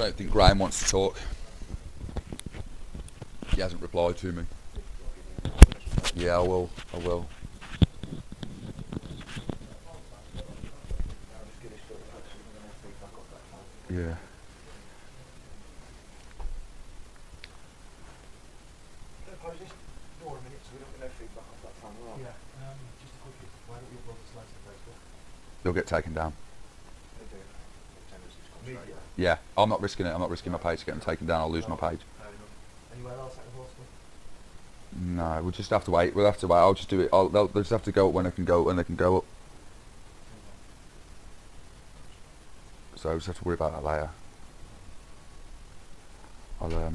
don't think Graham wants to talk. He hasn't replied to me. Yeah, I will. I will. Yeah. They'll get taken down. Yeah, I'm not risking it. I'm not risking my page getting taken down. I'll lose my page. Anywhere else at the hospital? No, we'll just have to wait. We'll have to wait. I'll just do it. They'll just have to go up when they can go. When they can go up. So we'll just have to worry about that later. I'll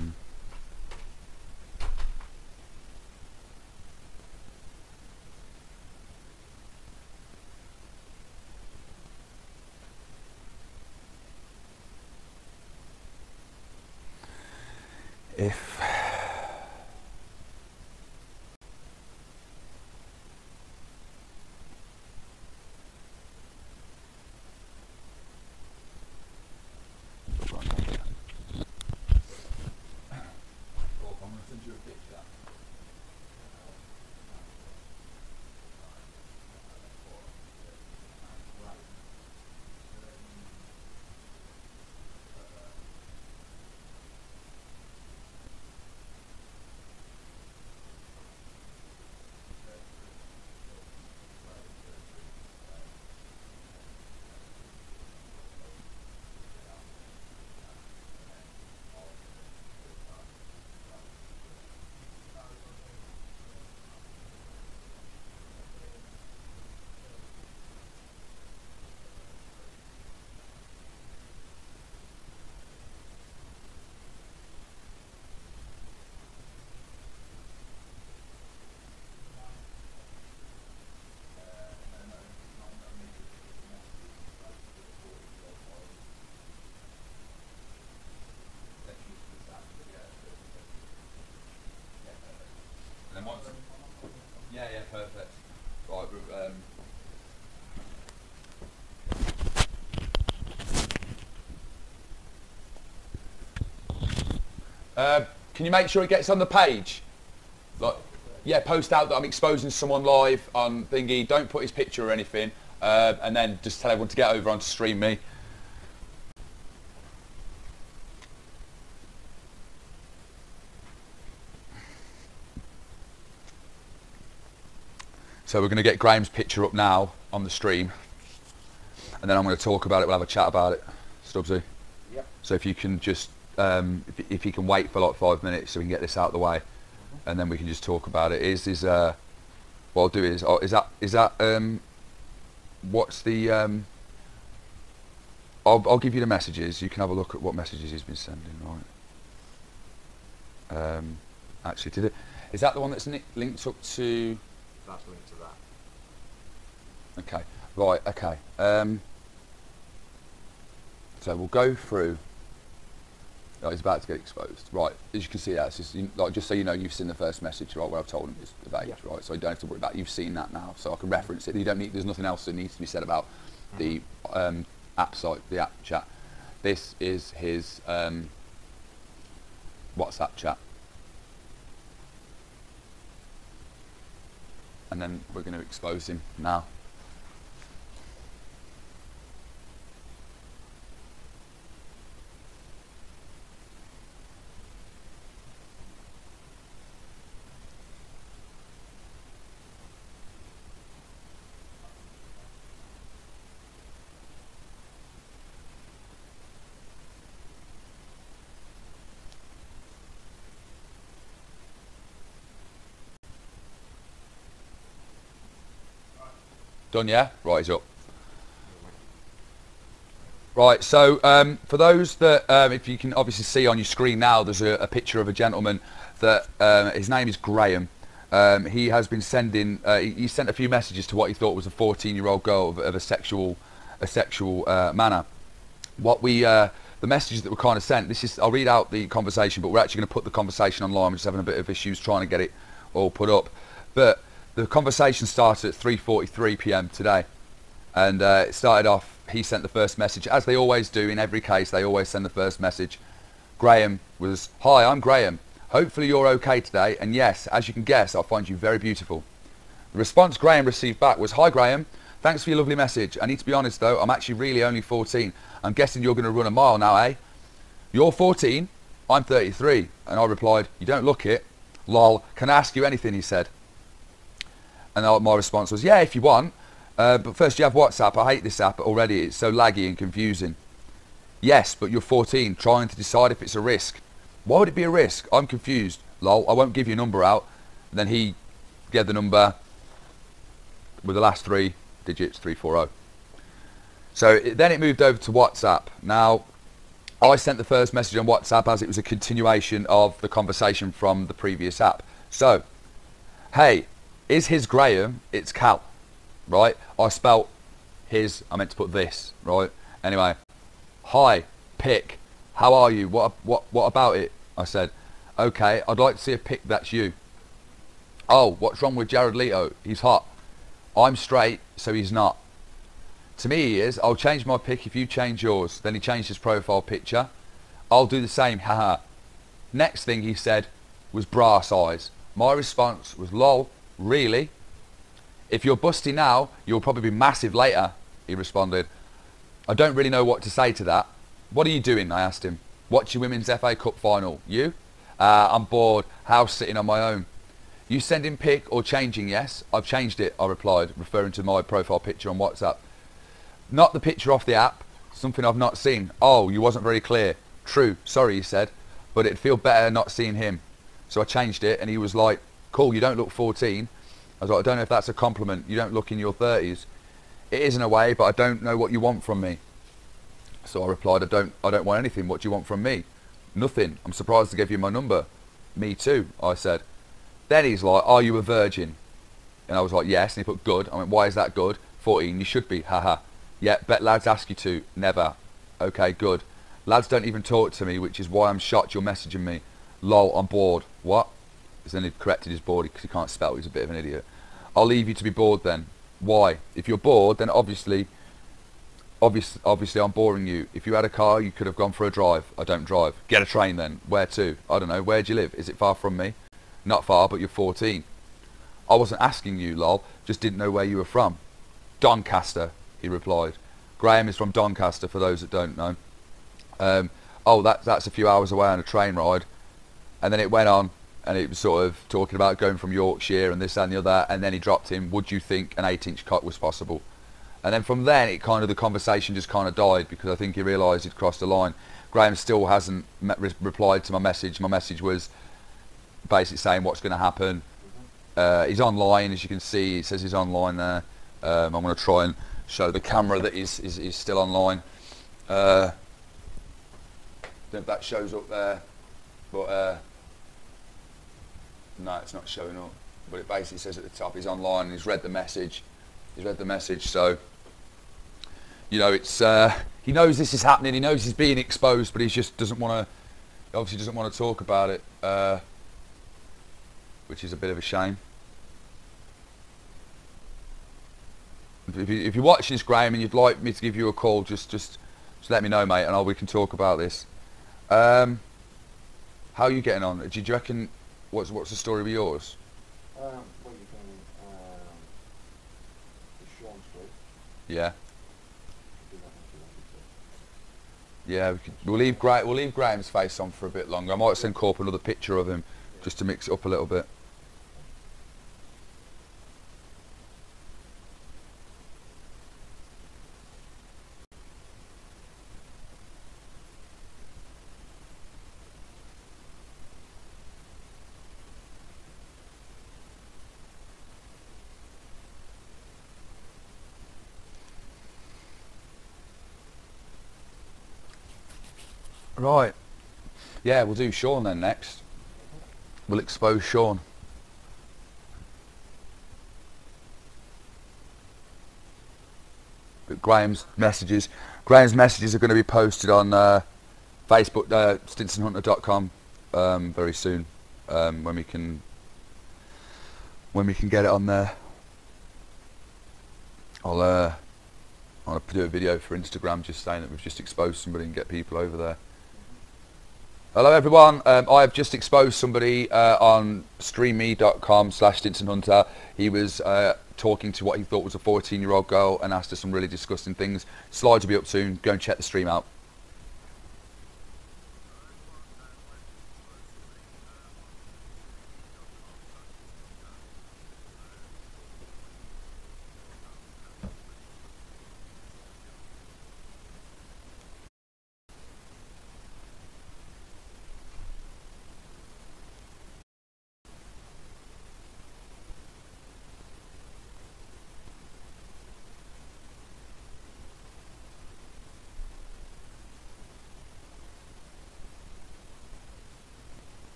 if yeah, perfect. Right, can you make sure it gets on the page? Like, yeah, post out that I'm exposing someone live on thingy. Don't put his picture or anything, and then just tell everyone to get over onto Stream Me. So we're going to get Graham's picture up now on the stream, and then I'm going to talk about it. We'll have a chat about it, Stubbsy. Yep. So if you can just, if you can wait for like 5 minutes so we can get this out of the way, and then we can just talk about it. What I'll do is what's the I'll give you the messages. You can have a look at what messages he's been sending. Right. Actually, is that the one that's linked up to? That's linked to that. Okay, right, okay. So we'll go through. Oh, it's about to get exposed. Right, as you can see, that's just, like, just so you know, you've seen the first message, right, where I've told him it's the age, yeah. Right, so you don't have to worry about it. You've seen that now, so I can reference it. You don't need, there's nothing else that needs to be said about the app site, the app chat. This is his WhatsApp chat. And then we're going to expose him now. Done, yeah? Right, he's up. Right, so for those that, if you can obviously see on your screen now, there's a picture of a gentleman that, his name is Graham. He has been sending, he sent a few messages to what he thought was a 14-year-old girl of a sexual manner. What we, the messages that were kind of sent, this is, I'll read out the conversation, but we're actually going to put the conversation online. We're just having a bit of issues trying to get it all put up. But the conversation started at 3:43 p.m. today, and it started off he sent the first message, as they always do in every case. They always send the first message. Graham was, "Hi, I'm Graham. Hopefully you're okay today, and yes, as you can guess, I find you very beautiful." The response Graham received back was, "Hi Graham, thanks for your lovely message. I need to be honest though, I'm actually really only 14. I'm guessing you're going to run a mile now, eh? You're 14, I'm 33. And I replied, "You don't look it. Lol, can I ask you anything?" he said. And my response was, "Yeah, if you want. But first, you have WhatsApp. I hate this app already. It's so laggy and confusing." "Yes, but you're 14, trying to decide if it's a risk." "Why would it be a risk? I'm confused. Lol, I won't give your number out." And then he gave the number with the last 3 digits, 340. So then it moved over to WhatsApp. Now, I sent the first message on WhatsApp as it was a continuation of the conversation from the previous app. So, "Hey, is his Graham? It's Cal." Right? I spelt his, I meant to put this, right? Anyway, "Hi, pic. How are you? What about it?" I said. "Okay, I'd like to see a pic that's you." "Oh, what's wrong with Jared Leto? He's hot." "I'm straight, so he's not." "To me he is. I'll change my pic if you change yours." Then he changed his profile picture. "I'll do the same, haha." Next thing he said was bra size. My response was, "Lol, really? If you're busty now, you'll probably be massive later," he responded. I don't really know what to say to that. "What are you doing?" I asked him. "Watching Women's FA Cup final." "You?" I'm bored. House sitting on my own." "You sending pic or changing?" "Yes, I've changed it," I replied, referring to my profile picture on WhatsApp. "Not the picture off the app. Something I've not seen." "Oh, you wasn't very clear." "True, sorry," he said, "but it'd feel better not seeing him." So I changed it and he was like, "Cool, you don't look 14. I was like, "I don't know if that's a compliment. You don't look in your 30s. "It is in a way, but I don't know what you want from me." So I replied, I don't want anything. "What do you want from me?" "Nothing. I'm surprised to give you my number." "Me too," I said. Then he's like, "Are you a virgin?" And I was like, "Yes." And he put, "Good." I went, "Why is that good?" 14, you should be, haha. "Yeah, bet lads ask you to." "Never." "Okay, good. Lads don't even talk to me, which is why I'm shocked you're messaging me." "Lol, I'm bored." "What?" So then he corrected his board because he can't spell, he's a bit of an idiot. "I'll leave you to be bored then." "Why?" "If you're bored, then obviously I'm boring you. If you had a car, you could have gone for a drive." "I don't drive." "Get a train then." "Where to?" "I don't know. Where do you live? Is it far from me?" "Not far, but you're 14. "I wasn't asking you, lol. Just didn't know where you were from." "Doncaster," he replied. Graham is from Doncaster, for those that don't know. "Oh, that's a few hours away on a train ride." And then it went on, and it was sort of talking about going from Yorkshire and this and the other, and then he dropped in, "Would you think an 8-inch cock was possible?" And then from then, the conversation just kind of died, because I think he realised he'd crossed the line. Graham still hasn't replied to my message. My message was basically saying what's going to happen. He's online, as you can see. It says he's online there. I'm going to try and show the camera that he's still online. Don't know if that shows up there, but no, it's not showing up. But it basically says at the top he's online and he's read the message. So you know, it's he knows this is happening. He knows he's being exposed, but he just doesn't want to. Obviously, doesn't want to talk about it, which is a bit of a shame. If you're watching this, Graham, and you'd like me to give you a call, just let me know, mate, and we can talk about this. How are you getting on? Do you reckon? What's the story with yours? Well, you can the Sean Street. Yeah. Do that if you Yeah, wanted to. we'll leave Graham's face on for a bit longer. I might send Corp another picture of him just to mix it up a little bit. Right. Yeah, we'll do Sean then next. We'll expose Sean. But Graham's messages are going to be posted on Facebook, stinsonhunter.com very soon, when we can get it on there. I'm going to do a video for Instagram just saying that we've just exposed somebody and get people over there. Hello everyone, I have just exposed somebody on streamme.com/StinsonHunter. He was talking to what he thought was a 14-year-old girl and asked her some really disgusting things. Slides will be up soon, go and check the stream out.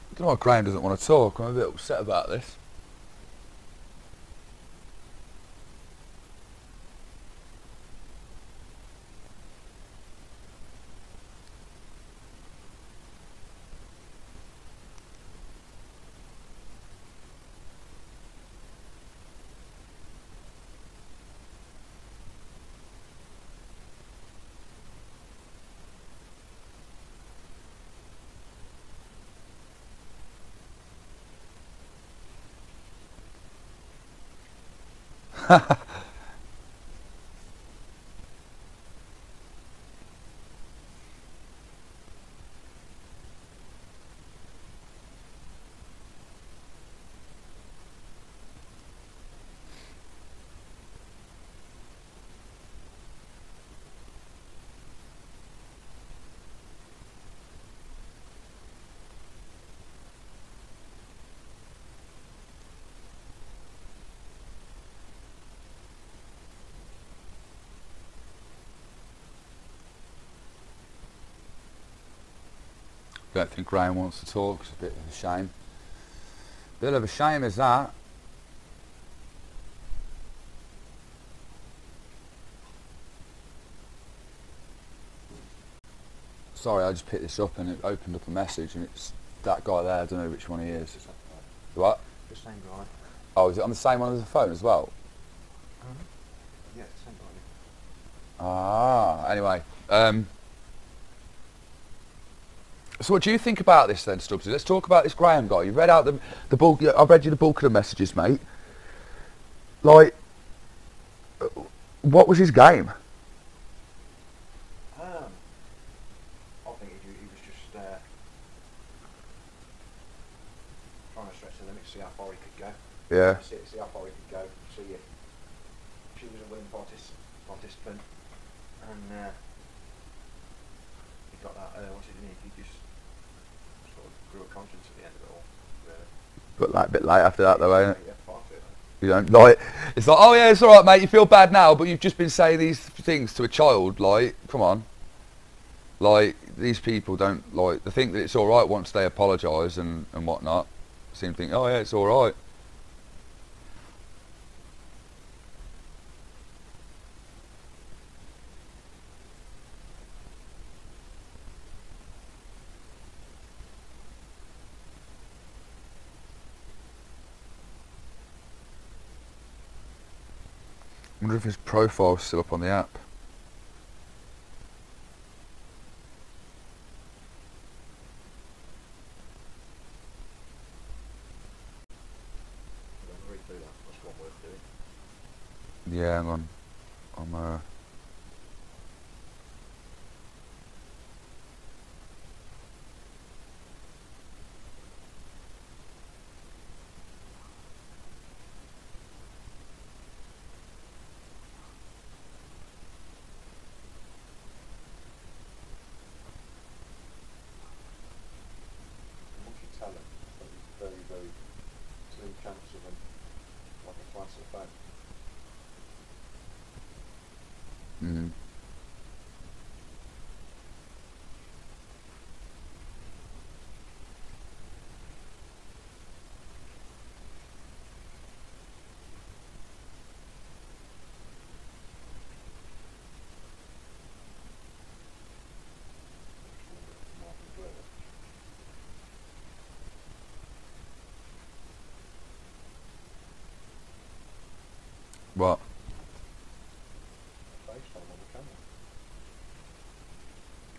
I don't know why Graham doesn't want to talk. I'm a bit upset about this. I don't think Graham wants to talk. It's a bit of a shame. Bit of a shame is that. Sorry, I just picked this up and it opened up a message and it's that guy there. I don't know which one he is. What? The same guy. Oh, is it on the same one as the phone as well? Yeah, the same guy. Ah, anyway. So what do you think about this then, Stubbsy? Let's talk about this Graham guy. You read out the bulk. I've read you the bulk of the messages, mate. Like, what was his game? I think he was just trying to stretch the limits, see how far he could go. Yeah. See how far he could go. See if she was a willing participant, and he got that. What's it? He just sort of grew a conscience at the end of it all. Really. But like a bit late after that, though, ain't it? Yeah, far too late. You don't like. It's like, oh yeah, it's all right, mate. You feel bad now, but you've just been saying these things to a child. Like, come on. Like, these people don't like. They think that it's all right once they apologise and whatnot. Seem to think, oh yeah, it's all right. I wonder if his profile's still up on the app. Read through that. That's one worth doing. Yeah, hang on. I'm Once you tell him, it's very, very slim chance of him like a glance at the phone. Mm. What? FaceTime on the camera.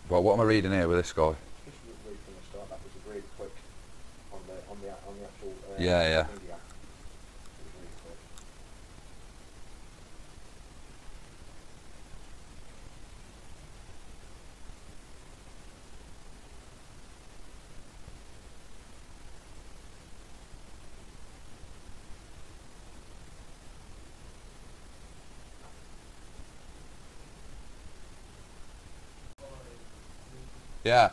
Well, what am I reading here with this guy? Just read from the start. That was really quick on the actual Yeah, yeah. India. It was really quick. Yeah.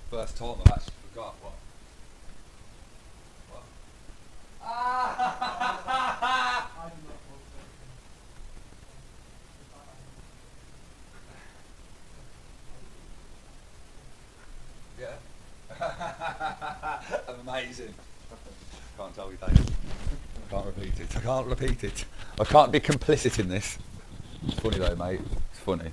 First time I've actually forgot what. Yeah. Amazing. Can't tell you, Dave. Can't repeat it. I can't repeat it. I can't be complicit in this. It's funny though, mate. It's funny.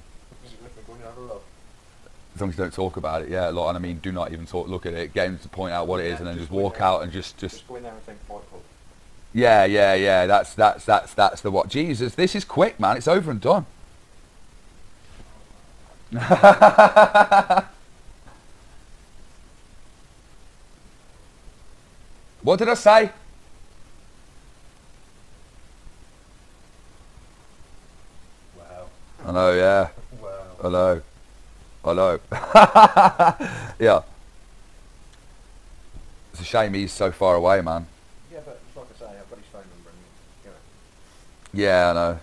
As long as you don't talk about it, yeah. Like, and I mean, do not even talk. Look at it. Get him to point out what it is, and then just walk out and just. Go in there and think Paedophile. Yeah, yeah, yeah. That's the what. Jesus, this is quick, man. It's over and done. What did I say? Wow. I know, yeah. Wow. I know. I know. Yeah. It's a shame he's so far away, man. Yeah, but it's like I say, I've got his phone number and, you know. Yeah, I know.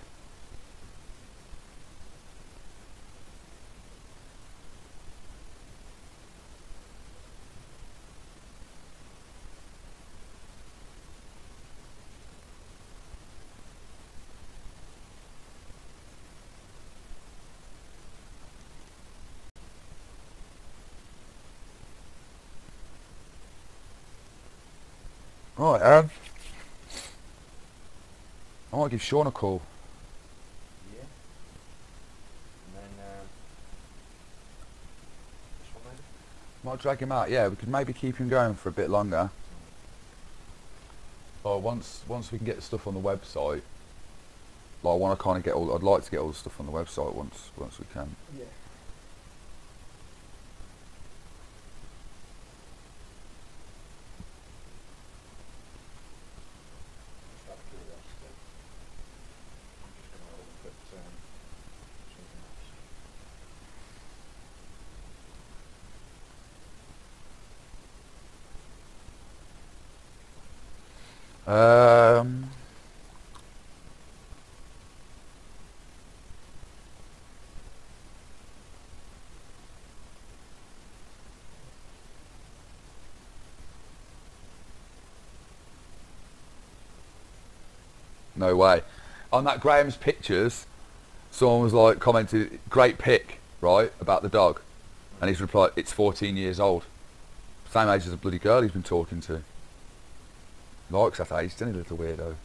Alright, Aaron. I might give Sean a call. Yeah. And then, this one maybe? Might drag him out, yeah, we could maybe keep him going for a bit longer. Oh, once we can get the stuff on the website, like I want to kind of get all. I'd like to get all the stuff on the website once we can. Yeah. Just out of curiosity, I'm just going to have a look at something else. No way. On that Graham's pictures, someone was like commented, "Great pic," right, about the dog, and he's replied, "It's 14 years old, same age as the bloody girl he's been talking to." Likes that age, isn't he, little weirdo?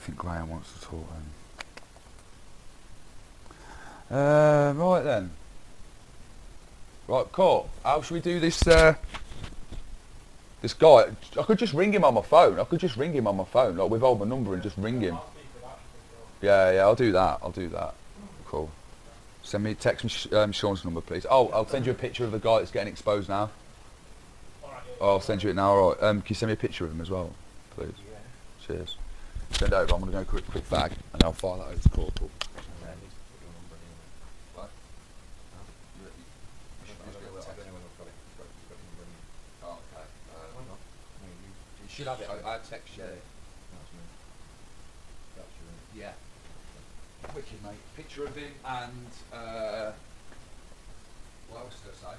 think Graham wants to talk then. Right then. Right, cool. How should we do this? This guy, I could just ring him on my phone. Like withhold my number and just ring him. Yeah, I'll do that. Cool. Text me Sean's number, please. Oh, I'll send you a picture of the guy that's getting exposed now. Oh, I'll send you it now. All right. Can you send me a picture of him as well, please? Cheers. Send it over. I'm gonna go quick bag, and I'll file that over to Corporal. Should have it. I text you. Yeah. Wicked, mate. Picture of him and what else did I say?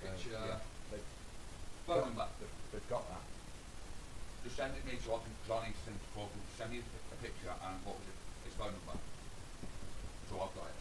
Picture. Phone number. They've got that. Just send it me so I can. Because I need to send it to Corporal. Send me a picture and what was it? His phone number. So I've got it.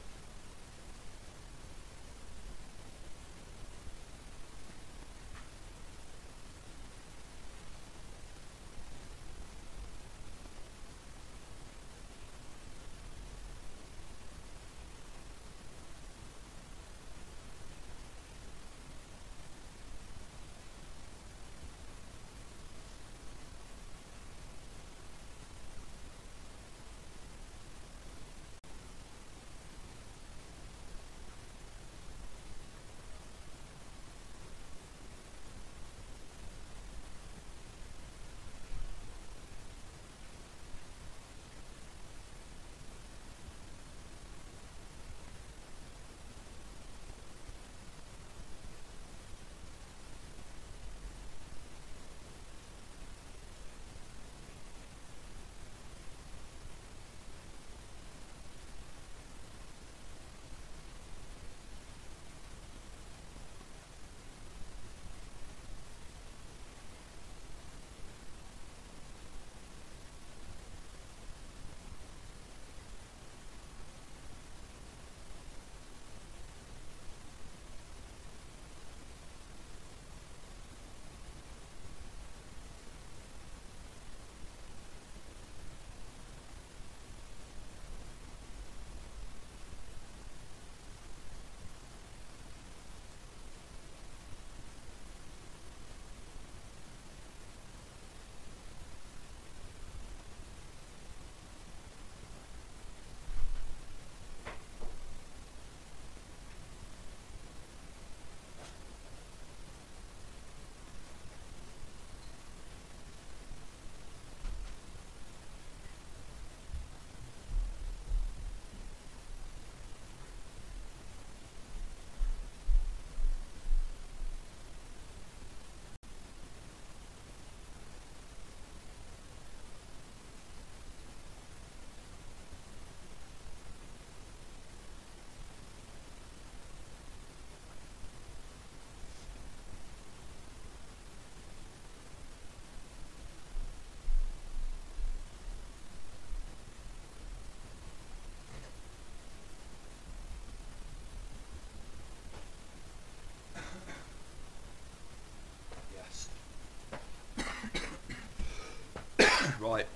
Right.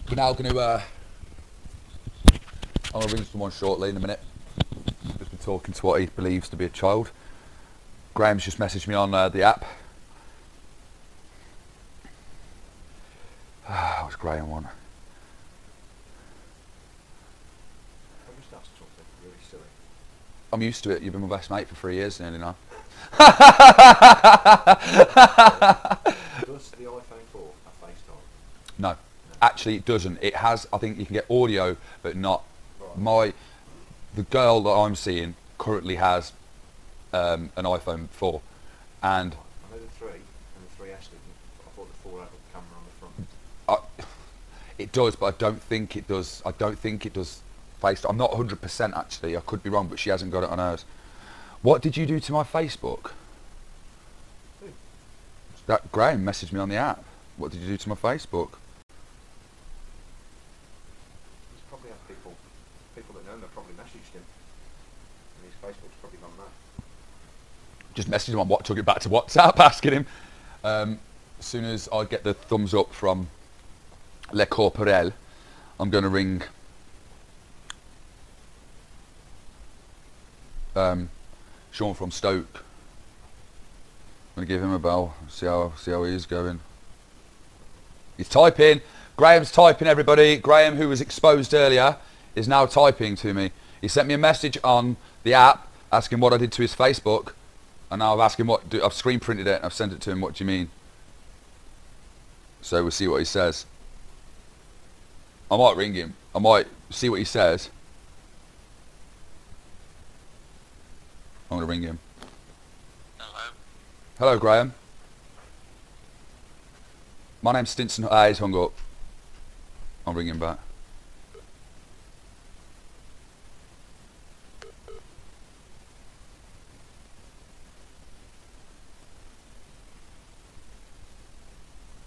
We're now going to I'm going to ring someone shortly in a minute. Just been talking to what he believes to be a child. Graham's just messaged me on the app. What's Graham want? I'm used to it. You've been my best mate for 3 years nearly now. Does the iPhone 4 have FaceTime? No, actually it doesn't. It has, I think you can get audio, but not. Right. The girl that I'm seeing currently has an iPhone 4, and I know the 3 and the 3S didn't. I thought the 4 had a camera on the front. It does, but I don't think it does. I don't think it does FaceTime. I'm not 100% actually. I could be wrong, but she hasn't got it on hers. What did you do to my Facebook? Who? That Graham messaged me on the app. What did you do to my Facebook? He's probably had people that know him have probably messaged him, and his Facebook's probably gone mad. Just messaged him on what, took it back to WhatsApp, asking him. as soon as I get the thumbs up from Le Corporel, I'm going to ring Sean from Stoke. I'm going to give him a bell, see how he's going. He's typing. Graham's typing, everybody. Graham, who was exposed earlier, is now typing to me. He sent me a message on the app asking what I did to his Facebook, and now I've asked him I've screen printed it and I've sent it to him. What do you mean? So we'll see what he says. I might ring him. I might see what he says. I'm going to ring him. Hello. Hello, Graham. My name's Stinson. He's hung up. I'll ring him back.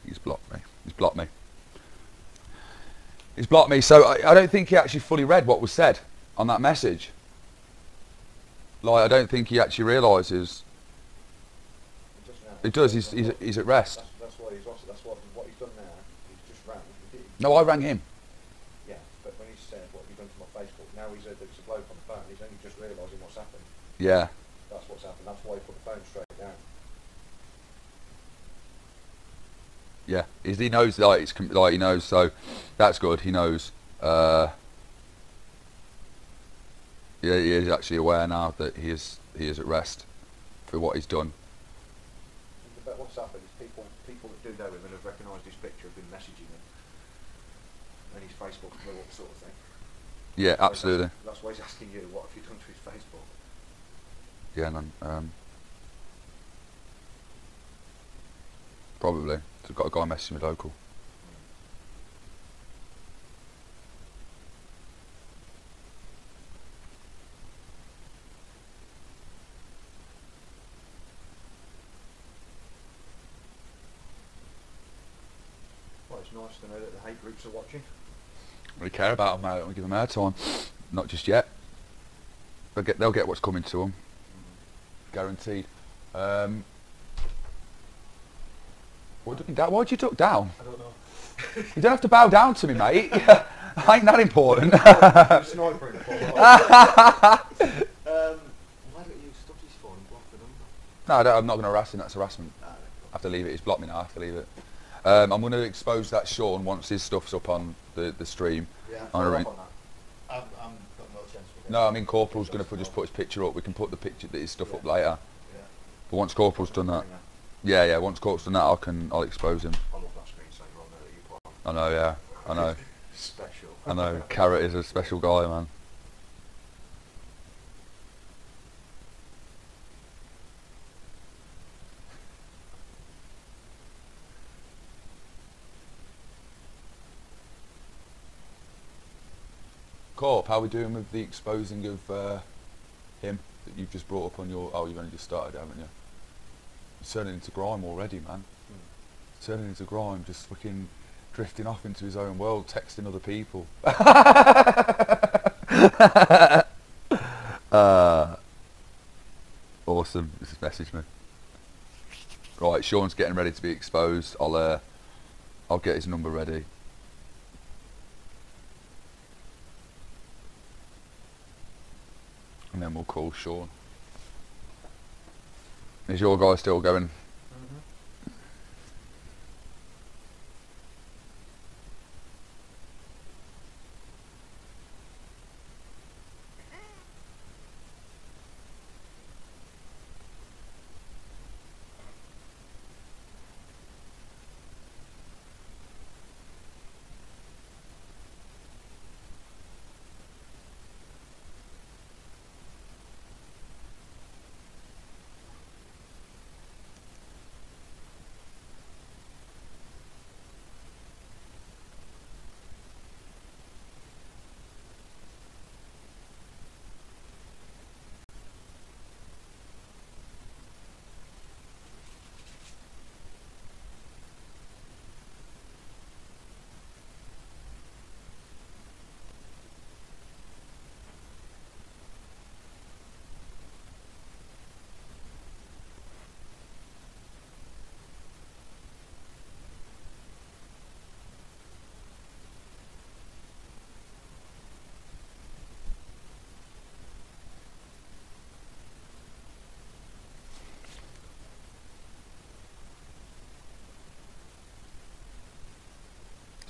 He's blocked me. He's blocked me. He's blocked me. So I don't think he actually fully read what was said on that message. Like, I don't think he actually realises. He does. He's at rest. That's what he's done now. He's just rang. No, I rang him. Yeah, but when he said what have you done to my Facebook, now he's there's a bloke on the phone. He's only just realising what's happened. Yeah. That's what's happened. That's why he put the phone straight down. Yeah, he knows, like, he knows, so that's good. He knows. Yeah, he is actually aware now that he is at rest for what he's done. But what's happened is people that do know him and have recognised his picture have been messaging him, and his Facebook blew up, sort of thing. Yeah, absolutely. That's why he's asking you, what have you done to his Facebook? Yeah, none. Probably. So I've got a guy messaging me local. Well, it's nice to know that the hate groups are watching. We care about them, mate. We give them airtime. Not just yet. They'll get what's coming to them. Guaranteed. Why'd you duck down? I don't know. You don't have to bow down to me, mate. I ain't that important. Sniper in the Why don't you stop his phone and block the number? No, I'm not going to harass him. That's harassment. I have to leave it. He's blocked me now. I have to leave it. I'm going to expose that Sean once his stuff's up on the stream. Yeah, I'm follow gonna up on that. I've got no chance with it. No, I mean Corporal's going to just put his picture up. We can put the picture, his stuff up later. Yeah. But once Corporal's done that, yeah. Once Corporal's done that, I'll expose him. I love that screensaver on there that you put on. I know, yeah. I know. Special. I know. Carrot is a special guy, man. Corp, how are we doing with the exposing of him that you've just brought up on your... Oh, you've only just started, haven't you? It's turning into grime already, man. It's turning into grime, just fucking drifting off into his own world, texting other people. Awesome. This has messaged me. Right, Sean's getting ready to be exposed. I'll get his number ready. And then we'll call Sean. Is your guy still going?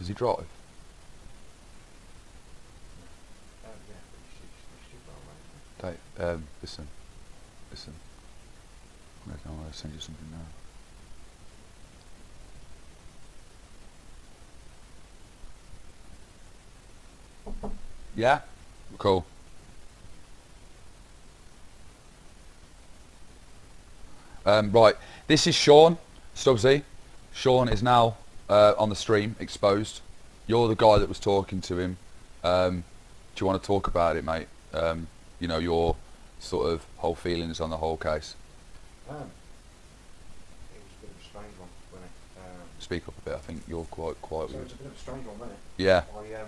Does he drive? Yeah, but you should well, mate. Listen. I'm going to send you something now. Yeah? Cool. Right, this is Sean, Stubbsy. Sean is now on the stream, exposed. You're the guy that was talking to him. Do you want to talk about it, mate? You know, your sort of whole feelings on the whole case. It was a bit of a strange one, wasn't it? Speak up a bit, I think you're quite So it weird. was a bit of a strange one, wasn't it? Yeah. I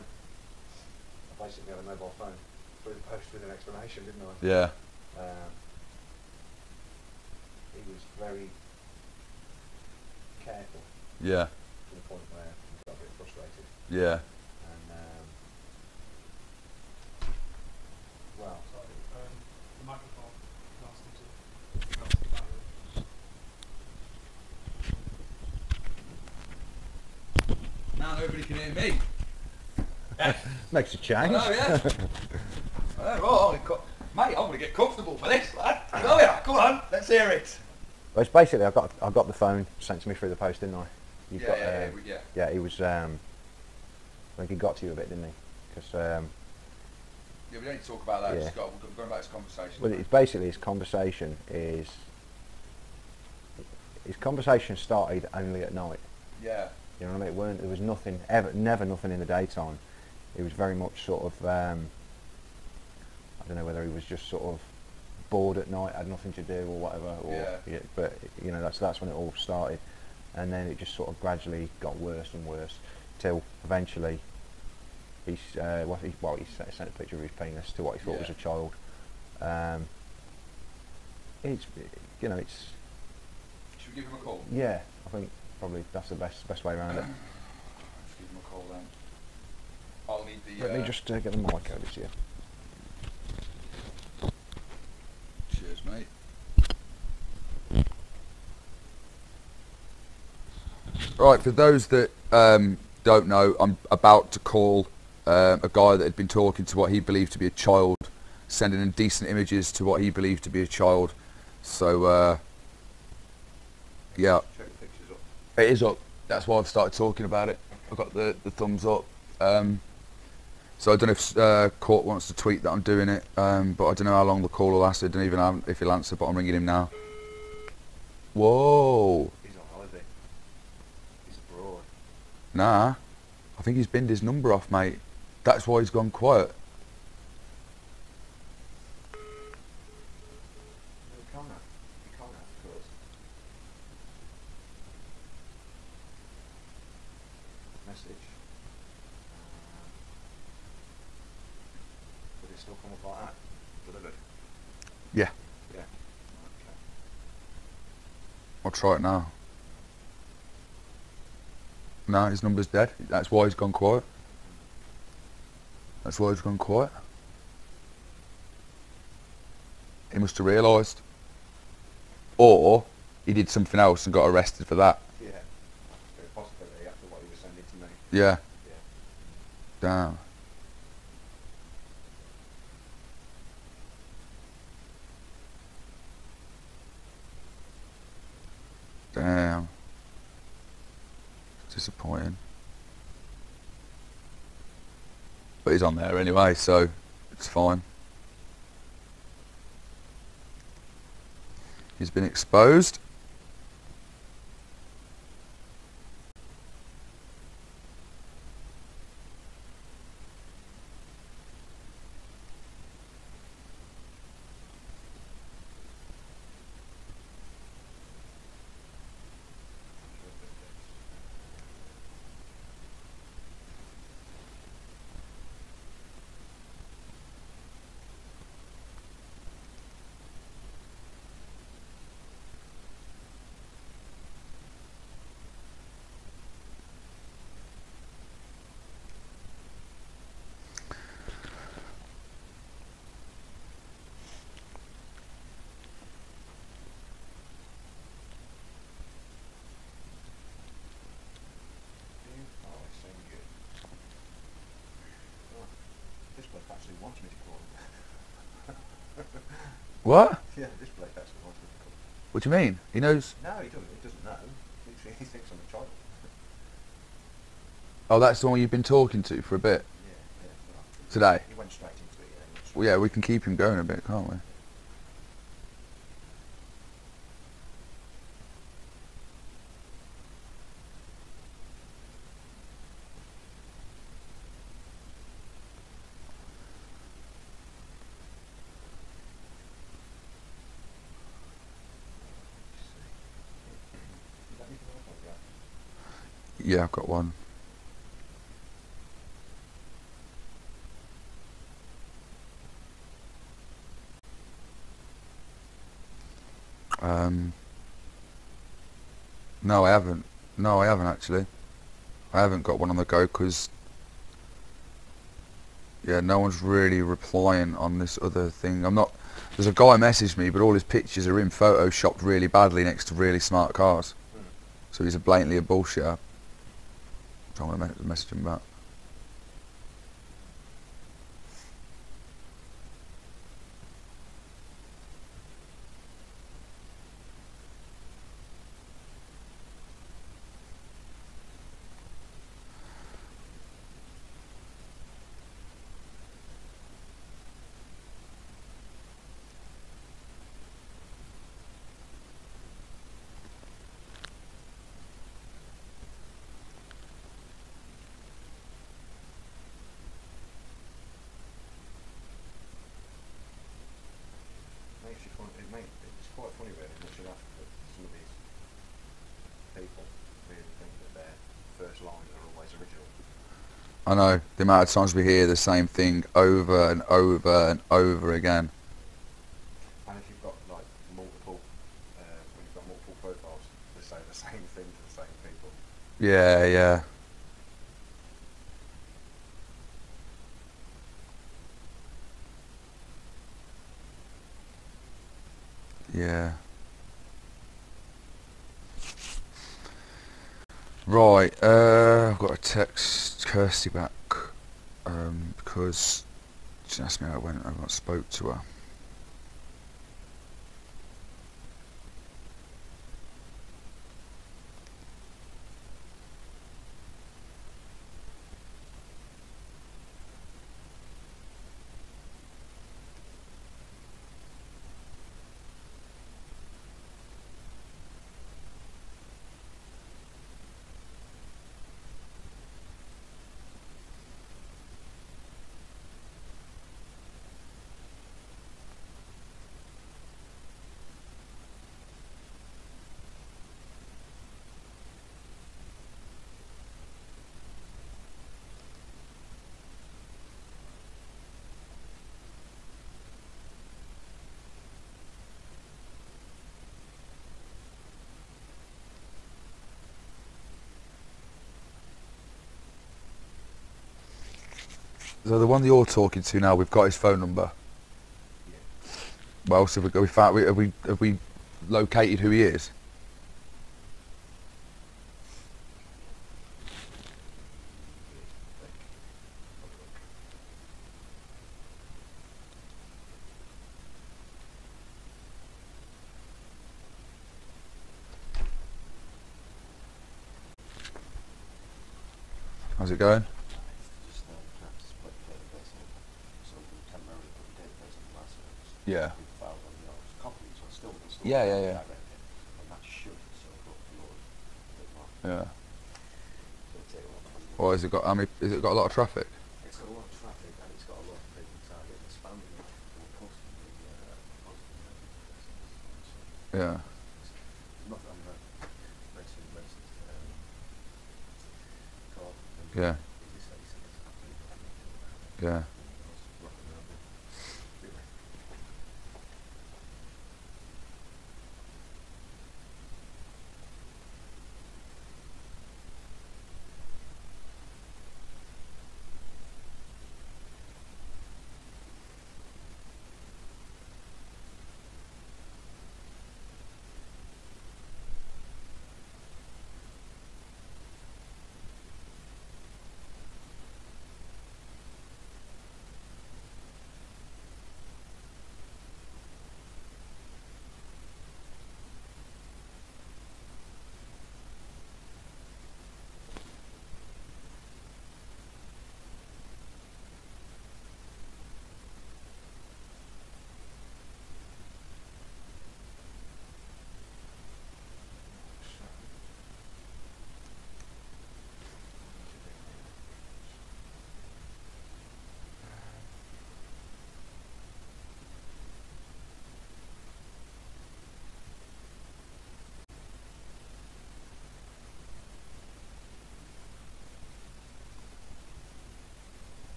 basically had a mobile phone through the post with an explanation, didn't I? Yeah. He was very careful Yeah. to the point where he got a bit frustrated. Yeah. And, well, Sorry, the microphone lost into the battery. Now nobody can hear me. makes a change. Oh yeah. Mate, I'm gonna get comfortable for this, lad. Oh yeah, come on, let's hear it. Well, it's basically I got the phone sent to me through the post, didn't I? You've got, Yeah. Yeah, he was. I think he got to you a bit, didn't he? Because Yeah, we don't need to talk about that. Yeah. Just going back to this conversation. well, it's basically his conversation is. His conversation started only at night. Yeah. You know what I mean? There was nothing ever, never nothing in the daytime. It was very much sort of. I don't know whether he was just sort of bored at night, had nothing to do or whatever. Or, Yeah. but you know that's when it all started, and then it just sort of gradually got worse and worse, till eventually he sent a picture of his penis to what he thought was a child. It's it's. Should we give him a call? Yeah, I think probably that's the best way around it. Let's give him a call then. I'll need the. Let me just get the mic over to you. Cheers, mate. Right, for those that don't know, I'm about to call a guy that had been talking to what he believed to be a child, sending indecent images to what he believed to be a child. So, yeah. Check the pictures up. It is up. That's why I've started talking about it. I've got the thumbs up. So I don't know if Court wants to tweet that I'm doing it, but I don't know how long the call will last. I don't even know if he'll answer, but I'm ringing him now. Whoa. He's on holiday. He's abroad. Nah. I think he's binned his number off, mate. That's why he's gone quiet. He can't have because message. Would it still come up like that? Delivered. Yeah. Yeah. Okay. I'll try it now. No, his number's dead. That's why he's gone quiet. That's why he's gone quiet. He must have realised. Or he did something else and got arrested for that. Yeah. Very possibility after what he was sending to me. Yeah. Yeah. Damn. Damn. It's disappointing. But he's on there anyway, so it's fine. He's been exposed. wants me to call him. What? Yeah, this bloke actually wants me to call him. What do you mean? He knows. No, he doesn't. He doesn't know. He thinks I'm a child. Oh, that's the one you've been talking to for a bit Yeah, yeah. Well, today. he went straight into it. Yeah, he went straight Well, yeah, we can keep him going a bit, can't we? Is that anything else like that? Yeah, I've got one. No, I haven't. No, I haven't actually. I haven't got one on the go because, yeah, no one's really replying on this other thing. I'm not. There's a guy messaged me, but all his pictures are in photoshopped really badly next to really smart cars. So he's blatantly a bullshitter. So I'm gonna message him back. It's quite funny really, much of that some of these people really think that their first lines are always original. I know the amount of times we hear the same thing over and over and over again. And if you've got like multiple, when you've got multiple profiles, they say the same thing to the same people. Yeah, yeah. Yeah. Right, I've got to text Kirsty back because she asked me how I went. I spoke to her. So the one that you're talking to now, we've got his phone number. Yeah. Well, so we found, have we located who he is? How's it going? Just have to split the database up. So we temporarily put the database on the last service. Yeah. With the files on the old copies, so still Yeah, yeah, yeah. directly. And that should sort of upload a bit more. Yeah. So it'll take a lot of Or has it got? Has it got a lot of traffic? It's got a lot of traffic and it's got a lot of people targeting the spam and posting the Yeah. not on the registered call. Yeah. Yeah.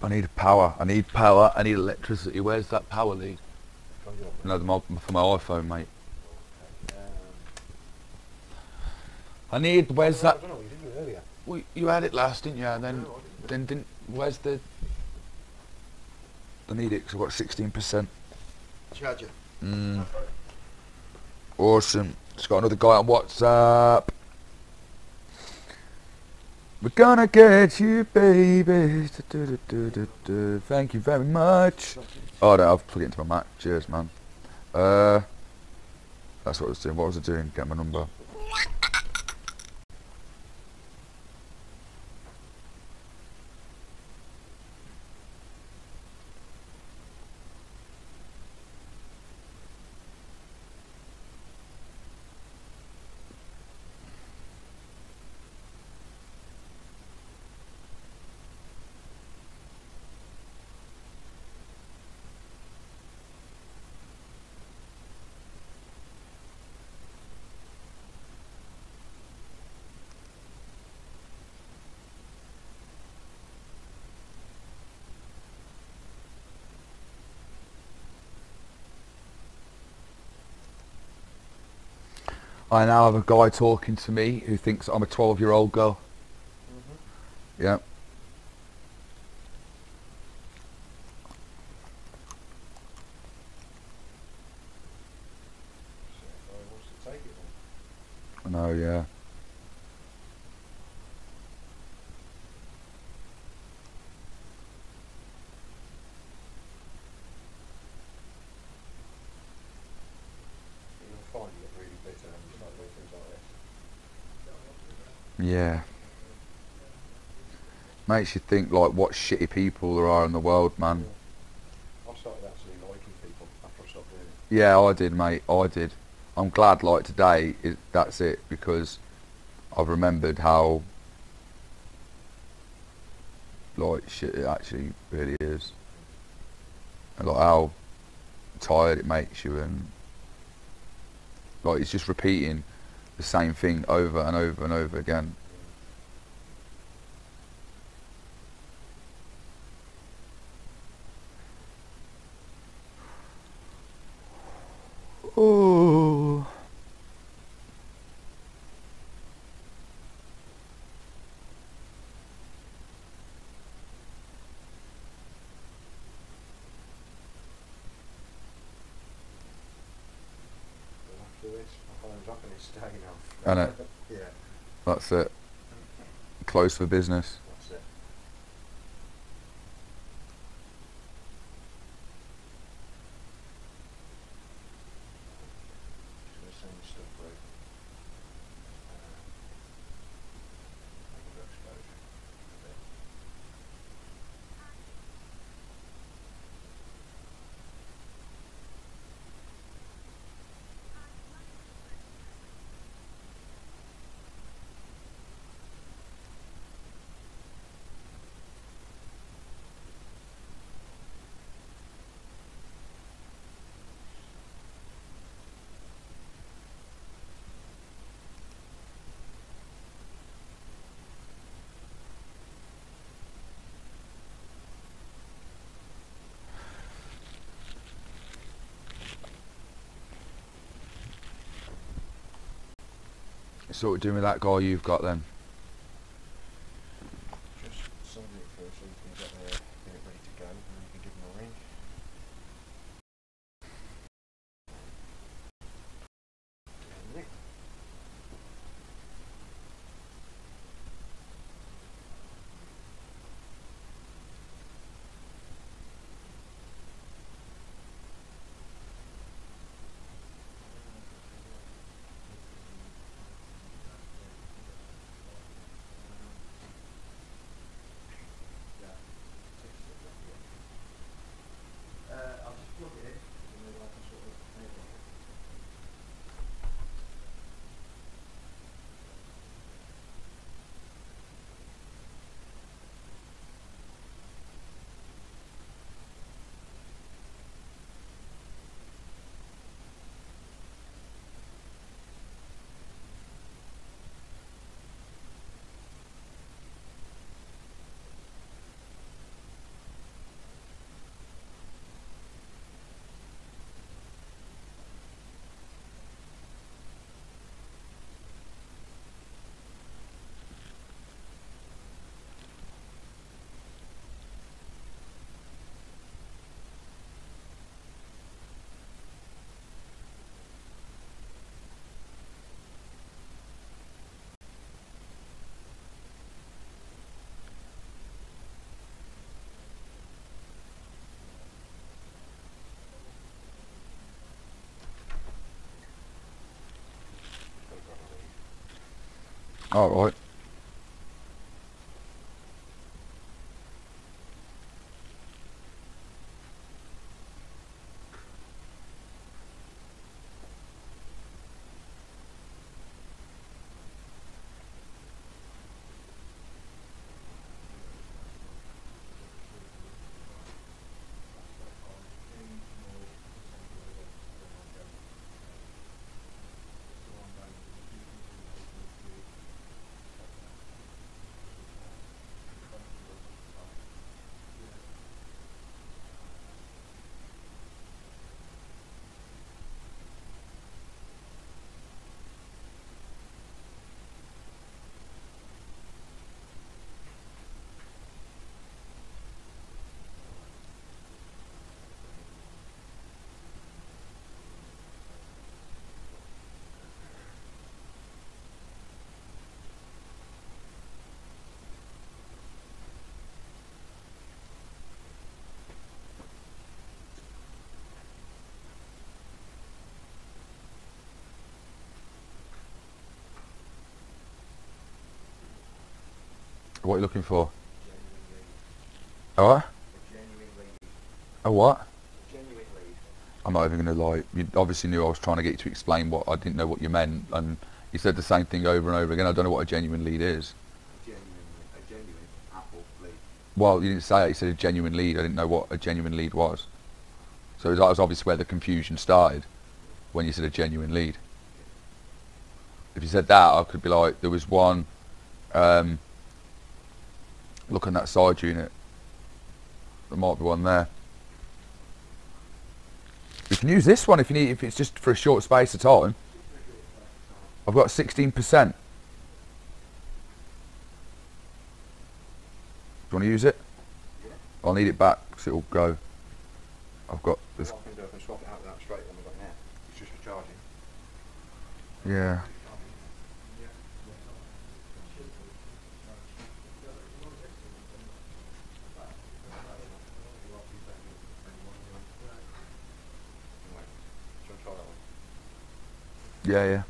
I need power. I need power. I need electricity. Where's that power lead? No, for my iPhone, mate. I need. Where's that? I don't know. You did it earlier. Well, you had it last, didn't you? And then didn't. Where's the? I need it because I've got 16%. Charger. Awesome. Just got another guy on WhatsApp. We're gonna get you, baby. Thank you very much. Oh no, I've plugged it into my Mac. Cheers, man. That's what I was doing. What was I doing? Get my number. I now have a guy talking to me who thinks I'm a 12-year-old girl. Yeah. I know, yeah. Yeah. Makes you think like what shitty people there are in the world, man. I started actually liking people after I stopped doing it. Yeah, I did, mate. I did. I'm glad like today that's it, because I've remembered how like shit it actually really is. And like how tired it makes you, and like it's just repeating the same thing over and over and over again. Oh. After this, I find I'm dropping it today now. I know. Yeah, That's it. Close for business. that's it. Just going to send this stuff through. Make a good exposure. That's it. So what we're doing with that guy you've got then? Just send it through so you can get it ready to go, and you can give them a ring. Yeah. All right. What are you looking for? A what? A what? I'm not even going to lie. You obviously knew I was trying to get you to explain what I didn't know what you meant, and you said the same thing over and over again. I don't know what a genuine lead is. A genuine apple lead. Well, you didn't say it. You said a genuine lead. I didn't know what a genuine lead was. So that was obviously where the confusion started, when you said a genuine lead. If you said that, I could be like, there was one. Look on that side unit. There might be one there. You can use this one if you need, if it's just for a short space of time. I've got 16%. Do you want to use it? Yeah. I'll need it back because it'll go. I've got this. I can swap it out with that straight one we've got now. It's just for charging. Yeah. Yeah, yeah.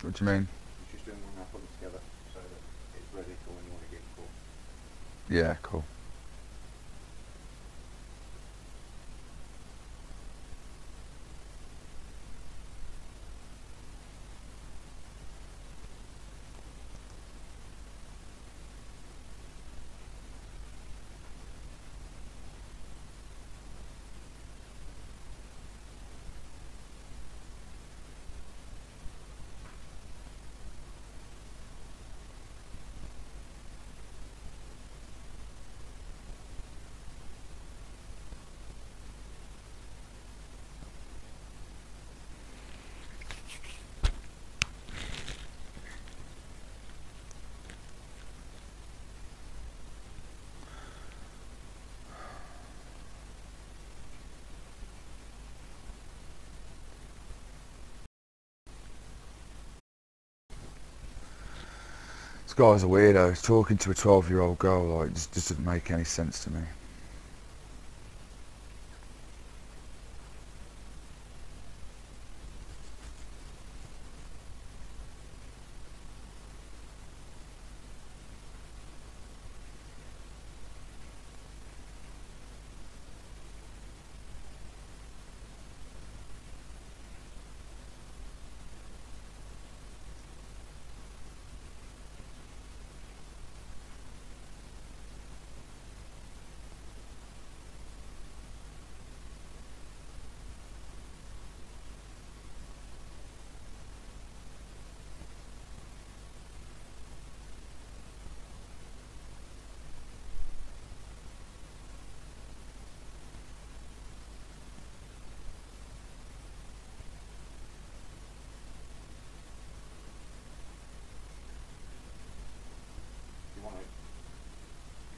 What do you mean? It's just doing one now, put them together so that it's ready for when you want to get caught. Yeah, cool. This guy's a weirdo. He's talking to a 12-year-old girl. Like, just doesn't make any sense to me.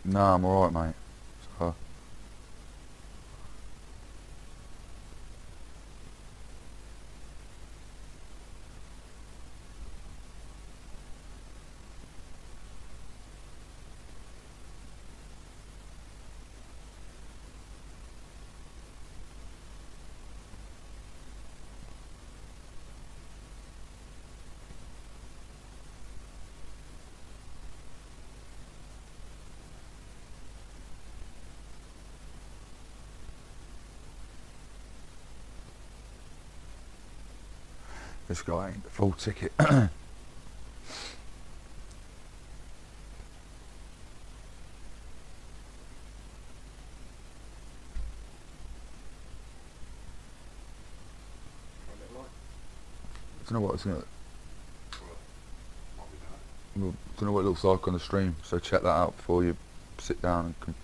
No, I'm alright, mate. So. This guy ain't the full ticket. I don't know what it's gonna. Well, don't know what it looks like on the stream, so check that out before you sit down and.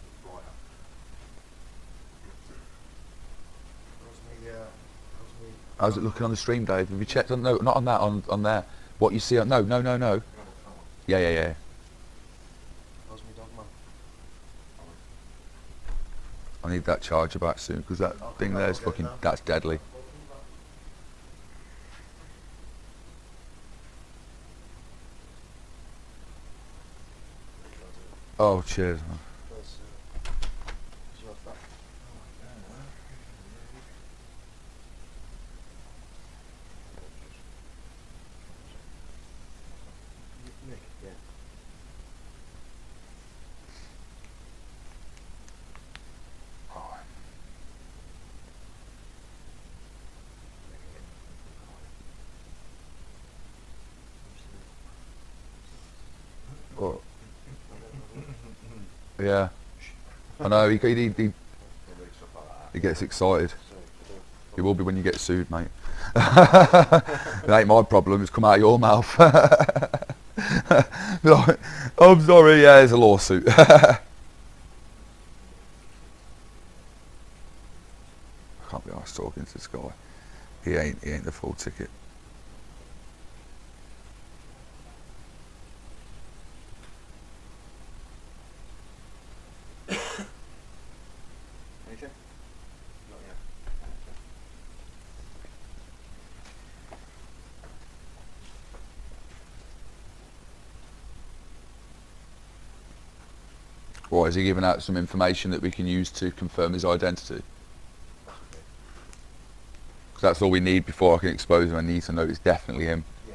How's it looking on the stream, Dave? Have you checked on no, not on that, on there? What you see on no. Yeah. I need that charger back soon because that thing there is fucking. That's deadly. Oh, cheers. Man. Oh. Yeah, I know. He gets excited. He will be when you get sued, mate. It ain't my problem. It's come out of your mouth. Like, I'm sorry. Yeah, there's a lawsuit. I can't be arsed talking to this guy. He ain't the full ticket. Or is he giving out some information that we can use to confirm his identity? Because that's all we need before I can expose him. I need to know it's definitely him. Yeah.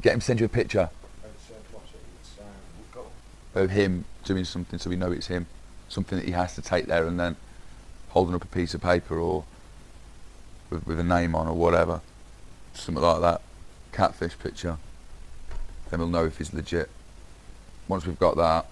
Get him to send you a picture We've got of him doing something so we know it's him. Something that he has to take there and then holding up a piece of paper or with a name on or whatever. Something like that. Catfish picture. Then we'll know if he's legit. Once we've got that,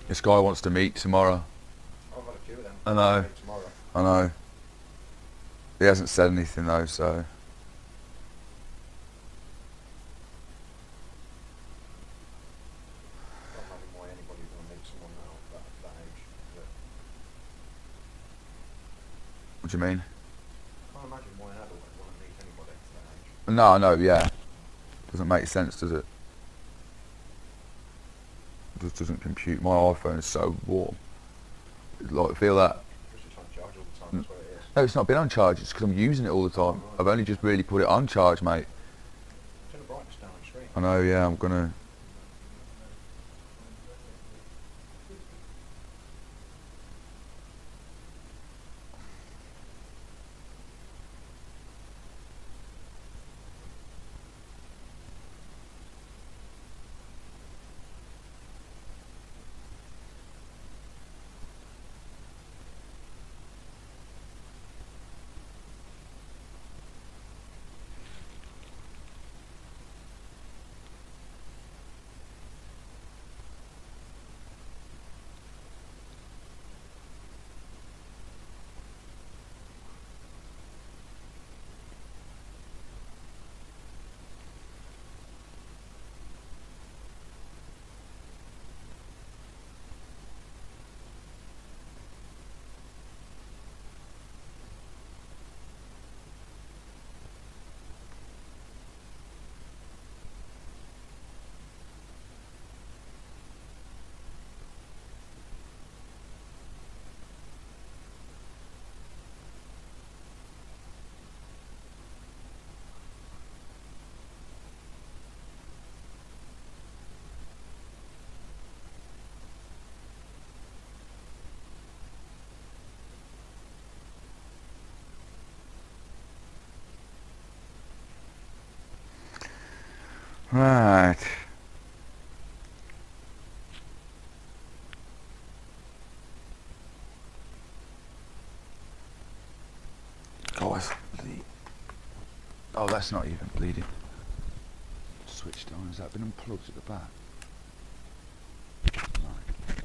this guy wants to meet tomorrow. I've got a few of them. I know. Tomorrow. I know. He hasn't said anything though, so. I can't imagine why anybody would want to meet someone now that age. What do you mean? I can't imagine why an adult would want to meet anybody at that age. No, I know, yeah. Doesn't make sense, does it? Just doesn't compute. My iPhone is so warm. Like, feel that? Because it's on charge all the time, that's what it is. No, it's not been on charge, it's because I'm using it all the time. I've only just really put it on charge, mate. Turn the brightness down on the screen. I know, yeah, I'm gonna... Right. Guys, oh, that's not even bleeding. Switched on. Has that been unplugged at the back? Right.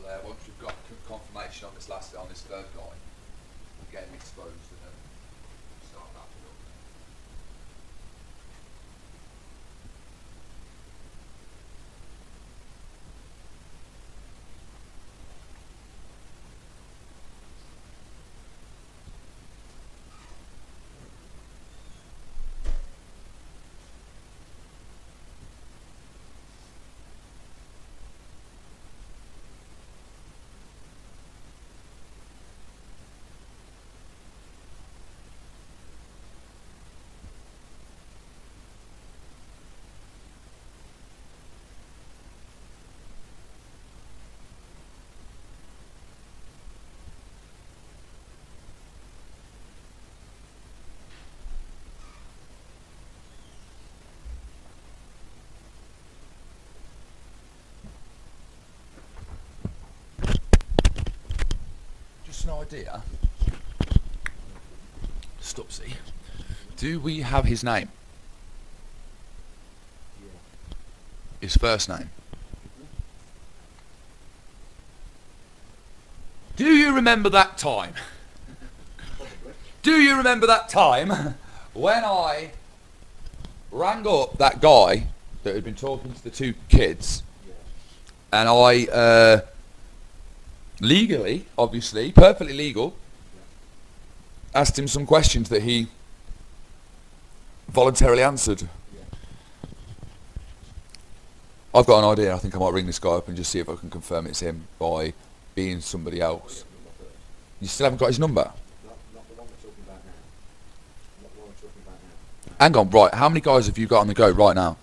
Well, once we've got confirmation on this third guy, we'll get him exposed and then start wrapping up. idea? Stupsy. Do we have his name? His first name? Do you remember that time? Do you remember that time when I rang up that guy that had been talking to the two kids, and I legally, obviously, perfectly legal, asked him some questions that he voluntarily answered? I've got an idea. I think I might ring this guy up and just see if I can confirm it's him by being somebody else. You still haven't got his number? Not the one we're talking about now. Not the one we're talking about now. Hang on, right. How many guys have you got on the go right now?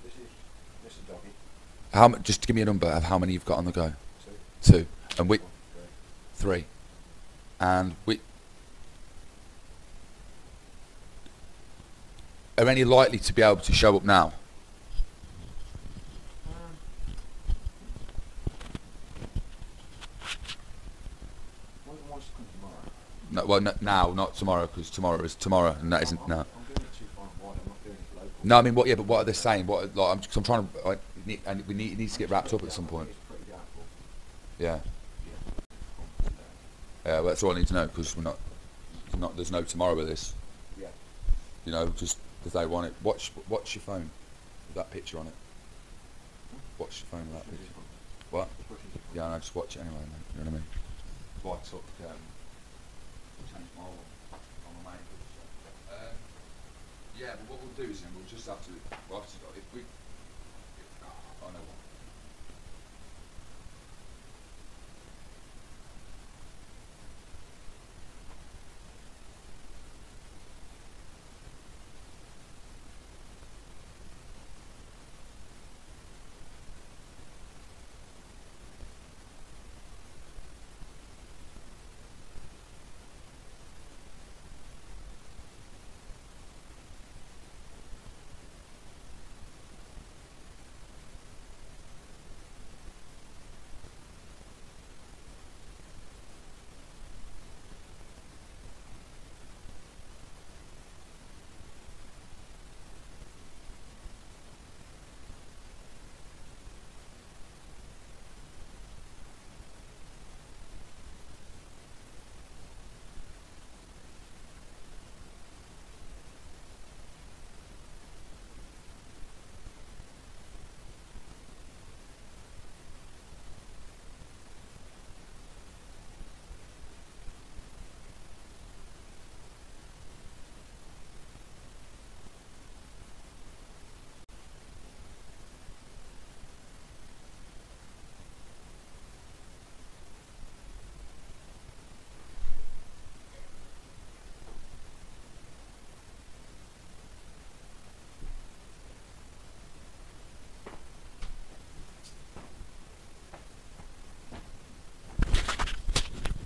This is Doggy. Just give me a number of how many you've got on the go. 2. 2. And we... 3. And we... Are any likely to be able to show up now? No, well, now, not tomorrow, because tomorrow is tomorrow, and that isn't now. I'm doing it too far and wide. I'm not doing it local. No, I mean, what? Yeah, but what are they saying? What? Like, I'm trying to. And it needs to get wrapped up at some point. It's pretty doubtful. Yeah. Yeah, well, that's all I need to know, because we're not. There's no tomorrow with this. Yeah. You know, just if they want it. Watch your phone with that picture on it. Watch your phone with that picture. What? Yeah, no, just watch it anyway, mate. You know what I mean? Well, I took. Changed my on my main picture. Yeah, but what we'll do is then we'll just have to. Well, if we. I know what.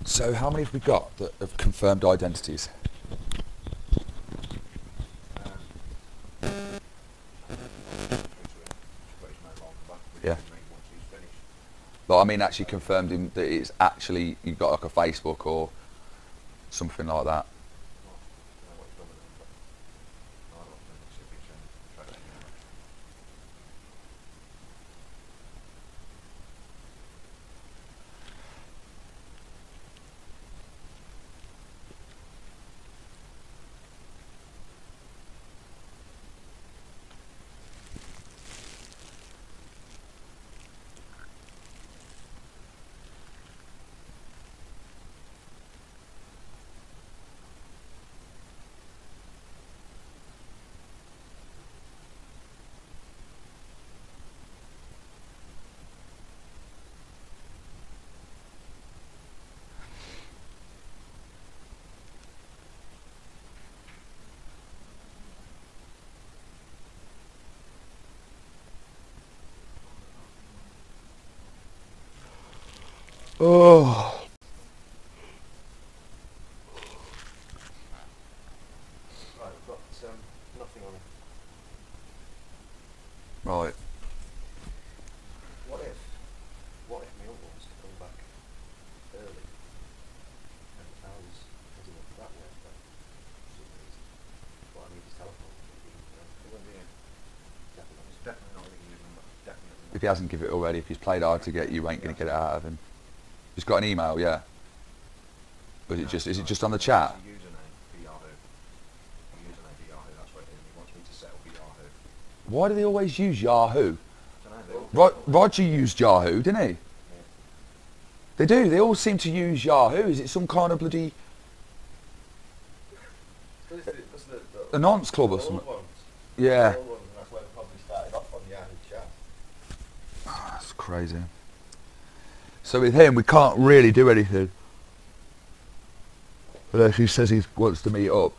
So how many have we got that have confirmed identities? Yeah. But I mean actually confirmed him that it's actually, you've got like a Facebook or something like that. Oh. Right, we've got nothing on it. Right. What if Neil wants to come back early? If he hasn't given it already, if he's played hard to get you, ain't going to get it out of him. He's got an email, yeah. Or is it just on the chat? Why do they always use Yahoo? Roger used Yahoo, didn't he? They do. They all seem to use Yahoo. Is it some kind of bloody a nonce club or something? Yeah. Oh, that's crazy. So with him, we can't really do anything unless he says he wants to meet up,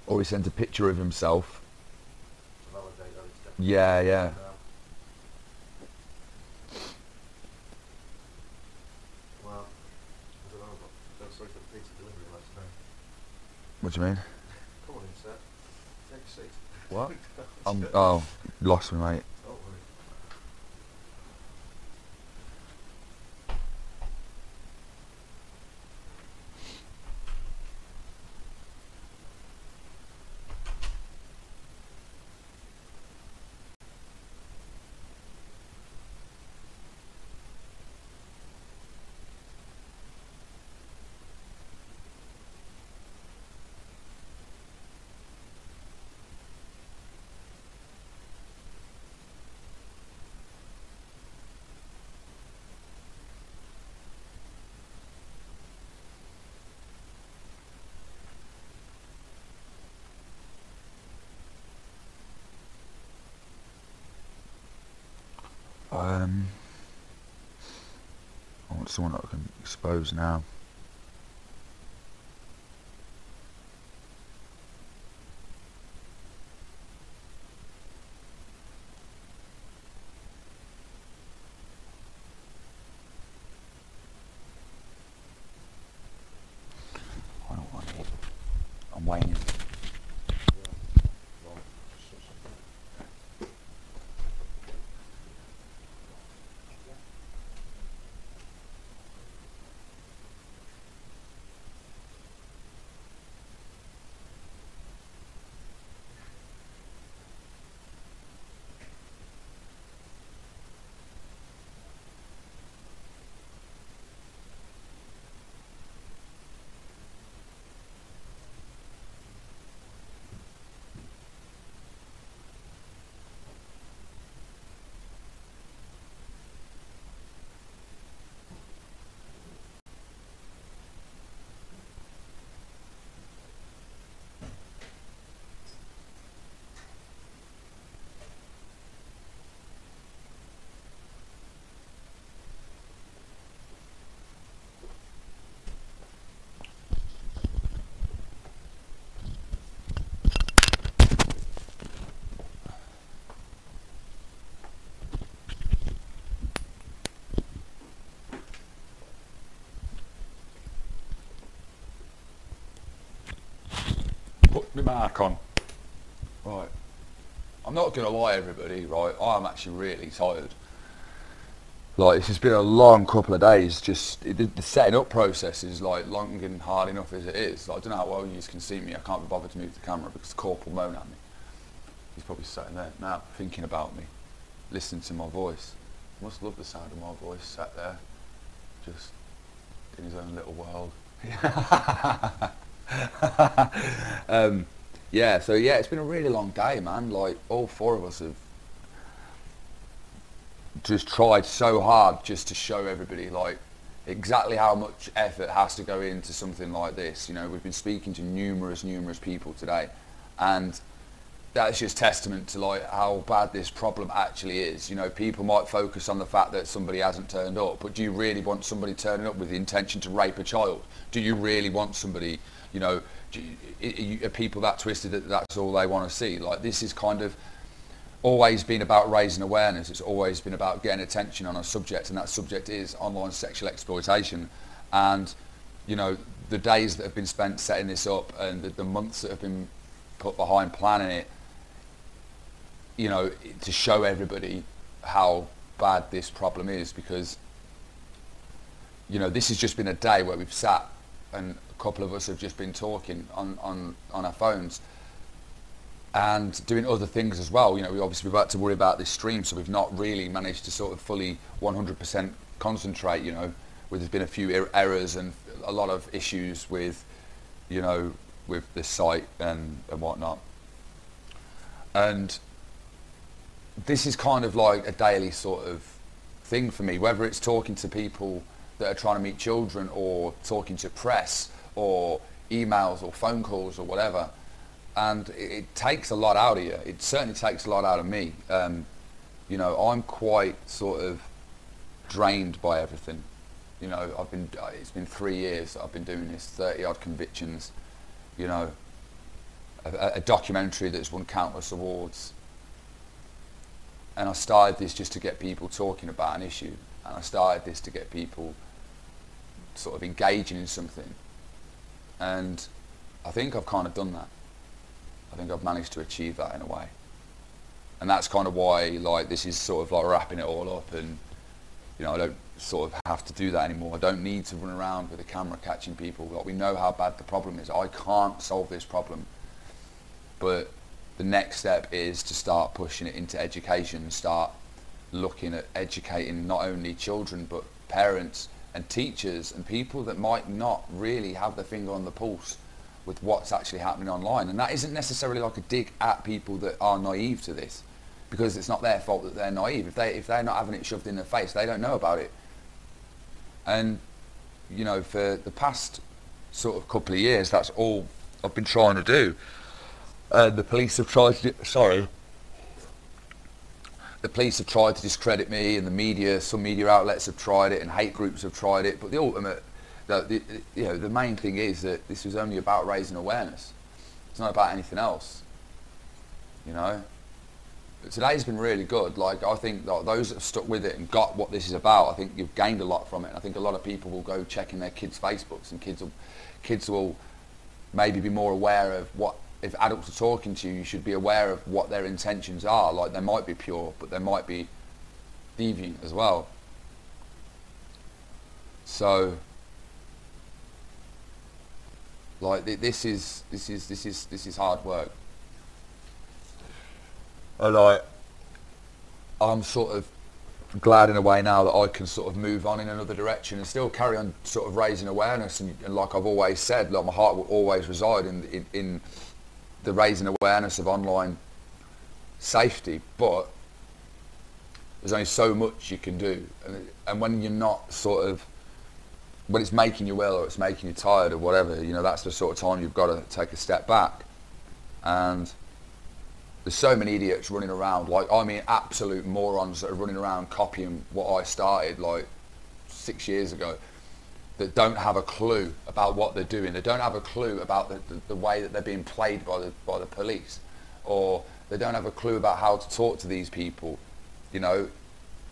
or he sends a picture of himself. Yeah, yeah. What do you mean? Come on in, sir. Take a seat. What? Oh, lost me, mate. I want someone that I can expose now. I don't want it. I'm waiting. Put my mark on. Right. I'm not going to lie, everybody, right? I'm actually really tired. Like, it's just been a long couple of days. Just the setting up process is like long and hard enough as it is. Like, I don't know how well you can see me. I can't be bothered to move the camera because the corporal moan at me. He's probably sitting there now, thinking about me, listening to my voice. Must love the sound of my voice, sat there, just in his own little world. Yeah, so yeah, it's been a really long day, man. Like, all four of us have just tried so hard just to show everybody, like, exactly how much effort has to go into something like this. You know, we've been speaking to numerous people today, and that's just testament to, like, how bad this problem actually is. You know, people might focus on the fact that somebody hasn't turned up, but do you really want somebody turning up with the intention to rape a child? Do you really want somebody, you know, are people that twisted that that's all they want to see? Like, this is kind of always been about raising awareness. It's always been about getting attention on a subject, and that subject is online sexual exploitation. And, you know, the days that have been spent setting this up and the months that have been put behind planning it, you know, to show everybody how bad this problem is, because, you know, this has just been a day where we've sat and a couple of us have just been talking on our phones. and doing other things as well. You know, we obviously we've had to worry about this stream, so we've not really managed to sort of fully 100% concentrate, you know, where there's been a few errors and a lot of issues with, you know, with this site and whatnot. And this is kind of like a daily sort of thing for me, whether it's talking to people that are trying to meet children, or talking to press, or emails or phone calls or whatever. And it takes a lot out of you. It certainly takes a lot out of me. You know, I'm quite sort of drained by everything. You know, it's been 3 years that I've been doing this, 30 odd convictions, you know, a documentary that's won countless awards. And I started this just to get people talking about an issue. And I started this to get people sort of engaging in something. And I think I've kind of done that. I think I've managed to achieve that in a way. And that's kind of why, like, this is sort of like wrapping it all up, and, you know, I don't sort of have to do that anymore. I don't need to run around with a camera catching people. Like, we know how bad the problem is. I can't solve this problem. But the next step is to start pushing it into education, start looking at educating not only children but parents and teachers and people that might not really have their finger on the pulse with what's actually happening online. And that isn't necessarily like a dig at people that are naive to this, because it's not their fault that they're naive. If they're not having it shoved in their face, they don't know about it. And, you know, for the past sort of couple of years, that's all I've been trying to do. The police have tried to, the police have tried to discredit me, and the media, some media outlets have tried it, and hate groups have tried it. But the ultimate, you know, the main thing is that this was only about raising awareness. It's not about anything else, you know. But today's been really good. Like, I think that those that have stuck with it and got what this is about, I think you've gained a lot from it. I think a lot of people will go checking their kids' Facebooks, and kids will maybe be more aware of what, if adults are talking to you, you should be aware of what their intentions are. Like, they might be pure, but they might be deviant as well. So, like, this is hard work. And I'm sort of glad in a way now that I can sort of move on in another direction and still carry on sort of raising awareness. And like I've always said, like, my heart will always reside in the raising awareness of online safety, but there's only so much you can do, and when you're not sort of, when it's making you ill or it's making you tired or whatever, you know, that's the sort of time you've got to take a step back. And there's so many idiots running around, like, I mean, absolute morons that are running around copying what I started like 6 years ago, that don't have a clue about what they're doing. They don't have a clue about the way that they're being played by the police, or they don't have a clue about how to talk to these people. You know,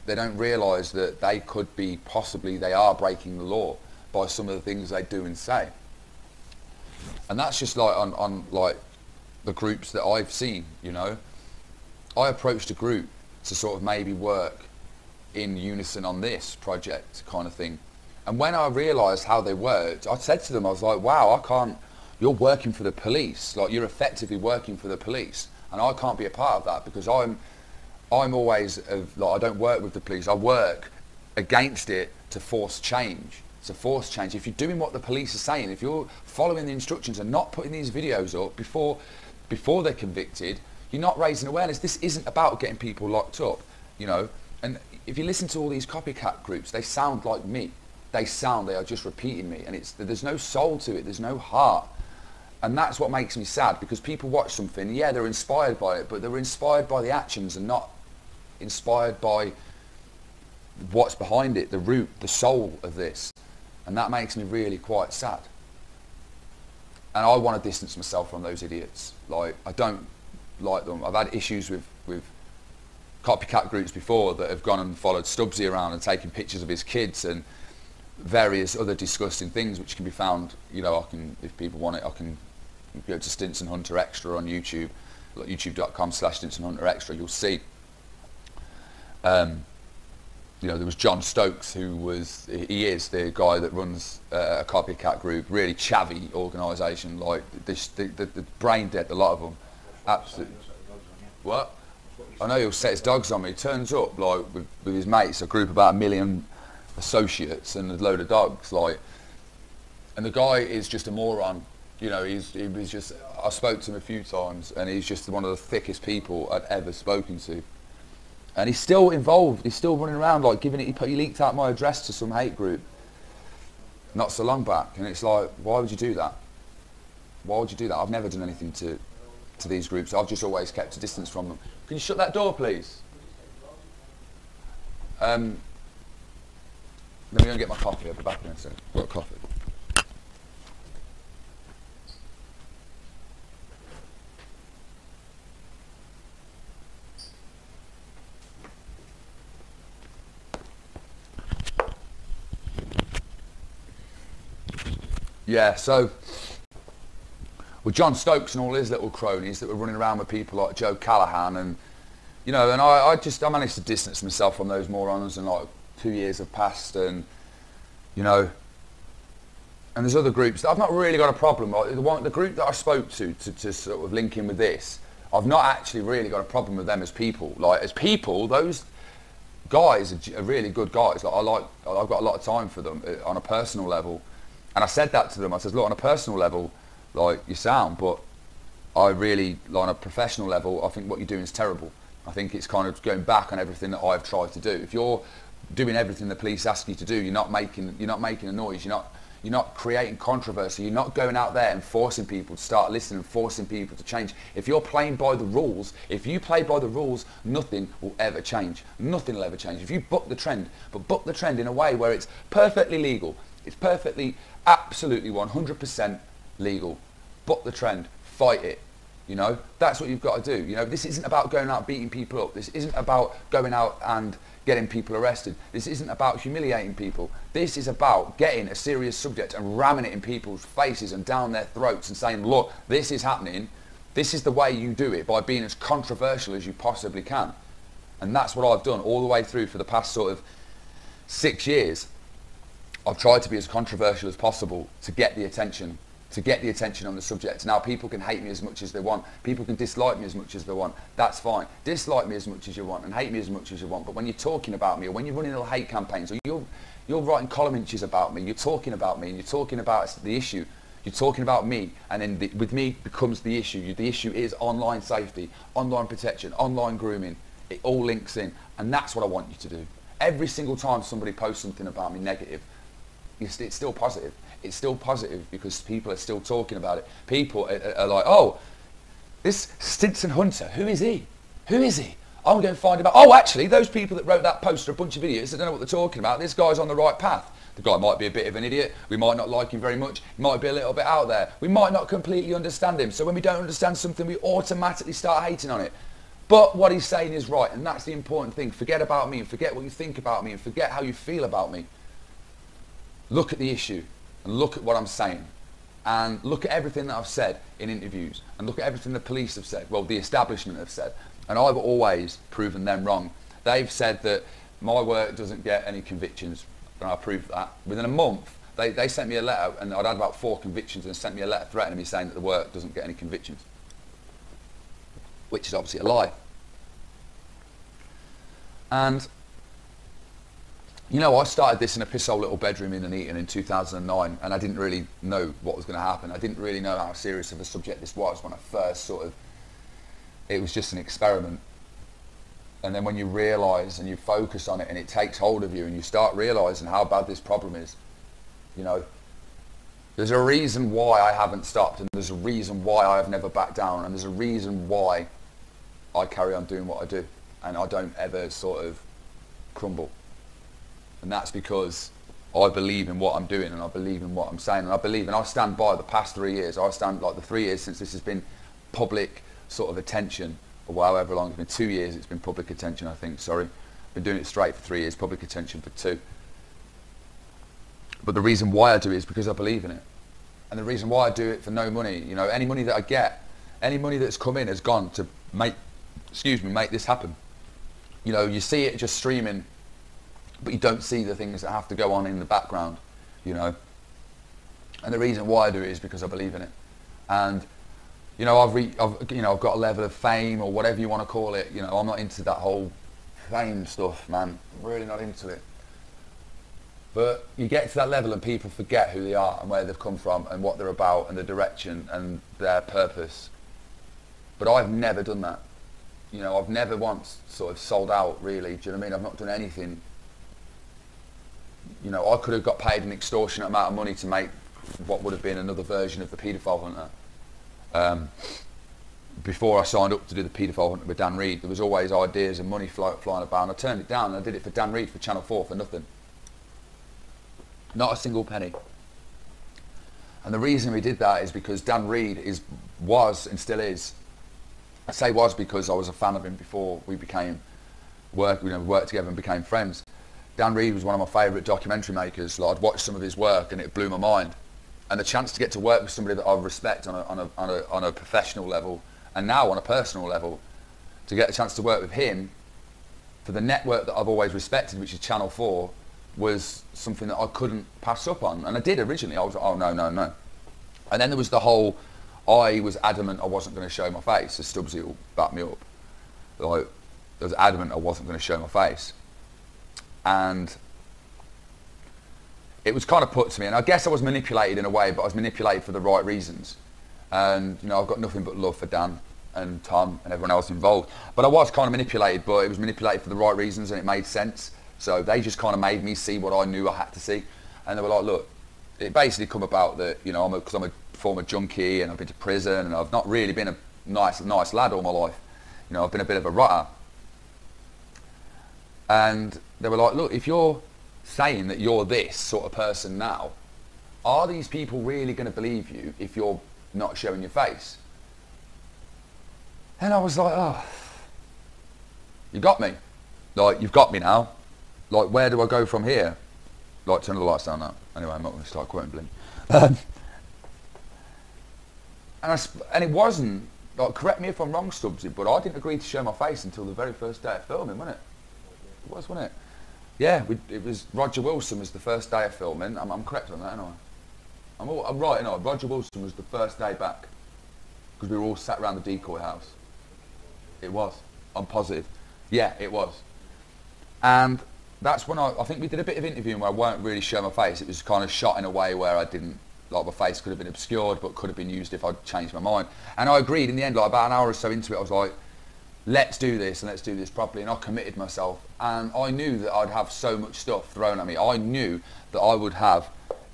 they don't realise that they could be, possibly they are breaking the law by some of the things they do and say. And that's just like on like the groups that I've seen, you know. I approached a group to sort of maybe work in unison on this project kind of thing. And when I realised how they worked, I said to them, I was like, wow, you're working for the police. Like, you're effectively working for the police. And I can't be a part of that, because I'm always, like, I don't work with the police. I work against it to force change. To force change. If you're doing what the police are saying, if you're following the instructions and not putting these videos up before they're convicted, you're not raising awareness. This isn't about getting people locked up, you know. And if you listen to all these copycat groups, they sound like me. They are just repeating me, and there's no soul to it, there's no heart. And that's what makes me sad, because people watch something, yeah, they're inspired by it, but they're inspired by the actions and not inspired by what's behind it, the root, the soul of this. And that makes me really quite sad. And I want to distance myself from those idiots. Like, I don't like them. I've had issues with copycat groups before that have gone and followed Stubbsy around and taken pictures of his kids and various other disgusting things, which can be found, you know, if people want it, I can go to Stinson Hunter Extra on YouTube, like youtube.com/Stinson Hunter Extra. You'll see, you know, there was John Stokes, he is the guy that runs a copycat group, really chavvy organisation, like the brain dead, a lot of them. Absolutely. What? I know he'll set his dogs on me. He turns up like with his mates, a group of about 1 million associates and a load of dogs, like, and the guy is just a moron. You know, he was just, I spoke to him a few times and he's just one of the thickest people I'd ever spoken to. And he's still involved, he's still running around like giving it, he leaked out my address to some hate group not so long back, and it's like, why would you do that? Why would you do that? I've never done anything to these groups. I've just always kept a distance from them. Can you shut that door, please? Let me go and get my coffee. I'll be back in a second. I've got coffee. Yeah, so with John Stokes and all his little cronies that were running around with people like Joe Callahan, and you know, and I managed to distance myself from those morons, and like 2 years have passed, and you know, and there's other groups that I've not really got a problem. Like the group that I spoke to sort of link in with this, I've not actually really got a problem with them as people. Like as people, those guys are really good guys. Like I've got a lot of time for them on a personal level. And I said that to them. I said, look, on a personal level, like, you sound, but I really, like, on a professional level, I think what you're doing is terrible. I think it's kind of going back on everything that I've tried to do. If you're doing everything the police ask you to do, you're not making a noise. You're not creating controversy. You're not going out there and forcing people to start listening and forcing people to change. If you're playing by the rules, if you play by the rules, nothing will ever change. Nothing will ever change. If you buck the trend, but buck the trend in a way where it's perfectly legal, it's perfectly, absolutely 100% legal. Buck the trend, fight it. You know, that's what you've got to do. You know, this isn't about going out beating people up. This isn't about going out and getting people arrested. This isn't about humiliating people. This is about getting a serious subject and ramming it in people's faces and down their throats and saying, look, this is happening. This is the way you do it, by being as controversial as you possibly can. And that's what I've done all the way through for the past sort of 6 years. I've tried to be as controversial as possible to get the attention on the subject. Now people can hate me as much as they want. People can dislike me as much as they want. That's fine. Dislike me as much as you want and hate me as much as you want. But when you're talking about me, or when you're running little hate campaigns, or you're writing column inches about me, you're talking about me, and you're talking about the issue, you're talking about me, and then with me becomes the issue. The issue is online safety, online protection, online grooming. It all links in, and that's what I want you to do. Every single time somebody posts something about me negative, it's still positive. It's still positive because people are still talking about it. People are like, oh, this Stinson Hunter, who is he? Who is he? I'm going to find him out. Oh, actually, those people that wrote that post are a bunch of idiots. They don't know what they're talking about. This guy's on the right path. The guy might be a bit of an idiot. We might not like him very much. He might be a little bit out there. We might not completely understand him. So when we don't understand something, we automatically start hating on it. But what he's saying is right, and that's the important thing. Forget about me and forget what you think about me and forget how you feel about me. Look at the issue and look at what I'm saying and look at everything that I've said in interviews and look at everything the police have said, well, the establishment have said, and I've always proven them wrong. They've said that my work doesn't get any convictions, and I proved that. Within a month, they sent me a letter, and I'd had about 4 convictions, and sent me a letter threatening me saying that the work doesn't get any convictions, which is obviously a lie. And you know, I started this in a piss-hole little bedroom in Nuneaton in 2009, and I didn't really know what was going to happen. I didn't really know how serious of a subject this was when I first it was just an experiment. And then when you realise and you focus on it and it takes hold of you and you start realising how bad this problem is, you know, there's a reason why I haven't stopped, and there's a reason why I have never backed down, and there's a reason why I carry on doing what I do, and I don't ever sort of crumble. And that's because I believe in what I'm doing, and I believe in what I'm saying, and I believe, and I stand by the past 3 years. I stand like the 3 years since this has been public sort of attention, or however long it's been. 2 years it's been public attention, I think, sorry. I've been doing it straight for 3 years, public attention for 2. But the reason why I do it is because I believe in it. And the reason why I do it for no money, you know, any money that I get, any money that's come in has gone to make this happen. You know, you see it just streaming, but you don't see the things that have to go on in the background, you know. And the reason why I do it is because I believe in it. And you know, I've got a level of fame or whatever you want to call it. You know, I'm not into that whole fame stuff, man. I'm really not into it. But you get to that level and people forget who they are and where they've come from and what they're about and the direction and their purpose. But I've never done that. You know, I've never once sort of sold out, really. Do you know what I mean? I've not done anything. You know, I could have got paid an extortionate amount of money to make what would have been another version of the Paedophile Hunter. Before I signed up to do the Paedophile Hunter with Dan Reed, there was always ideas and money flying about, and I turned it down, and I did it for Dan Reed for Channel 4 for nothing. Not a single penny. And the reason we did that is because Dan Reed was and still is. I say was because I was a fan of him before we worked together and became friends. Dan Reed was one of my favourite documentary makers. Like, I'd watched some of his work and it blew my mind. And the chance to get to work with somebody that I respect on a professional level, and now on a personal level, to get a chance to work with him for the network that I've always respected, which is Channel 4, was something that I couldn't pass up on. And I did originally. I was like, oh, no, no, no. And then there was the whole, I was adamant I wasn't going to show my face, so Stubbsy will back me up. Like, I was adamant I wasn't going to show my face. And it was kind of put to me, and I guess I was manipulated in a way, but I was manipulated for the right reasons. And, you know, I've got nothing but love for Dan and Tom and everyone else involved. But I was kind of manipulated, but it was manipulated for the right reasons and it made sense. So they just kind of made me see what I knew I had to see. And they were like, look, it basically come about that, you know, because I'm a former junkie and I've been to prison and I've not really been a nice lad all my life. You know, I've been a bit of a rotter. And they were like, look, if you're saying that you're this sort of person now, are these people really going to believe you if you're not showing your face? And I was like, oh, you got me. Like, you've got me now. Like, where do I go from here? Like, turn the lights down now. Anyway, I'm not going to start quoting Blink. And it wasn't, like, correct me if I'm wrong, Stubbsy, but I didn't agree to show my face until the very first day of filming, wasn't it? It was, wasn't it? Yeah, it was, Roger Wilson was the first day of filming. I'm correct on that, aren't I? I'm right, no, Roger Wilson was the first day back, because we were all sat around the decoy house. It was. I'm positive. Yeah, it was. And that's when I think we did a bit of interviewing where I weren't really showing my face. It was kind of shot in a way where I didn't, like, my face could have been obscured, but could have been used if I'd changed my mind. And I agreed in the end, like, about an hour or so into it, I was like, let's do this and let's do this properly. And I committed myself. And I knew that I'd have so much stuff thrown at me. I knew that I would have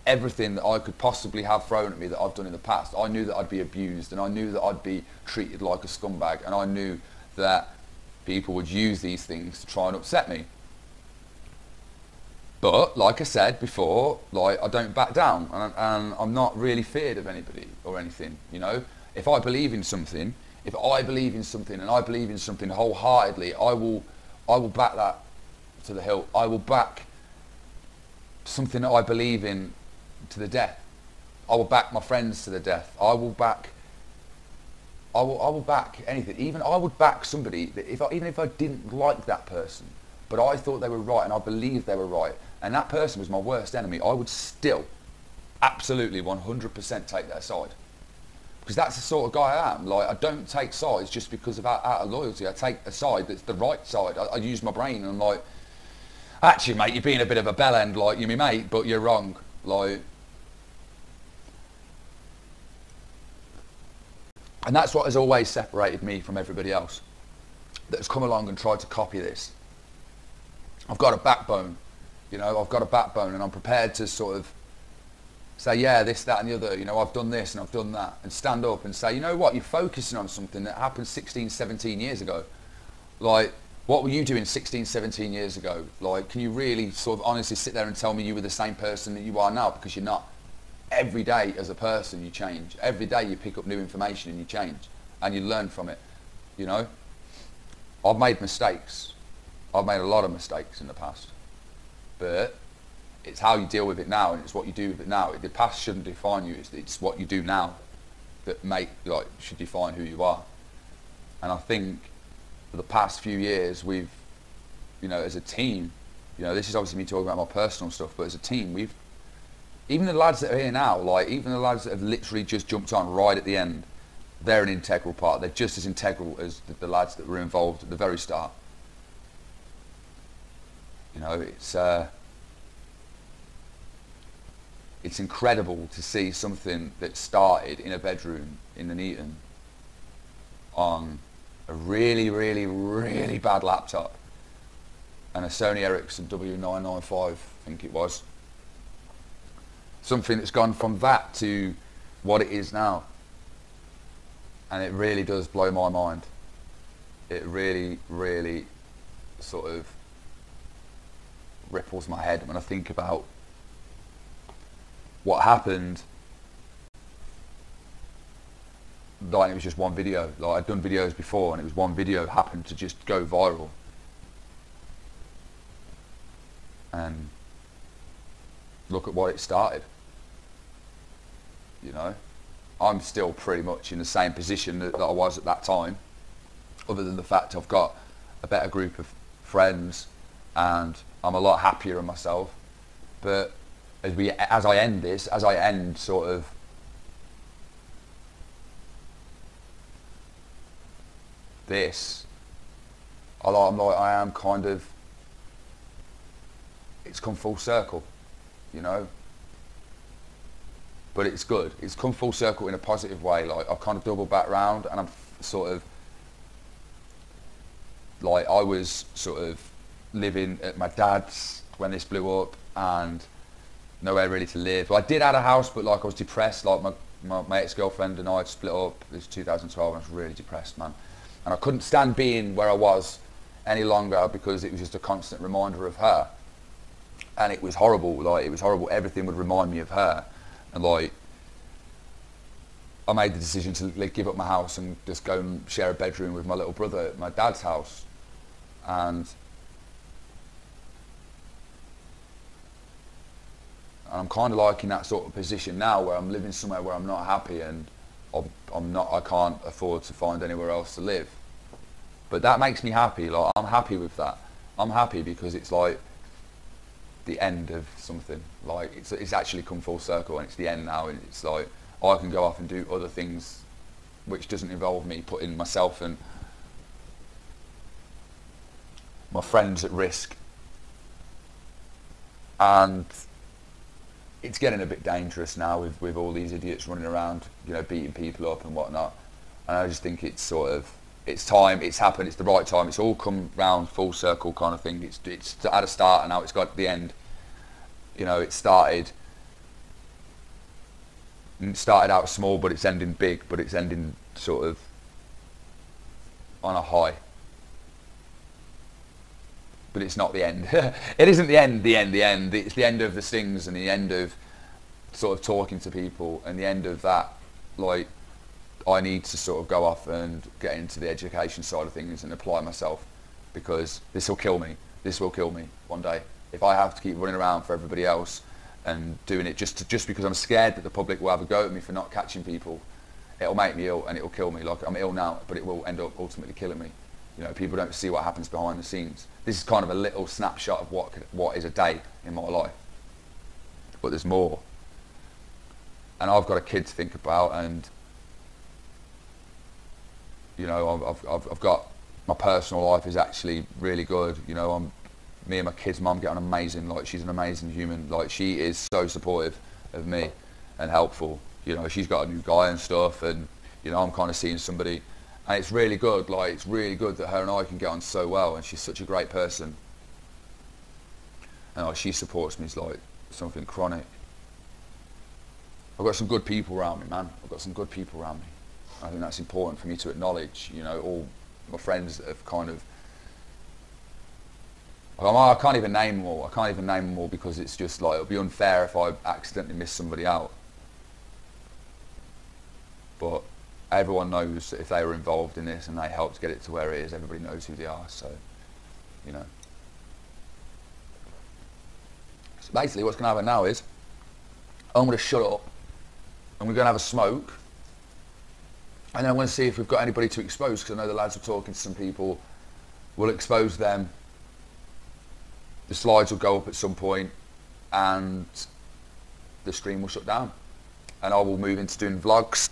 everything that I could possibly have thrown at me that I've done in the past. I knew that I'd be abused, and I knew that I'd be treated like a scumbag, and I knew that people would use these things to try and upset me. But, like I said before, like, I don't back down, and I'm not really feared of anybody or anything, you know. If I believe in something, and I believe in something wholeheartedly, I will back that to the hilt. I will back something that I believe in to the death. I will back my friends to the death. I will back anything. Even I would back somebody that even if I didn't like that person, but I thought they were right and I believed they were right, and that person was my worst enemy, I would still absolutely 100% take their side. Because that's the sort of guy I am. Like, I don't take sides just because of out of loyalty. I take a side that's the right side. I use my brain and I'm like, actually, mate, you're being a bit of a bellend, like, you're my mate, but you're wrong. Like, and that's what has always separated me from everybody else that has come along and tried to copy this. I've got a backbone, you know, I've got a backbone, and I'm prepared to sort of say, yeah, this, that and the other, you know, I've done this and I've done that, and stand up and say, you know what, you're focusing on something that happened 16, 17 years ago. Like, what were you doing 16, 17 years ago? Like, can you really sort of honestly sit there and tell me you were the same person that you are now? Because you're not. Every day as a person you change. Every day you pick up new information and you change. And you learn from it, you know? I've made mistakes. I've made a lot of mistakes in the past. But it's how you deal with it now, and it's what you do with it now. The past shouldn't define you. It's what you do now that should define who you are. And I think for the past few years we've, you know, as a team, you know, this is obviously me talking about my personal stuff, but as a team, we've, even the lads that are here now, like even the lads that have literally just jumped on right at the end, they're an integral part. They're just as integral as the lads that were involved at the very start. You know, it's incredible to see something that started in a bedroom in Nuneaton on a really, really, really bad laptop and a Sony Ericsson W995, I think it was. Something that's gone from that to what it is now. And it really does blow my mind. It really, really sort of ripples my head when I think about what happened. Like, it was just one video. Like, I'd done videos before, and it was one video happened to just go viral. And look at what it started. You know, I'm still pretty much in the same position that I was at that time, other than the fact I've got a better group of friends and I'm a lot happier in myself. But as I end sort of this, I am kind of, it's come full circle, you know. But it's good. It's come full circle in a positive way. Like, I've kind of doubled back round, and I'm sort of like, I was sort of living at my dad's when this blew up, and nowhere really to live. Well, I did have a house, but like, I was depressed. Like, my ex-girlfriend and I had split up. It was 2012, and I was really depressed, man. And I couldn't stand being where I was any longer because it was just a constant reminder of her. And it was horrible. Like, it was horrible. Everything would remind me of her. And like, I made the decision to like, give up my house and just go and share a bedroom with my little brother at my dad's house. And I'm kind of like in that sort of position now, where I'm living somewhere where I'm not happy, and I can't afford to find anywhere else to live. But that makes me happy. Like, I'm happy with that. I'm happy because it's like the end of something. Like, it's actually come full circle, and it's the end now, and it's like I can go off and do other things which doesn't involve me putting myself and my friends at risk. And it's getting a bit dangerous now with all these idiots running around, you know, beating people up and whatnot. And I just think it's sort of, it's time, it's happened, it's the right time, it's all come round full circle kind of thing. It's at a start, and now it's got the end. You know, it started out small, but it's ending big, but it's ending sort of on a high. But it's not the end. It isn't the end. It's the end of the stings, and the end of sort of talking to people, and the end of that. Like, I need to sort of go off and get into the education side of things and apply myself, because this will kill me. This will kill me one day. If I have to keep running around for everybody else and doing it just because I'm scared that the public will have a go at me for not catching people, it'll make me ill and it'll kill me. Like, I'm ill now, but it will end up ultimately killing me. You know, people don't see what happens behind the scenes. This is kind of a little snapshot of what is a day in my life. But there's more. And I've got a kid to think about, and you know, I've got, my personal life is actually really good. You know, me and my kid's mum get on amazing. Like, she's an amazing human. Like, she is so supportive of me and helpful. You know, she's got a new guy and stuff, and you know, I'm kind of seeing somebody. And it's really good, like, it's really good that her and I can get on so well, and she's such a great person. And like, she supports me, it's like something chronic. I've got some good people around me, man. I've got some good people around me. I think that's important for me to acknowledge, you know, all my friends that have kind of, I can't even name them all. I can't even name them all because it's just like, it'll be unfair if I accidentally miss somebody out. But everyone knows that if they were involved in this and they helped get it to where it is, everybody knows who they are, so, you know. So basically what's going to happen now is, I'm going to shut up, and we're going to have a smoke, and then I'm going to see if we've got anybody to expose, because I know the lads are talking to some people. We'll expose them, the slides will go up at some point, and the stream will shut down. And I will move into doing vlogs,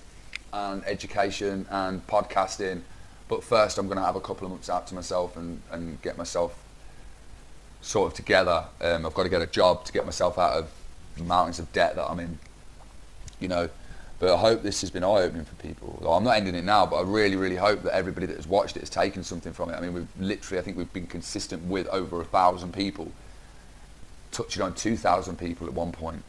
and education and podcasting. But first I'm going to have a couple of months out to myself and get myself sort of together. I've got to get a job to get myself out of the mountains of debt that I'm in, you know. But I hope this has been eye-opening for people. Well, I'm not ending it now, but I really, really hope that everybody that has watched it has taken something from it. I mean, we've literally, I think we've been consistent with over 1,000 people, touching on 2,000 people at one point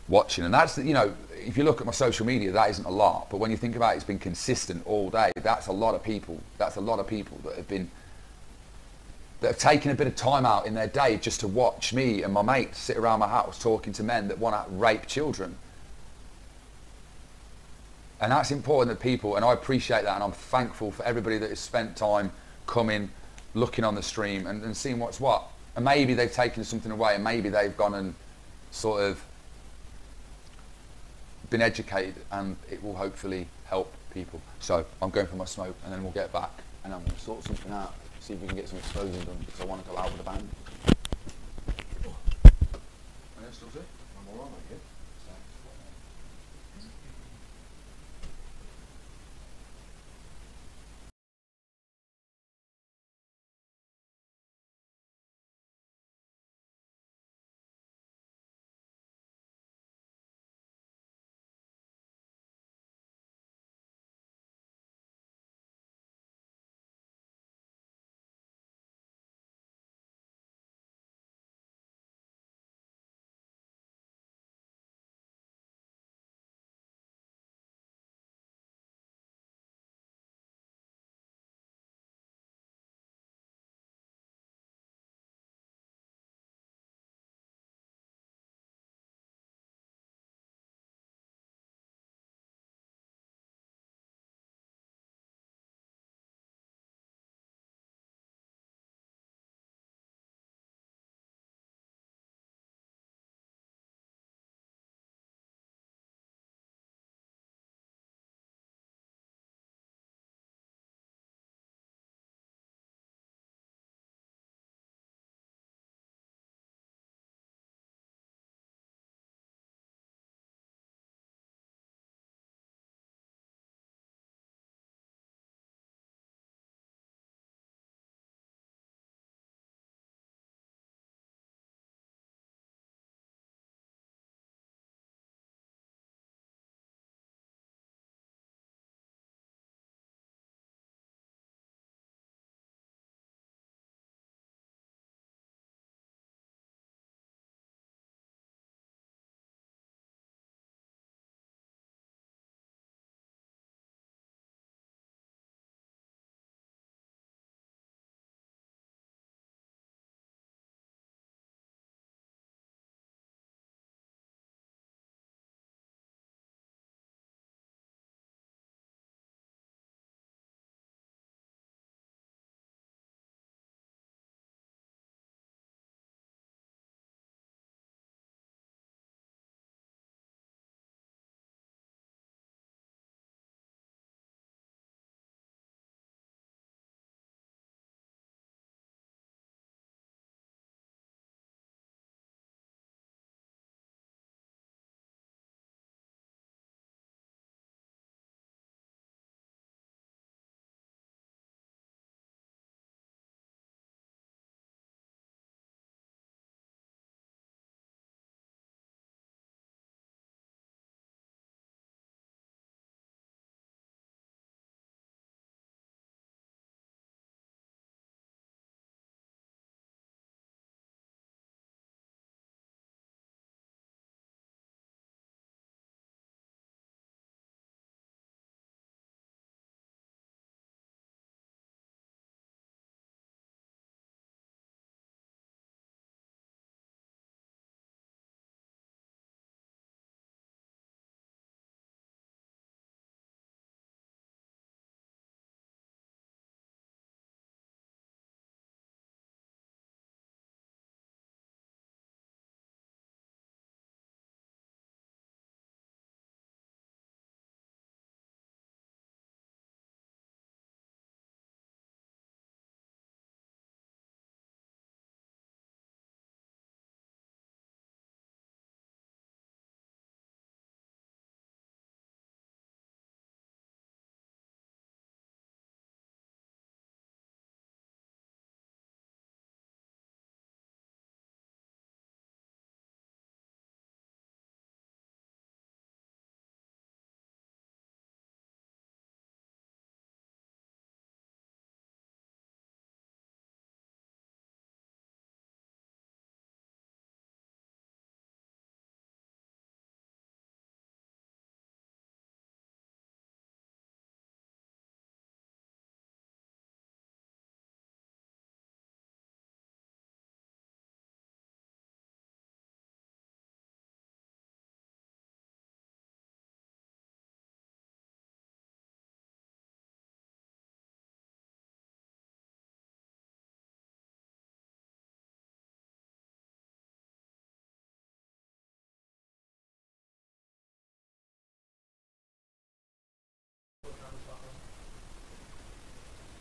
watching. And that's, you know, if you look at my social media, that isn't a lot. But when you think about it, it's been consistent all day. That's a lot of people. That's a lot of people that have taken a bit of time out in their day just to watch me and my mates sit around my house talking to men that want to rape children. And that's important to people, and I appreciate that, and I'm thankful for everybody that has spent time coming, looking on the stream and seeing what's what. And maybe they've taken something away, and maybe they've gone and sort of been educated, and it will hopefully help people. So I'm going for my smoke, and then we'll get back, and I'm going to sort something out, see if we can get some exposing done, because I want to go out with a band. I'm all right, mate.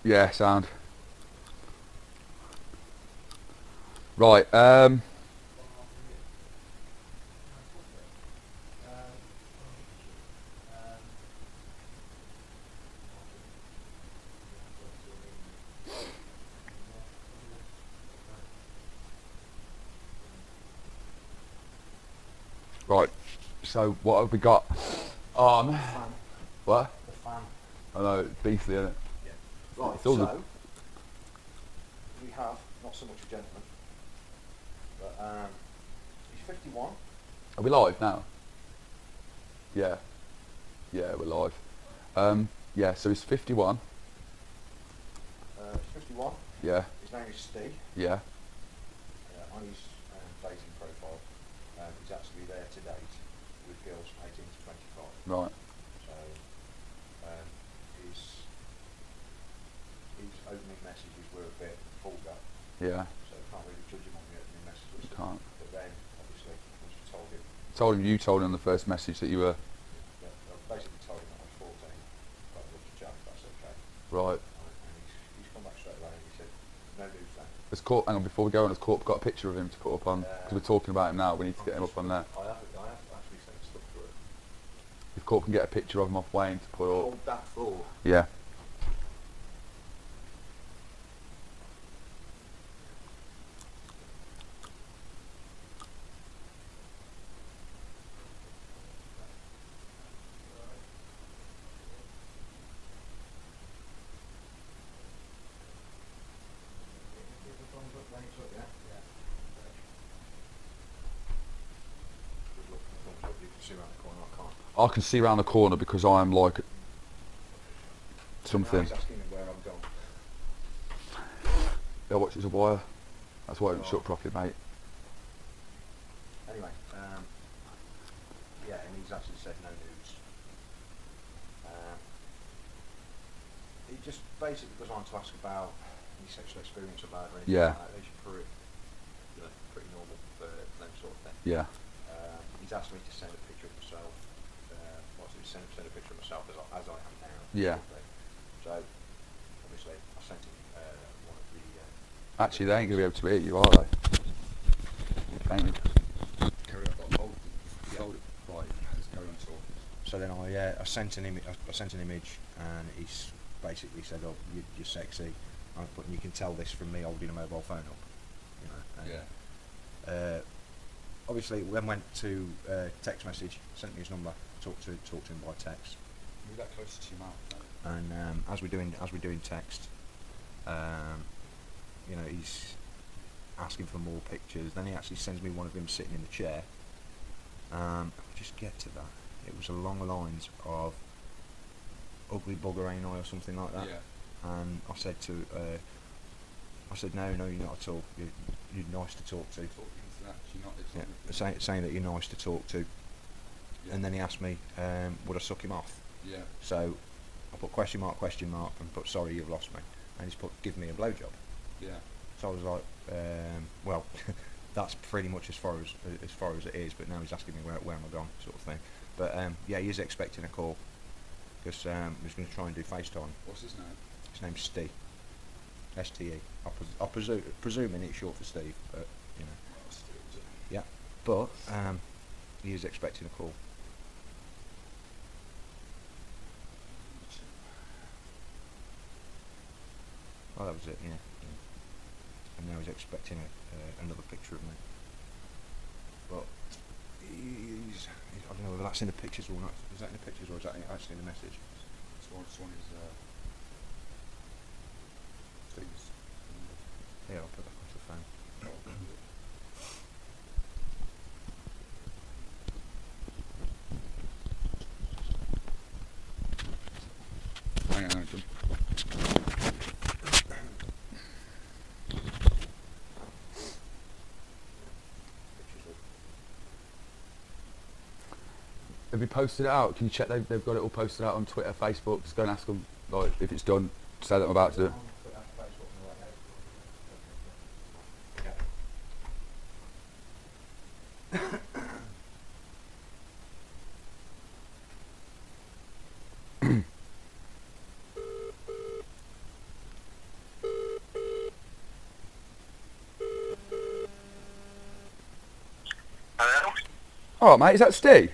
Yeah, sound. Right, right, so what have we got on? Fan. What? The fan. I know, it's beastly, isn't it? Yeah. Right, It's all so we have not so much a gentleman, but he's 51. Are we live now? Yeah. Yeah, we're live. Yeah, so he's 51. He's 51. Yeah. His name is Steve. Yeah. On his dating profile, he's actually there to date with girls from 18 to 25. Right. So his opening messages were a bit vulgar. Yeah. So can't really judge him on the opening messages. You can't. But then, obviously, once you told him, You told him on the first message that you were... I basically told him that I was 14, but I love to chat, if that's okay. Right. And he's come back straight away and he said, no news then. Has Corp, hang on, before we go on, has Corp got a picture of him to put up on? Because we're talking about him now, we need to get him up on there. I have actually sent stuff through. If Corp can get a picture of him off Wayne to put up. Hold that thought. Yeah. I can see around the corner because I'm like something. He's asking me where I'm going. Yeah, watch, there's a wire. That's why it didn't shut properly, mate. Anyway, yeah, and he's actually said no news. He just basically goes on to ask about any sexual experience I've had or anything Yeah. like that, which is pretty normal for them sort of thing. Yeah. He's asked me to send a picture of myself. Send a picture of myself as I am now. Yeah. So, obviously, I sent him one of the... Actually, they ain't going to be able to beat you, are they? Ain't they? Carry on. Hold it. Right. Let's carry on talking. So then I sent an image. I sent an image, and he's basically said, "Oh, you're sexy," but you can tell this from me holding a mobile phone up. You know. Yeah. Obviously, then went to text message. Sent me his number. Talked to him by text. Move that closer to your mouth. No? And as we're doing text, he's asking for more pictures. Then he actually sends me one of him sitting in the chair. Just get to that. It was along the lines of ugly bugger ain't I or something like that. Yeah. And I said no, you're not at all. You're nice to talk to. Saying that you're nice to talk to. Yeah. And then he asked me, would I suck him off? Yeah. So I put question mark, and put sorry you've lost me. And he's put give me a blowjob. Yeah. So I was like, well, that's pretty much as far as it is. But now he's asking me where am I gone, sort of thing. But yeah, he is expecting a call because he's going to try and do FaceTime. What's his name? His name's Steve. S-T-E. I'm presuming it's short for Steve, but you know. Yeah. But he is expecting a call. Oh, that was it. Yeah. And now he's expecting another picture of me. But I don't know whether that's in the pictures or not. Is that in the pictures or is that actually in the message? This one is Steve's. Yeah, I'll put that onto the phone. Hang on, Jim. Have you posted it out? Can you check they've got it all posted out on Twitter, Facebook? Just go and ask them like if it's done. Say that I'm about to do it. All right, mate. Is that Steve?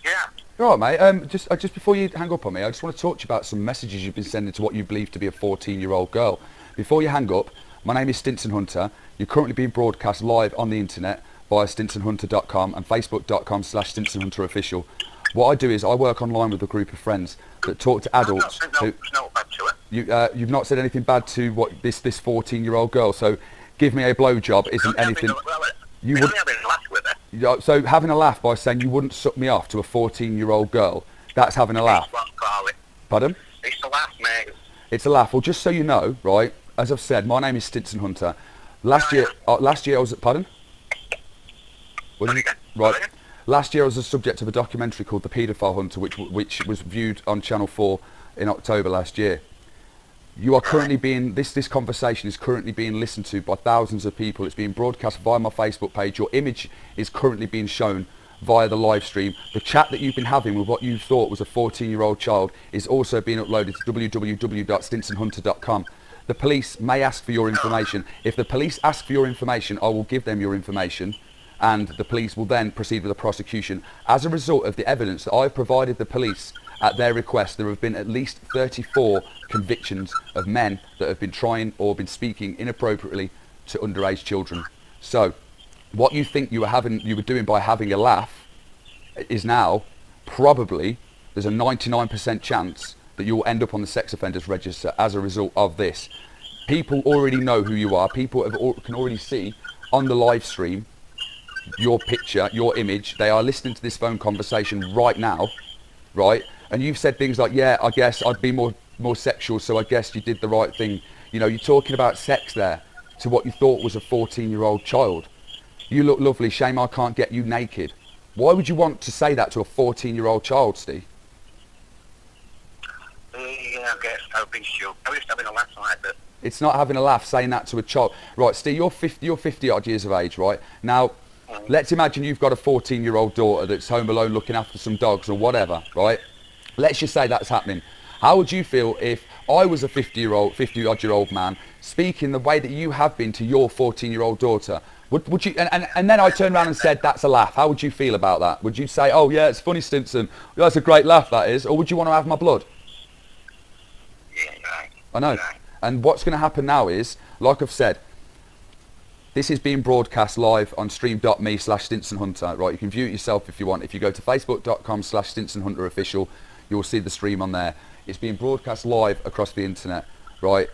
Yeah. All right, mate. Just before you hang up on me, I just want to talk to you about some messages you've been sending to what you believe to be a 14-year-old girl. Before you hang up, my name is Stinson Hunter. You're currently being broadcast live on the internet via stinsonhunter.com and facebook.com/stinsonhunterofficial. What I do is I work online with a group of friends that talk to adults. No bad to it. You've not said anything bad to what this 14-year-old girl. So, give me a blowjob isn't anything. You would. So having a laugh by saying you wouldn't suck me off to a 14-year-old girl, that's having a laugh. Pardon? It's a laugh, mate. It's a laugh. Well, just so you know, right? As I've said, my name is Stinson Hunter. Last year I was at. Pardon? Right. Last year I was the subject of a documentary called The Paedophile Hunter, which was viewed on Channel 4 in October last year. You are currently being, this conversation is currently being listened to by thousands of people. It's being broadcast via my Facebook page. Your image is currently being shown via the live stream. The chat that you've been having with what you thought was a 14-year-old child is also being uploaded to www.stinsonhunter.com. The police may ask for your information. If the police ask for your information, I will give them your information, and the police will then proceed with a prosecution. As a result of the evidence that I've provided the police at their request, there have been at least 34 convictions of men that have been trying or been speaking inappropriately to underage children. So, what you think you were doing by having a laugh is now probably, there's a 99% chance that you will end up on the sex offenders register as a result of this. People already know who you are. People can already see on the live stream your picture, your image. They are listening to this phone conversation right now, right? And you've said things like, yeah, I guess I'd be more sexual, so I guess you did the right thing. You know, you're talking about sex there to what you thought was a 14-year-old child. You look lovely, shame I can't get you naked. Why would you want to say that to a 14-year-old child, Steve? Yeah, I guess I've been sure. I was just having a laugh like that. It's not having a laugh saying that to a child. Right, Steve, you're 50 odd years of age, right? Now, let's imagine you've got a 14-year-old daughter that's home alone looking after some dogs or whatever, right? Let's just say that's happening. How would you feel if I was a 50-odd-year-old man speaking the way that you have been to your 14-year-old daughter? Would you? And then I turned around and said, that's a laugh. How would you feel about that? Would you say, oh yeah, it's funny, Stinson. That's a great laugh, that is. Or would you want to have my blood? Yeah, right. I know. Right. And what's going to happen now is, like I've said, this is being broadcast live on stream.me/StinsonHunter. Right, you can view it yourself if you want. If you go to facebook.com/StinsonHunterOfficial, you'll see the stream on there. It's being broadcast live across the internet, right?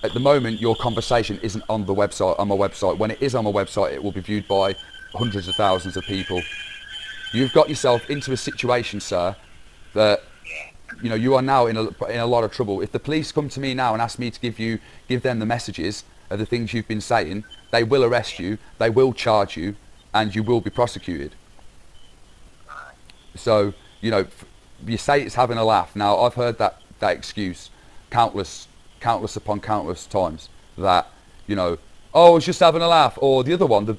At the moment, your conversation isn't on the website, on my website. When it is on my website, it will be viewed by hundreds of thousands of people. You've got yourself into a situation, sir, that you know you are now in a lot of trouble. If the police come to me now and ask me to give them the messages of the things you've been saying, they will arrest you, they will charge you, and you will be prosecuted. So, you know, you say it's having a laugh. Now, I've heard that excuse countless upon countless times, that, you know, oh, I was just having a laugh. Or the other one, the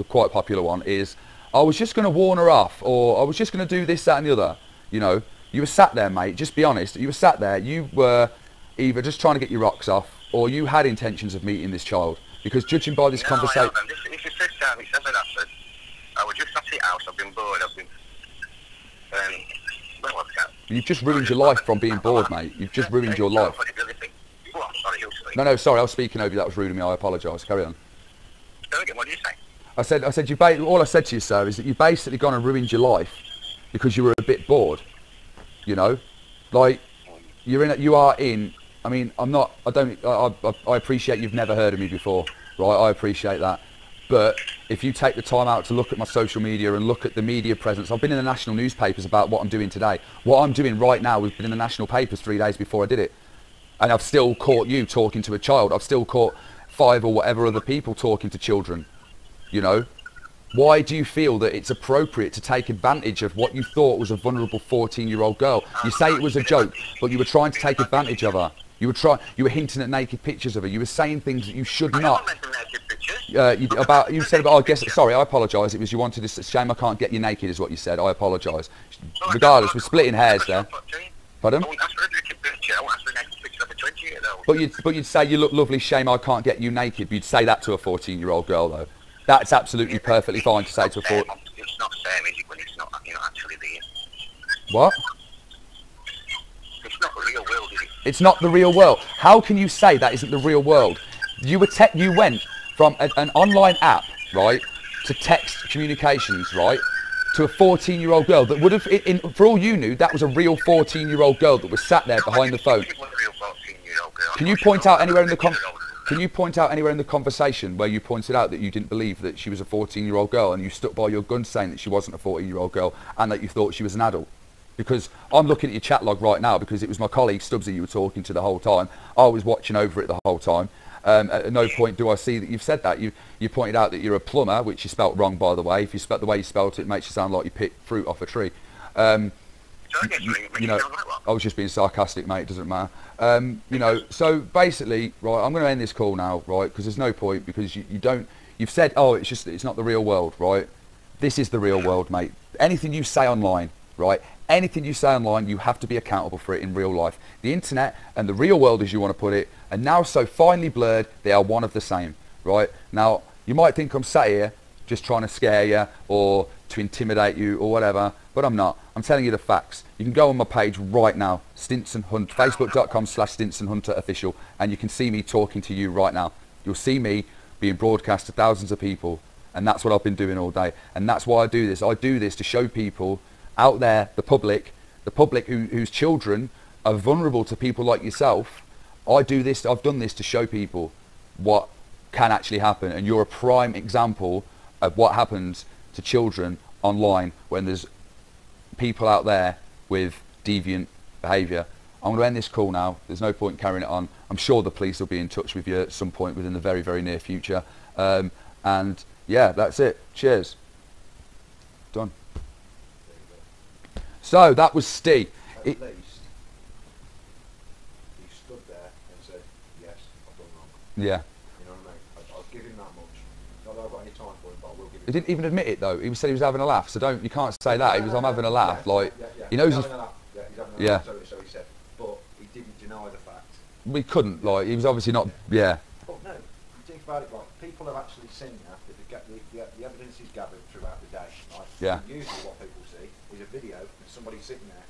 quite popular one is, I was just going to warn her off, or I was just going to do this, that and the other. You know, you were sat there, mate, just be honest, you were sat there, you were either just trying to get your rocks off, or you had intentions of meeting this child. Because judging by this conversation... This is the first time it's ever happened. I was just at the house, I've been bored, You've just ruined your life from being bored, mate. You've just ruined your life. No, sorry, I was speaking over you. That was rude of me. I apologise. Carry on. What did you say? I said all I said to you, sir, is that you've basically gone and ruined your life because you were a bit bored. You know, like you are in. I mean, I appreciate you've never heard of me before, right? I appreciate that. But if you take the time out to look at my social media and look at the media presence, I've been in the national newspapers about what I'm doing today. What I'm doing right now has been in the national papers 3 days before I did it. And I've still caught you talking to a child. I've still caught 5 or whatever other people talking to children. You know? Why do you feel that it's appropriate to take advantage of what you thought was a vulnerable 14-year-old girl? You say it was a joke, but you were trying to take advantage of her. You were hinting at naked pictures of her. You were saying things that you should not. You said about. I guess. Sorry, I apologise. It was you wanted this. Shame I can't get you naked, is what you said. I apologise. Regardless, we're splitting hairs there. Pardon? But you'd say you look lovely. Shame I can't get you naked. You'd say that to a 14-year-old girl, though. That's absolutely perfectly fine to say to a 14. it's not fair, is it, when it's not, you know, actually there? What? It's not the real world, is it? It's not the real world. How can you say that isn't the real world? You went from an online app, right, to text communications, right, to a 14-year-old girl that would have, for all you knew, that was a real 14-year-old girl that was sat there behind the phone. It was a real 14-year-old girl. Can you point out anywhere in the conversation where you pointed out that you didn't believe that she was a 14-year-old girl and you stuck by your guns saying that she wasn't a 14-year-old girl and that you thought she was an adult? Because I'm looking at your chat log right now because it was my colleague Stubbsy you were talking to the whole time. I was watching over it the whole time. At no point do I see that you've said that. You pointed out that you're a plumber, which you spelt wrong, by the way. If you spelt the way you spelt it, makes you sound like you pick fruit off a tree. You know, I was just being sarcastic, mate. It doesn't matter. You know, so basically, right, I'm going to end this call now, right? Because there's no point because you've said, oh, it's not the real world, right? This is the real world, mate. Anything you say online, right? Anything you say online, you have to be accountable for it in real life. The internet and the real world, as you want to put it, are now so finely blurred, they are one of the same, right? Now, you might think I'm sat here just trying to scare you or to intimidate you or whatever, but I'm not. I'm telling you the facts. You can go on my page right now, Stinson Hunt, facebook.com/StinsonHunter official, and you can see me talking to you right now. You'll see me being broadcast to thousands of people, and that's what I've been doing all day. And that's why I do this. I do this to show people out there, the public whose children are vulnerable to people like yourself. I've done this to show people what can actually happen, and you're a prime example of what happens to children online when there's people out there with deviant behaviour. I'm going to end this call now. There's no point carrying it on. I'm sure the police will be in touch with you at some point within the very, very near future. And yeah, that's it. Cheers. Done. So that was Steve. At least he stood there and said, yes, I've done wrong. Yeah. You know what I mean? I'll give him that much. Not that I've got any time for him, but I will give him. He didn't even admit it though. He said he was having a laugh. So you can't say that. He was, I'm having a laugh. Like, he knows he's he's... having a laugh. Yeah, he's having a Yeah. laugh. So he said. But he didn't deny the fact. We couldn't, like, he was obviously not, yeah. But no, think about it, like, people have actually seen that the evidence is gathered throughout the day, right? Yeah. And usually what people see is a video of somebody sitting there.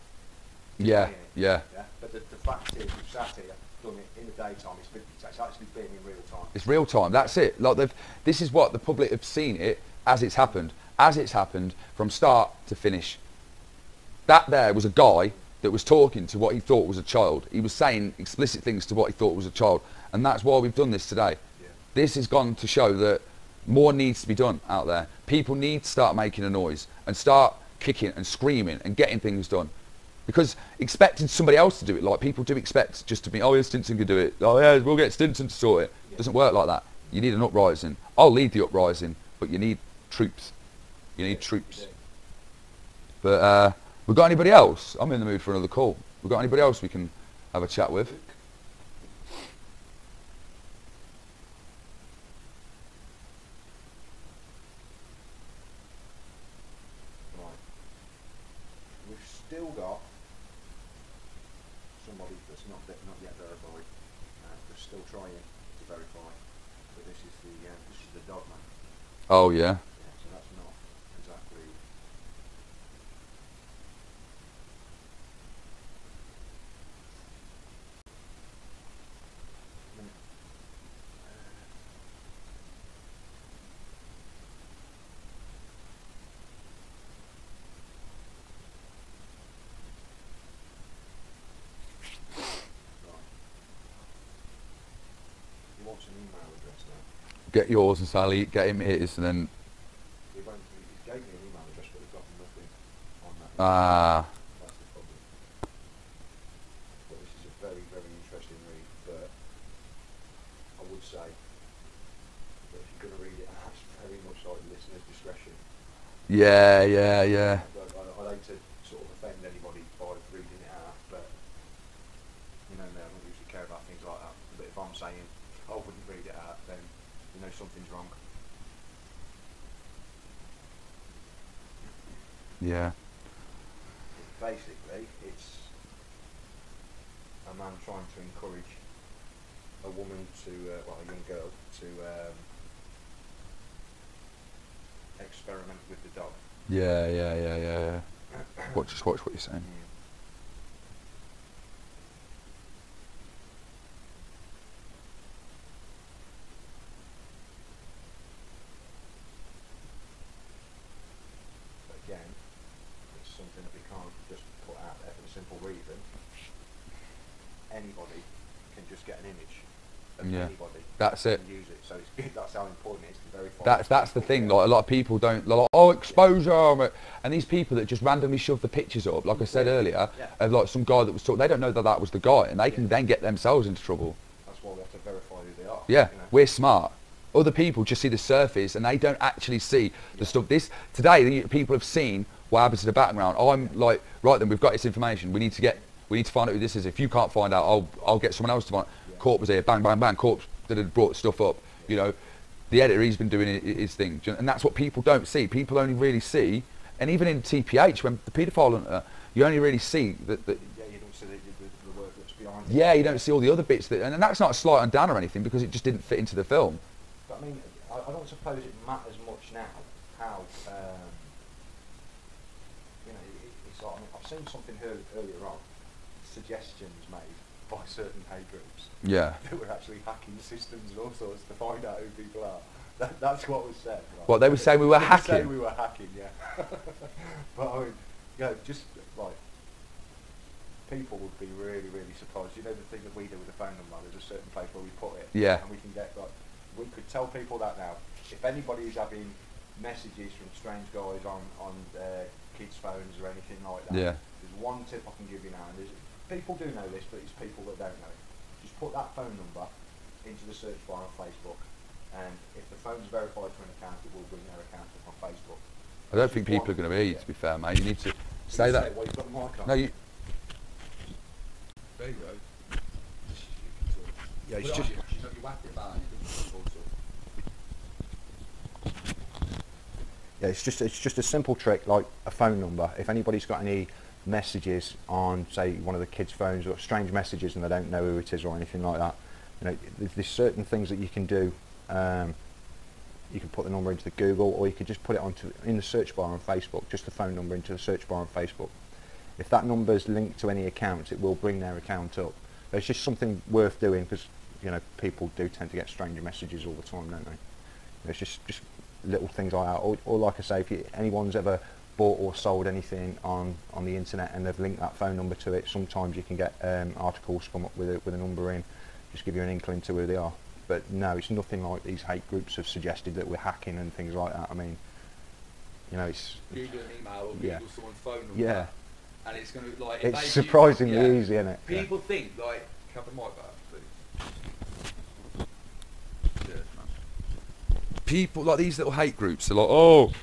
Yeah, it, yeah. But the fact is, we've sat here, done it in the daytime, it's actually been in real time. It's real time, that's it. Like, this is what the public have seen it as it's happened from start to finish. That there was a guy that was talking to what he thought was a child. He was saying explicit things to what he thought was a child. And that's why we've done this today. Yeah. This has gone to show that more needs to be done out there. People need to start making a noise and start kicking and screaming and getting things done. Because expecting somebody else to do it, like people do expect just to be, oh yeah, Stinson can do it. Oh yeah, we'll get Stinson to sort it. It doesn't work like that. You need an uprising. I'll lead the uprising, but you need troops. You need troops. But we got anybody else? I'm in the mood for another call. We got anybody else we can have a chat with? Right. We've still got somebody that's not yet verified. We're still trying to verify, but this is the dog man. Oh yeah. Yeah, so that's not exactly. He wants an email address now. Get yours and Sally, get him his, and then... He gave me an email address, but he's got nothing on that. Ah. That's the problem. But this is a very, very interesting read, but I would say that if you're going to read it, it's very much like listener's discretion. Yeah, yeah, yeah. I'd hate to sort of offend anybody by reading it out, but you know me, I don't usually care about things like that. But if I'm saying I wouldn't read it out, then you know something's wrong. Yeah. Basically, it's a man trying to encourage a woman to, well, a young girl to experiment with the dog. Yeah. Just watch what you're saying. Again, it's something that we can't just put out there for the simple reason anybody can just get an image of anybody. That's it. And use it. So that's how important it is to verify. That's the thing. Like a lot of people don't. Like, oh, exposure, and these people that just randomly shove the pictures up, like I said earlier, of like some guy that was talking. They don't know that was the guy, and they can then get themselves into trouble. That's why we have to verify who they are. Yeah, you know? We're smart. Other people just see the surface, and they don't actually see the stuff. Today, people have seen what happens in the background. I'm like, right then, we've got this information. We need to find out who this is. If you can't find out, I'll get someone else to find. Corp was here, bang, bang, bang. Corp's that had brought stuff up. You know, the editor, he's been doing his thing, and that's what people don't see. People only really see, and even in TPH, when the paedophile hunter, you only really see that. Yeah, you don't see the work that's behind. Yeah, you don't see all the other bits and that's not a slight on Dan or anything, because it just didn't fit into the film. But I mean, I don't suppose it matters much now how, you know, it's like, I mean, I've seen something earlier on, suggestions made by certain hate groups. Yeah. That were actually hacking systems and all sorts to find out who people are. That's what was said. Right? What, they were saying we were hacking? They were saying we were hacking, yeah. But I mean, you know, just like, people would be really, really surprised. You know the thing that we do with the phone number, there's a certain place where we put it. Yeah. And we can get, like, we could tell people that now. If anybody's having messages from strange guys on their kids' phones or anything like that, there's one tip I can give you now, and people do know this, but it's people that don't know it. Just put that phone number into the search bar on Facebook, and if the phone's verified for an account, it will bring their account up on Facebook. I don't think people are going to hear you, to be fair, mate. You need to say that. Well, you've got the mic on. No, you... There you go. Yeah, it's just... Yeah, it's just a simple trick, like a phone number. If anybody's got any messages on, say, one of the kids' phones, or strange messages, and they don't know who it is or anything like that, you know, there's certain things that you can do. You can put the number into the Google, or you could just put it in the search bar on Facebook, just the phone number into the search bar on Facebook. If that number is linked to any account, it will bring their account up. It's just something worth doing, because, you know, people do tend to get stranger messages all the time, don't they? It's just little things like that. Or like I say, if anyone's ever bought or sold anything on the internet and they've linked that phone number to it, sometimes you can get articles come up with a number in, just give you an inkling to who they are. But no, it's nothing like these hate groups have suggested that we're hacking and things like that. I mean, you know, it's... Google an email or Google someone's phone number. Yeah. And it's going to, like... It's surprisingly easy, isn't it? People think, like... Can I have the mic back, please? Cheers, man. People, like these little hate groups, are like, oh,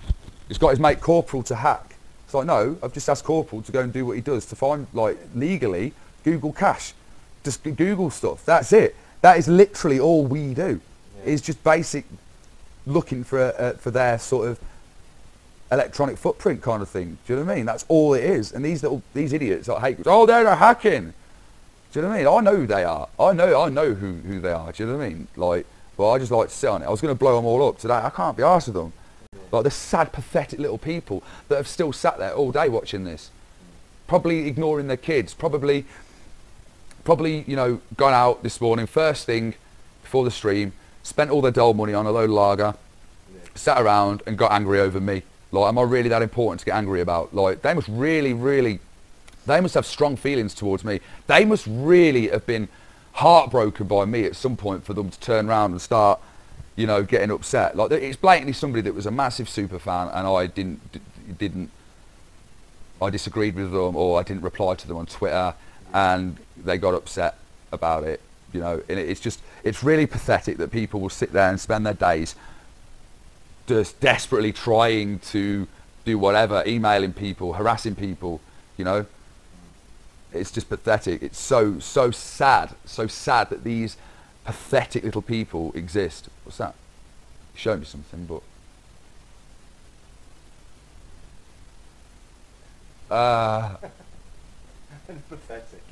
he's got his mate Corporal to hack. It's like, no, I've just asked Corporal to go and do what he does, to find, like, legally, Google cache. Just Google stuff, that's it. That is literally all we do. Yeah. Is just basic looking for their sort of electronic footprint kind of thing. Do you know what I mean? That's all it is. And these idiots like hate groups, oh, they're hacking. Do you know what I mean? I know who they are. I know who they are. Do you know what I mean? Like, well, I just like to sit on it. I was going to blow them all up today. I can't be arsed with them. Like the sad, pathetic little people that have still sat there all day watching this, probably ignoring their kids, probably, you know, gone out this morning, first thing before the stream, spent all their dole money on a load of lager, sat around and got angry over me. Like, am I really that important to get angry about? Like, they must really, they must have strong feelings towards me. They must really have been heartbroken by me at some point for them to turn around and start, you know, getting upset. Like, it's blatantly somebody that was a massive super fan, and I disagreed with them, or I didn't reply to them on Twitter, and they got upset about it, you know. And it's really pathetic that people will sit there and spend their days just desperately trying to do whatever, emailing people, harassing people, you know. It's just pathetic. It's so sad that these pathetic little people exist. What's that? Show me something, but pathetic.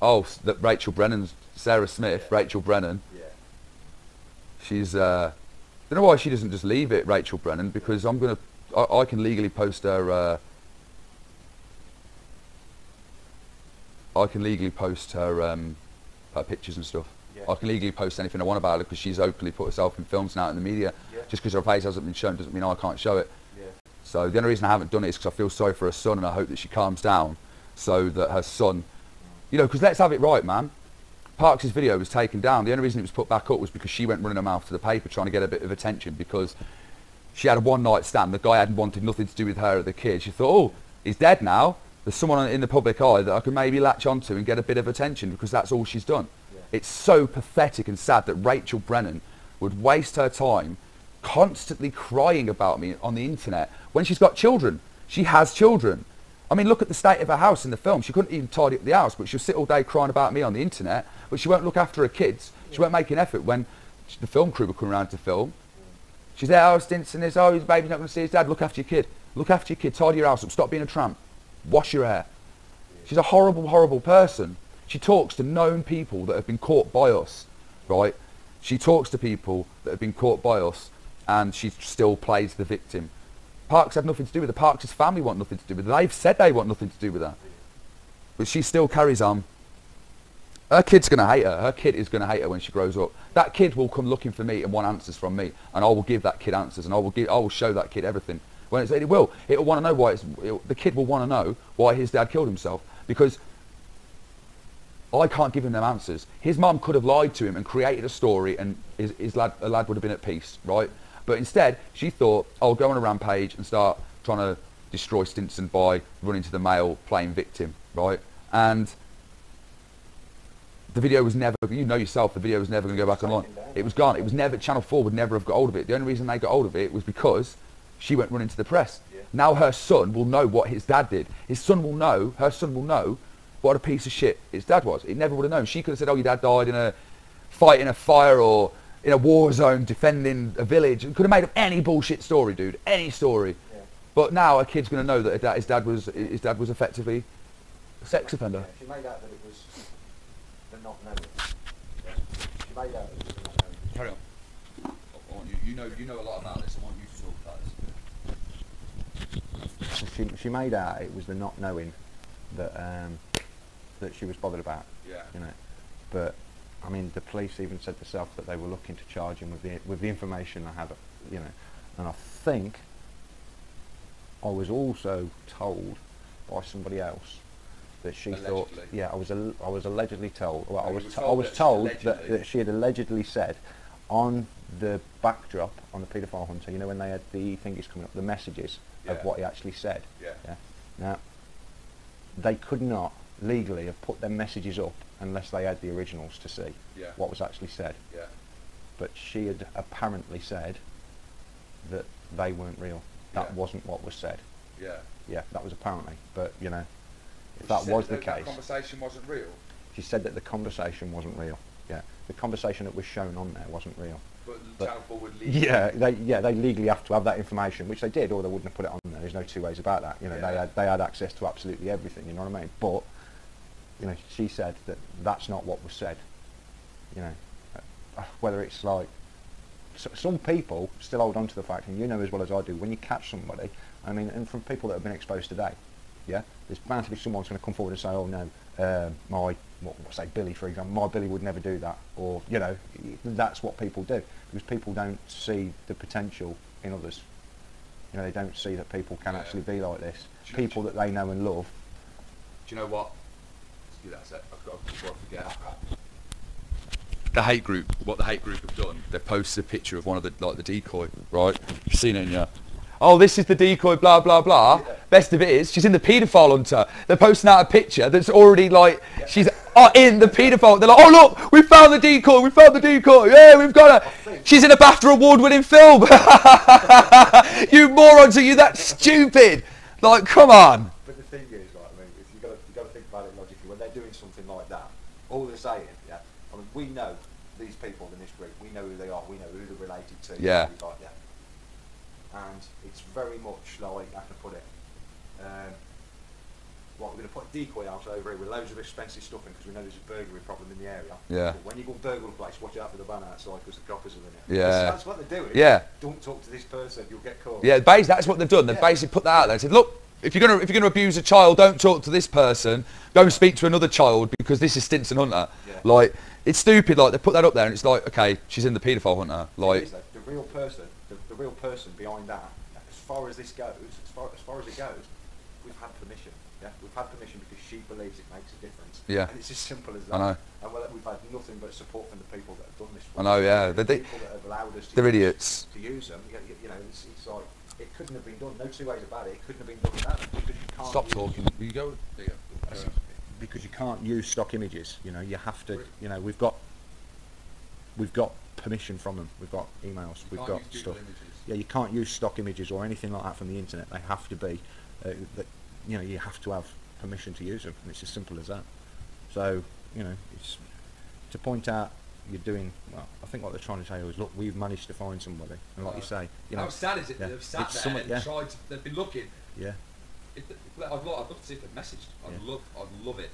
Oh, that Rachel Brennan's, Sarah Smith, Rachel Brennan. Yeah. she's, I don't know why she doesn't just leave it, Rachel Brennan, because I can legally post her, her pictures and stuff. Yeah. I can legally post anything I want about her because she's openly put herself in films now in the media. Yeah. Just because her face hasn't been shown doesn't mean I can't show it. Yeah. So the only reason I haven't done it is because I feel sorry for her son, and I hope that she calms down so that her son, you know, because let's have it right, man. Parks' video was taken down. The only reason it was put back up was because she went running her mouth to the paper trying to get a bit of attention because she had a one-night stand. The guy hadn't wanted nothing to do with her or the kid. She thought, oh, he's dead now. There's someone in the public eye that I can maybe latch onto and get a bit of attention because that's all she's done. Yeah. It's so pathetic and sad that Rachel Brennan would waste her time constantly crying about me on the internet when she's got children. She has children. I mean, look at the state of her house in the film. She couldn't even tidy up the house, but she'll sit all day crying about me on the internet, but she won't look after her kids. She won't make an effort when the film crew will come around to film. She's there, oh, Stinson is, oh, his baby's not going to see his dad. Look after your kid. Look after your kid. Tidy your house up. Stop being a tramp. Wash your hair. She's a horrible, horrible person. She talks to known people that have been caught by us, right? She talks to people that have been caught by us, and she still plays the victim. Parks had nothing to do with her. Parks' family want nothing to do with her. They've said they want nothing to do with her. But she still carries on. Her kid's going to hate her. Her kid is going to hate her when she grows up. That kid will come looking for me and want answers from me, and I will give that kid answers, and I will show that kid everything. When it will want to know why the kid will want to know why his dad killed himself, because I can't give him them answers. His mum could have lied to him and created a story, and a lad would have been at peace, right? But instead, she thought, I'll go on a rampage and start trying to destroy Stinson by running to the mail, playing victim, right? And the video was never, you know yourself, the video was never going to go back online. It was gone. It was never, Channel 4 would never have got hold of it. The only reason they got hold of it was because she went running to the press. Yeah. Now her son will know what his dad did. His son will know, her son will know what a piece of shit his dad was. He never would have known. She could have said, oh, your dad died in a fight in a fire or in a war zone defending a village. And could have made up any bullshit story, dude. Any story. Yeah. But now a kid's going to know that his dad was effectively a sex offender. Yeah, she made out that it was the not knowing. Yeah. She made out that it was the not knowing. Carry on. I want you know a lot about this. I want you to talk about this. She made out it was the not knowing that that she was bothered about. Yeah. You know, but I mean, the police even said themselves that they were looking to charge him with the information I had. You know, and I think I was also told by somebody else that she thought. Yeah, I was allegedly told. Well, I was told that she had allegedly said on the backdrop on the Paedophile Hunter. You know, when they had the thingies coming up, the messages of what he actually said. Yeah. Yeah. Now, they could not legally have put their messages up unless they had the originals to see what was actually said. Yeah. But she had apparently said that they weren't real. That wasn't what was said. Yeah. Yeah, that was apparently. But, you know, if that was the case... the conversation wasn't real? She said that the conversation wasn't real. Yeah. The conversation that was shown on there wasn't real. But Channel 4 would legally... they legally have to have that information, which they did, or they wouldn't have put it on there. There's no two ways about that. You know, they had access to absolutely everything, you know what I mean? But, you know, she said that that's not what was said. You know, whether it's like... some people still hold on to the fact, and you know as well as I do, when you catch somebody, I mean, and from people that have been exposed today, yeah, there's bound to be someone who's going to come forward and say, oh no, say Billy, for example, my Billy would never do that, or, you know, that's what people do, because people don't see the potential in others. You know, they don't see that people can actually be like this. People that they know and love. Do you know what? Let's do that a sec. I've got before I forget. The hate group, what the hate group have done, they've posted a picture of one of the decoy, right? You've seen it, yeah. Oh, this is the decoy, blah, blah, blah. Yeah. Best of it is, she's in the paedophile hunter. They're posting out a picture that's already like, she's in the paedophile. They're like, oh look, we found the decoy, yeah, we've got her. She's in a BAFTA award-winning film. You morons, are you that stupid? Like, come on. But the thing is, like, I mean, you've got to think about it logically. When they're doing something like that, all they're saying, yeah, I mean, we know these people in this group, we know who they are, we know who they're related to, yeah. Like that. And it's very much like, how can I put it, right, we're going to put a decoy house over here with loads of expensive stuff in because we know there's a burglary problem in the area. Yeah. But when you go burgle a place, watch out for the van outside because the coppers are in it. Yeah. That's what they're doing. Yeah. Don't talk to this person, you'll get caught. Yeah, basically that's what they've done. They've basically put that out there and said, look, if you're gonna abuse a child, don't talk to this person. Go and speak to another child because this is Stinson Hunter. Yeah. Like, it's stupid. Like, they put that up there and it's like, okay, she's in the paedophile hunter. Like, the real person, the real person behind that, as far as this goes, as far as it goes, we've had permission. Yeah, we've had permission because she believes it makes a difference. Yeah. And it's as simple as that. I know. And we've had nothing but support from the people that have done this. I know, yeah. The people that have allowed us to they're idiots. To use them. You know, it's like, it couldn't have been done. No two ways about it. It couldn't have been done without them. Because you can't Stop talking. You go. There you go. Because you can't use stock images. You know, you have to. You know, we've got permission from them. We've got emails. We've got stuff. Yeah, you can't use stock images or anything like that from the internet. They have to be. You know, you have to have permission to use them, and it's as simple as that. So, you know, it's to point out you're doing well. I think what they're trying to say is, look, we've managed to find somebody, and like you say, you know, how sad is it? Yeah. They've sat there and tried. They've been looking. Yeah. I'd love to see if they've messaged. I'd love it.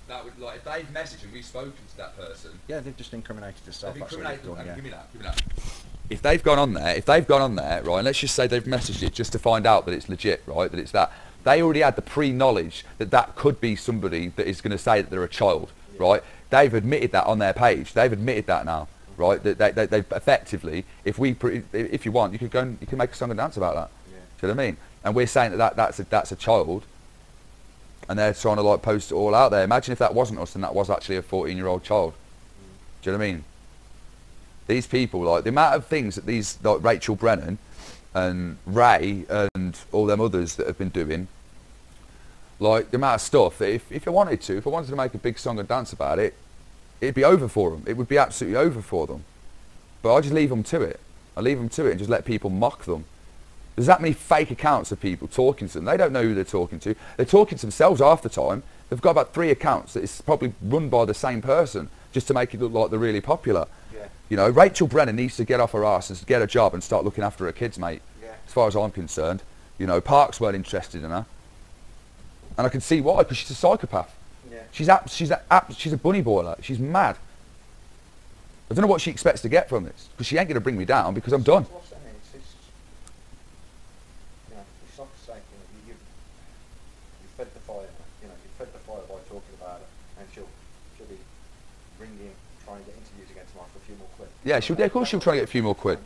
That would, like, if they've messaged and we've spoken to that person. Yeah, they've just incriminated themselves. They've incriminated them. Yeah. Give me that. If they've gone on there, right, and let's just say they've messaged it just to find out that it's legit, right, that it's that. They already had the pre-knowledge that that could be somebody that is going to say that they're a child, right? They've admitted that on their page. They've admitted that now, right? That they've effectively, if you want, you could go and you can make a song and dance about that. Yeah. Do you know what I mean? And we're saying that's a child, and they're trying to like post it all out there. Imagine if that wasn't us and that was actually a 14-year-old child. Do you know what I mean? These people, like the amount of things that these, like Rachel Brennan and Ray and all them others that have been doing, like the amount of stuff that if I wanted to make a big song and dance about it, it'd be over for them. It would be absolutely over for them. But I just leave them to it. I leave them to it and just let people mock them. Does that mean fake accounts of people talking to them? They don't know who they're talking to. They're talking to themselves half the time. They've got about 3 accounts that is probably run by the same person just to make it look like they're really popular. Yeah. You know, Rachel Brennan needs to get off her arse and get a job and start looking after her kids, mate. Yeah. As far as I'm concerned. You know, Parks weren't interested in her. And I can see why, because she's a psychopath. Yeah. She's a bunny boiler. She's mad. I don't know what she expects to get from this, because she ain't going to bring me down because I'm done. You fed the fire, you know, you fed the fire by talking about it, and she'll be ringing, trying to get interviews again tomorrow for a few more quid. Yeah, of course she'll try to get a few more quid.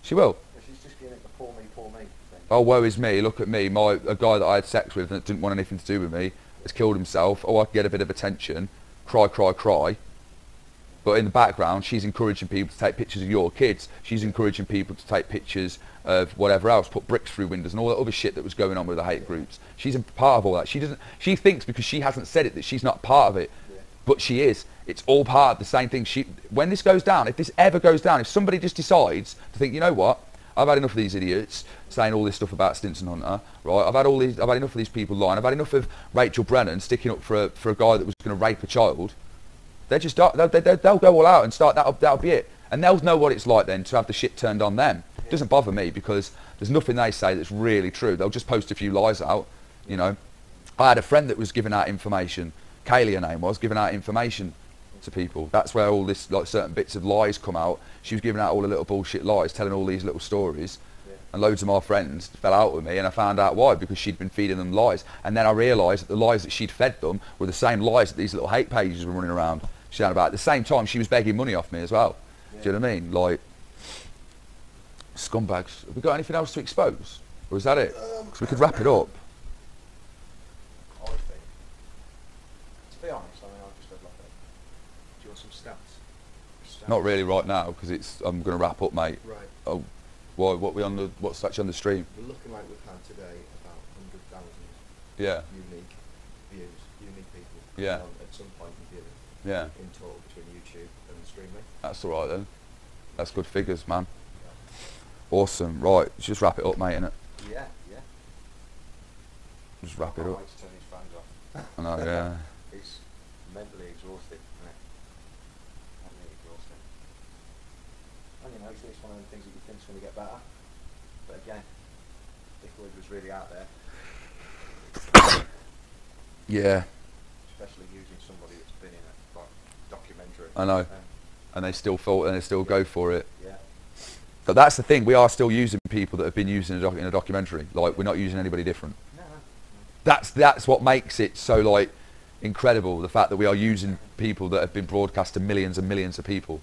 She will. She's just giving it the poor me thing. Oh, woe is me, look at me, a guy that I had sex with and didn't want anything to do with me has killed himself. Oh, I could get a bit of attention. Cry, cry, cry. But in the background, she's encouraging people to take pictures of your kids. She's encouraging people to take pictures of whatever else, put bricks through windows and all that other shit that was going on with the hate groups. She's a part of all that. She thinks because she hasn't said it that she's not part of it. Yeah. But she is. It's all part of the same thing. When this goes down, if this ever goes down, if somebody just decides to think, you know what, I've had enough of these idiots saying all this stuff about Stinson Hunter, right? I've had enough of these people lying. I've had enough of Rachel Brennan sticking up for a guy that was going to rape a child. They'll go all out and start. That'll be it, and they'll know what it's like then to have the shit turned on them. It doesn't bother me because there's nothing they say that's really true. They'll just post a few lies out, you know. I had a friend that was giving out information. Kaylee, her name was, giving out information to people. That's where all this, like, certain bits of lies come out. She was giving out all the little bullshit lies, telling all these little stories. And loads of my friends fell out with me, and I found out why, because she'd been feeding them lies. And then I realised that the lies that she'd fed them were the same lies that these little hate pages were running around. She had about at the same time she was begging money off me as well. Yeah. Do you know what I mean? Like, scumbags. Have we got anything else to expose, or is that it? Because we could wrap it up. I think, to be honest, I mean, I've just had like do you want some stats? Not really right now, because I'm going to wrap up, mate. Right. Oh, what's actually on the stream? We're looking like we've had today about 100,000 unique views, unique people. Yeah. At some point in viewing. Yeah. In total between YouTube and the stream link. That's alright then. That's good figures, man. Yeah. Awesome. Right, let's just wrap it up, mate, innit? Yeah. Just wrap it up. I like to turn his fans off. I know, yeah. He's mentally exhausted, isn't it? Mentally exhausted. And you know, it's one of the things that you think's going to get better. But again, if Wood was really out there, Yeah. Especially using somebody that's been in a documentary. I know. And they still go for it. Yeah. But that's the thing. We are still using people that have been used in a documentary. Like, we're not using anybody different. No. That's what makes it so, like, incredible. The fact that we are using people that have been broadcast to millions and millions of people.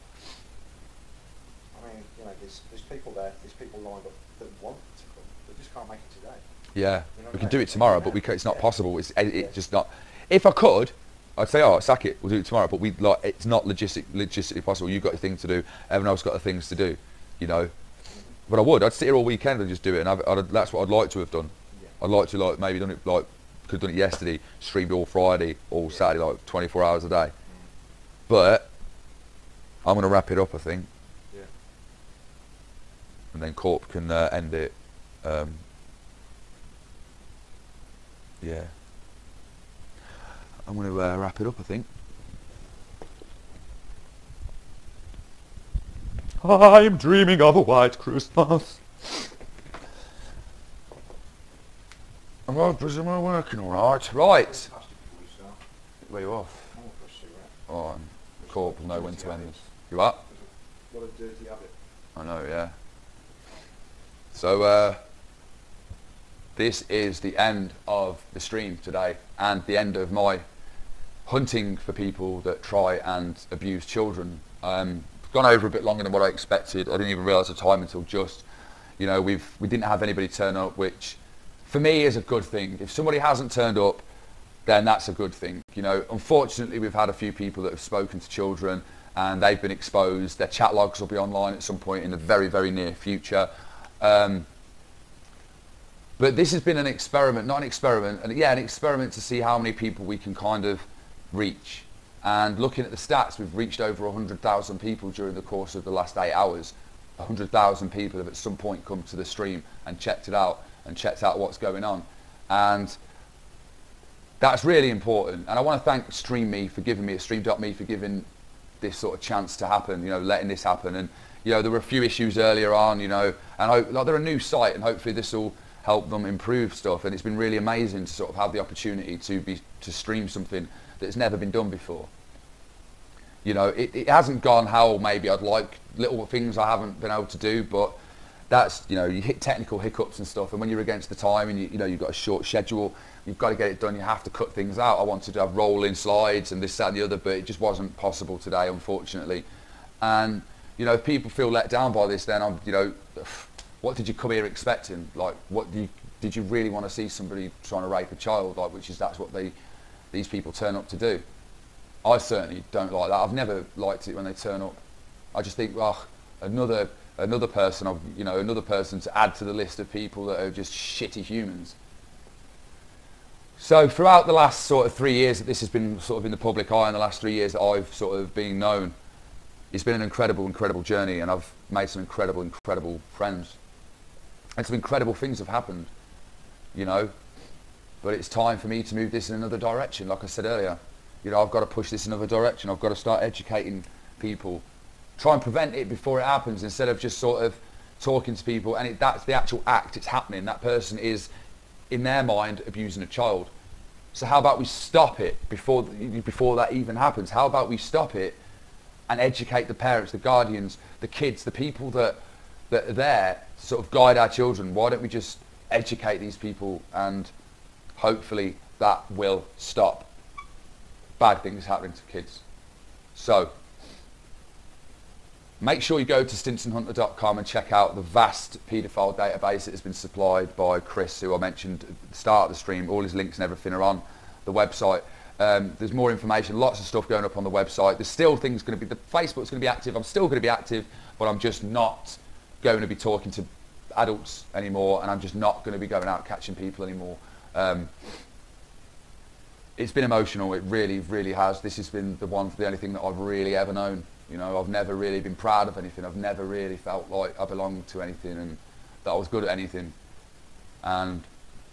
I mean, you know, there's people there. There's people lined up that want to come, but just can't make it today. Yeah. You know We what can I do mean? it tomorrow, but it's not possible. It's just not. If I could, I'd say, oh, sack it, we'll do it tomorrow. But it's not logistically possible. You've got a thing to do. Everyone else got the things to do, you know. But I'd sit here all weekend and just do it, and that's what I'd like to have done. Yeah. I'd like to maybe done it could have done it yesterday, streamed all Friday, all Saturday, 24 hours a day. But I'm going to wrap it up, I think. Yeah. And then Corp can end it. Yeah. I'm going to wrap it up, I think. I'm dreaming of a white Christmas. Am I working all right? Right. Where you off? Oh, Corp will know when to end this. You up? What a dirty habit. I know, yeah. So, this is the end of the stream today, and the end of my hunting for people that try and abuse children. Gone over a bit longer than what I expected. I didn't even realise the time until just. You know, we didn't have anybody turn up, which for me is a good thing. If somebody hasn't turned up, then that's a good thing. You know, unfortunately, we've had a few people that have spoken to children and they've been exposed. Their chat logs will be online at some point in the very, very near future. But this has been an experiment, not an experiment, and yeah, an experiment to see how many people we can kind of reach. And looking at the stats, we've reached over 100,000 people during the course of the last 8 hours. 100,000 people have at some point come to the stream and checked it out and checked out what's going on. And that's really important. And I want to thank StreamMe for giving me, Stream.me for giving this sort of chance to happen, you know, letting this happen. And, you know, there were a few issues earlier on, you know, and they're a new site and hopefully this will help them improve stuff. And it's been really amazing to sort of have the opportunity to stream something that's never been done before. You know, it hasn't gone how maybe I'd like, little things I haven't been able to do, but that's, you know, you hit technical hiccups and stuff, and when you're against the time and you know, you've got a short schedule, you've got to get it done, you have to cut things out. I wanted to have rolling slides and this, that and the other, but it just wasn't possible today, unfortunately. And, you know, if people feel let down by this, then you know, what did you come here expecting? Like, did you really want to see somebody trying to rape a child? Like, that's what these people turn up to do. I certainly don't like that. I've never liked it when they turn up. I just think, well, another person, you know, another person to add to the list of people that are just shitty humans. So throughout the last sort of 3 years that this has been sort of in the public eye, and the last 3 years that I've sort of been known, it's been an incredible, incredible journey, and I've made some incredible, incredible friends. And some incredible things have happened, you know. But it's time for me to move this in another direction, like I said earlier. You know, I've got to push this in another direction. I've got to start educating people. Try and prevent it before it happens instead of just sort of talking to people. And that's the actual act. It's happening. That person is, in their mind, abusing a child. So how about we stop it before that even happens? How about we stop it and educate the parents, the guardians, the kids, the people that are there to sort of guide our children? Why don't we just educate these people, and hopefully that will stop bad things happening to kids. So make sure you go to stinsonhunter.com and check out the vast paedophile database that has been supplied by Chris, who I mentioned at the start of the stream. All his links and everything are on the website. There's more information, lots of stuff going up on the website. There's still things going to be, the Facebook's going to be active. I'm still going to be active, but I'm just not going to be talking to adults anymore, and I'm just not going to be going out catching people anymore. It's been emotional. It really, really has. This has been the only thing that I've really ever known. You know, I've never really been proud of anything. I've never really felt like I belonged to anything and that I was good at anything. And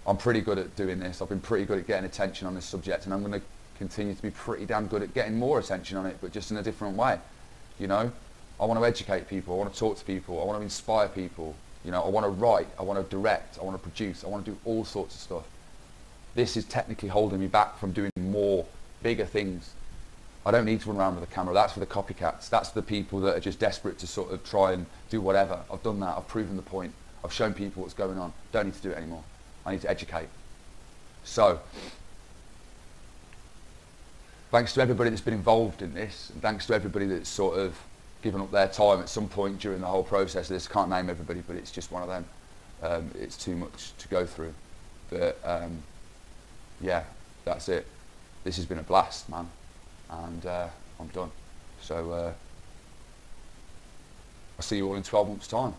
I'm pretty good at doing this. I've been pretty good at getting attention on this subject, and I'm going to continue to be pretty damn good at getting more attention on it, but just in a different way. You know, I want to educate people. I want to talk to people. I want to inspire people. You know, I want to write. I want to direct. I want to produce. I want to do all sorts of stuff. this is technically holding me back from doing more, bigger things. I don't need to run around with a camera. That's for the copycats. That's the people that are just desperate to sort of try and do whatever. I've done that. I've proven the point. I've shown people what's going on. Don't need to do it anymore. I need to educate. So, thanks to everybody that's been involved in this, and thanks to everybody that's sort of given up their time at some point during the whole process of this. Can't name everybody, but it's just one of them. It's too much to go through. But yeah, that's it. This has been a blast, man. And I'm done. So I'll see you all in 12 months' time.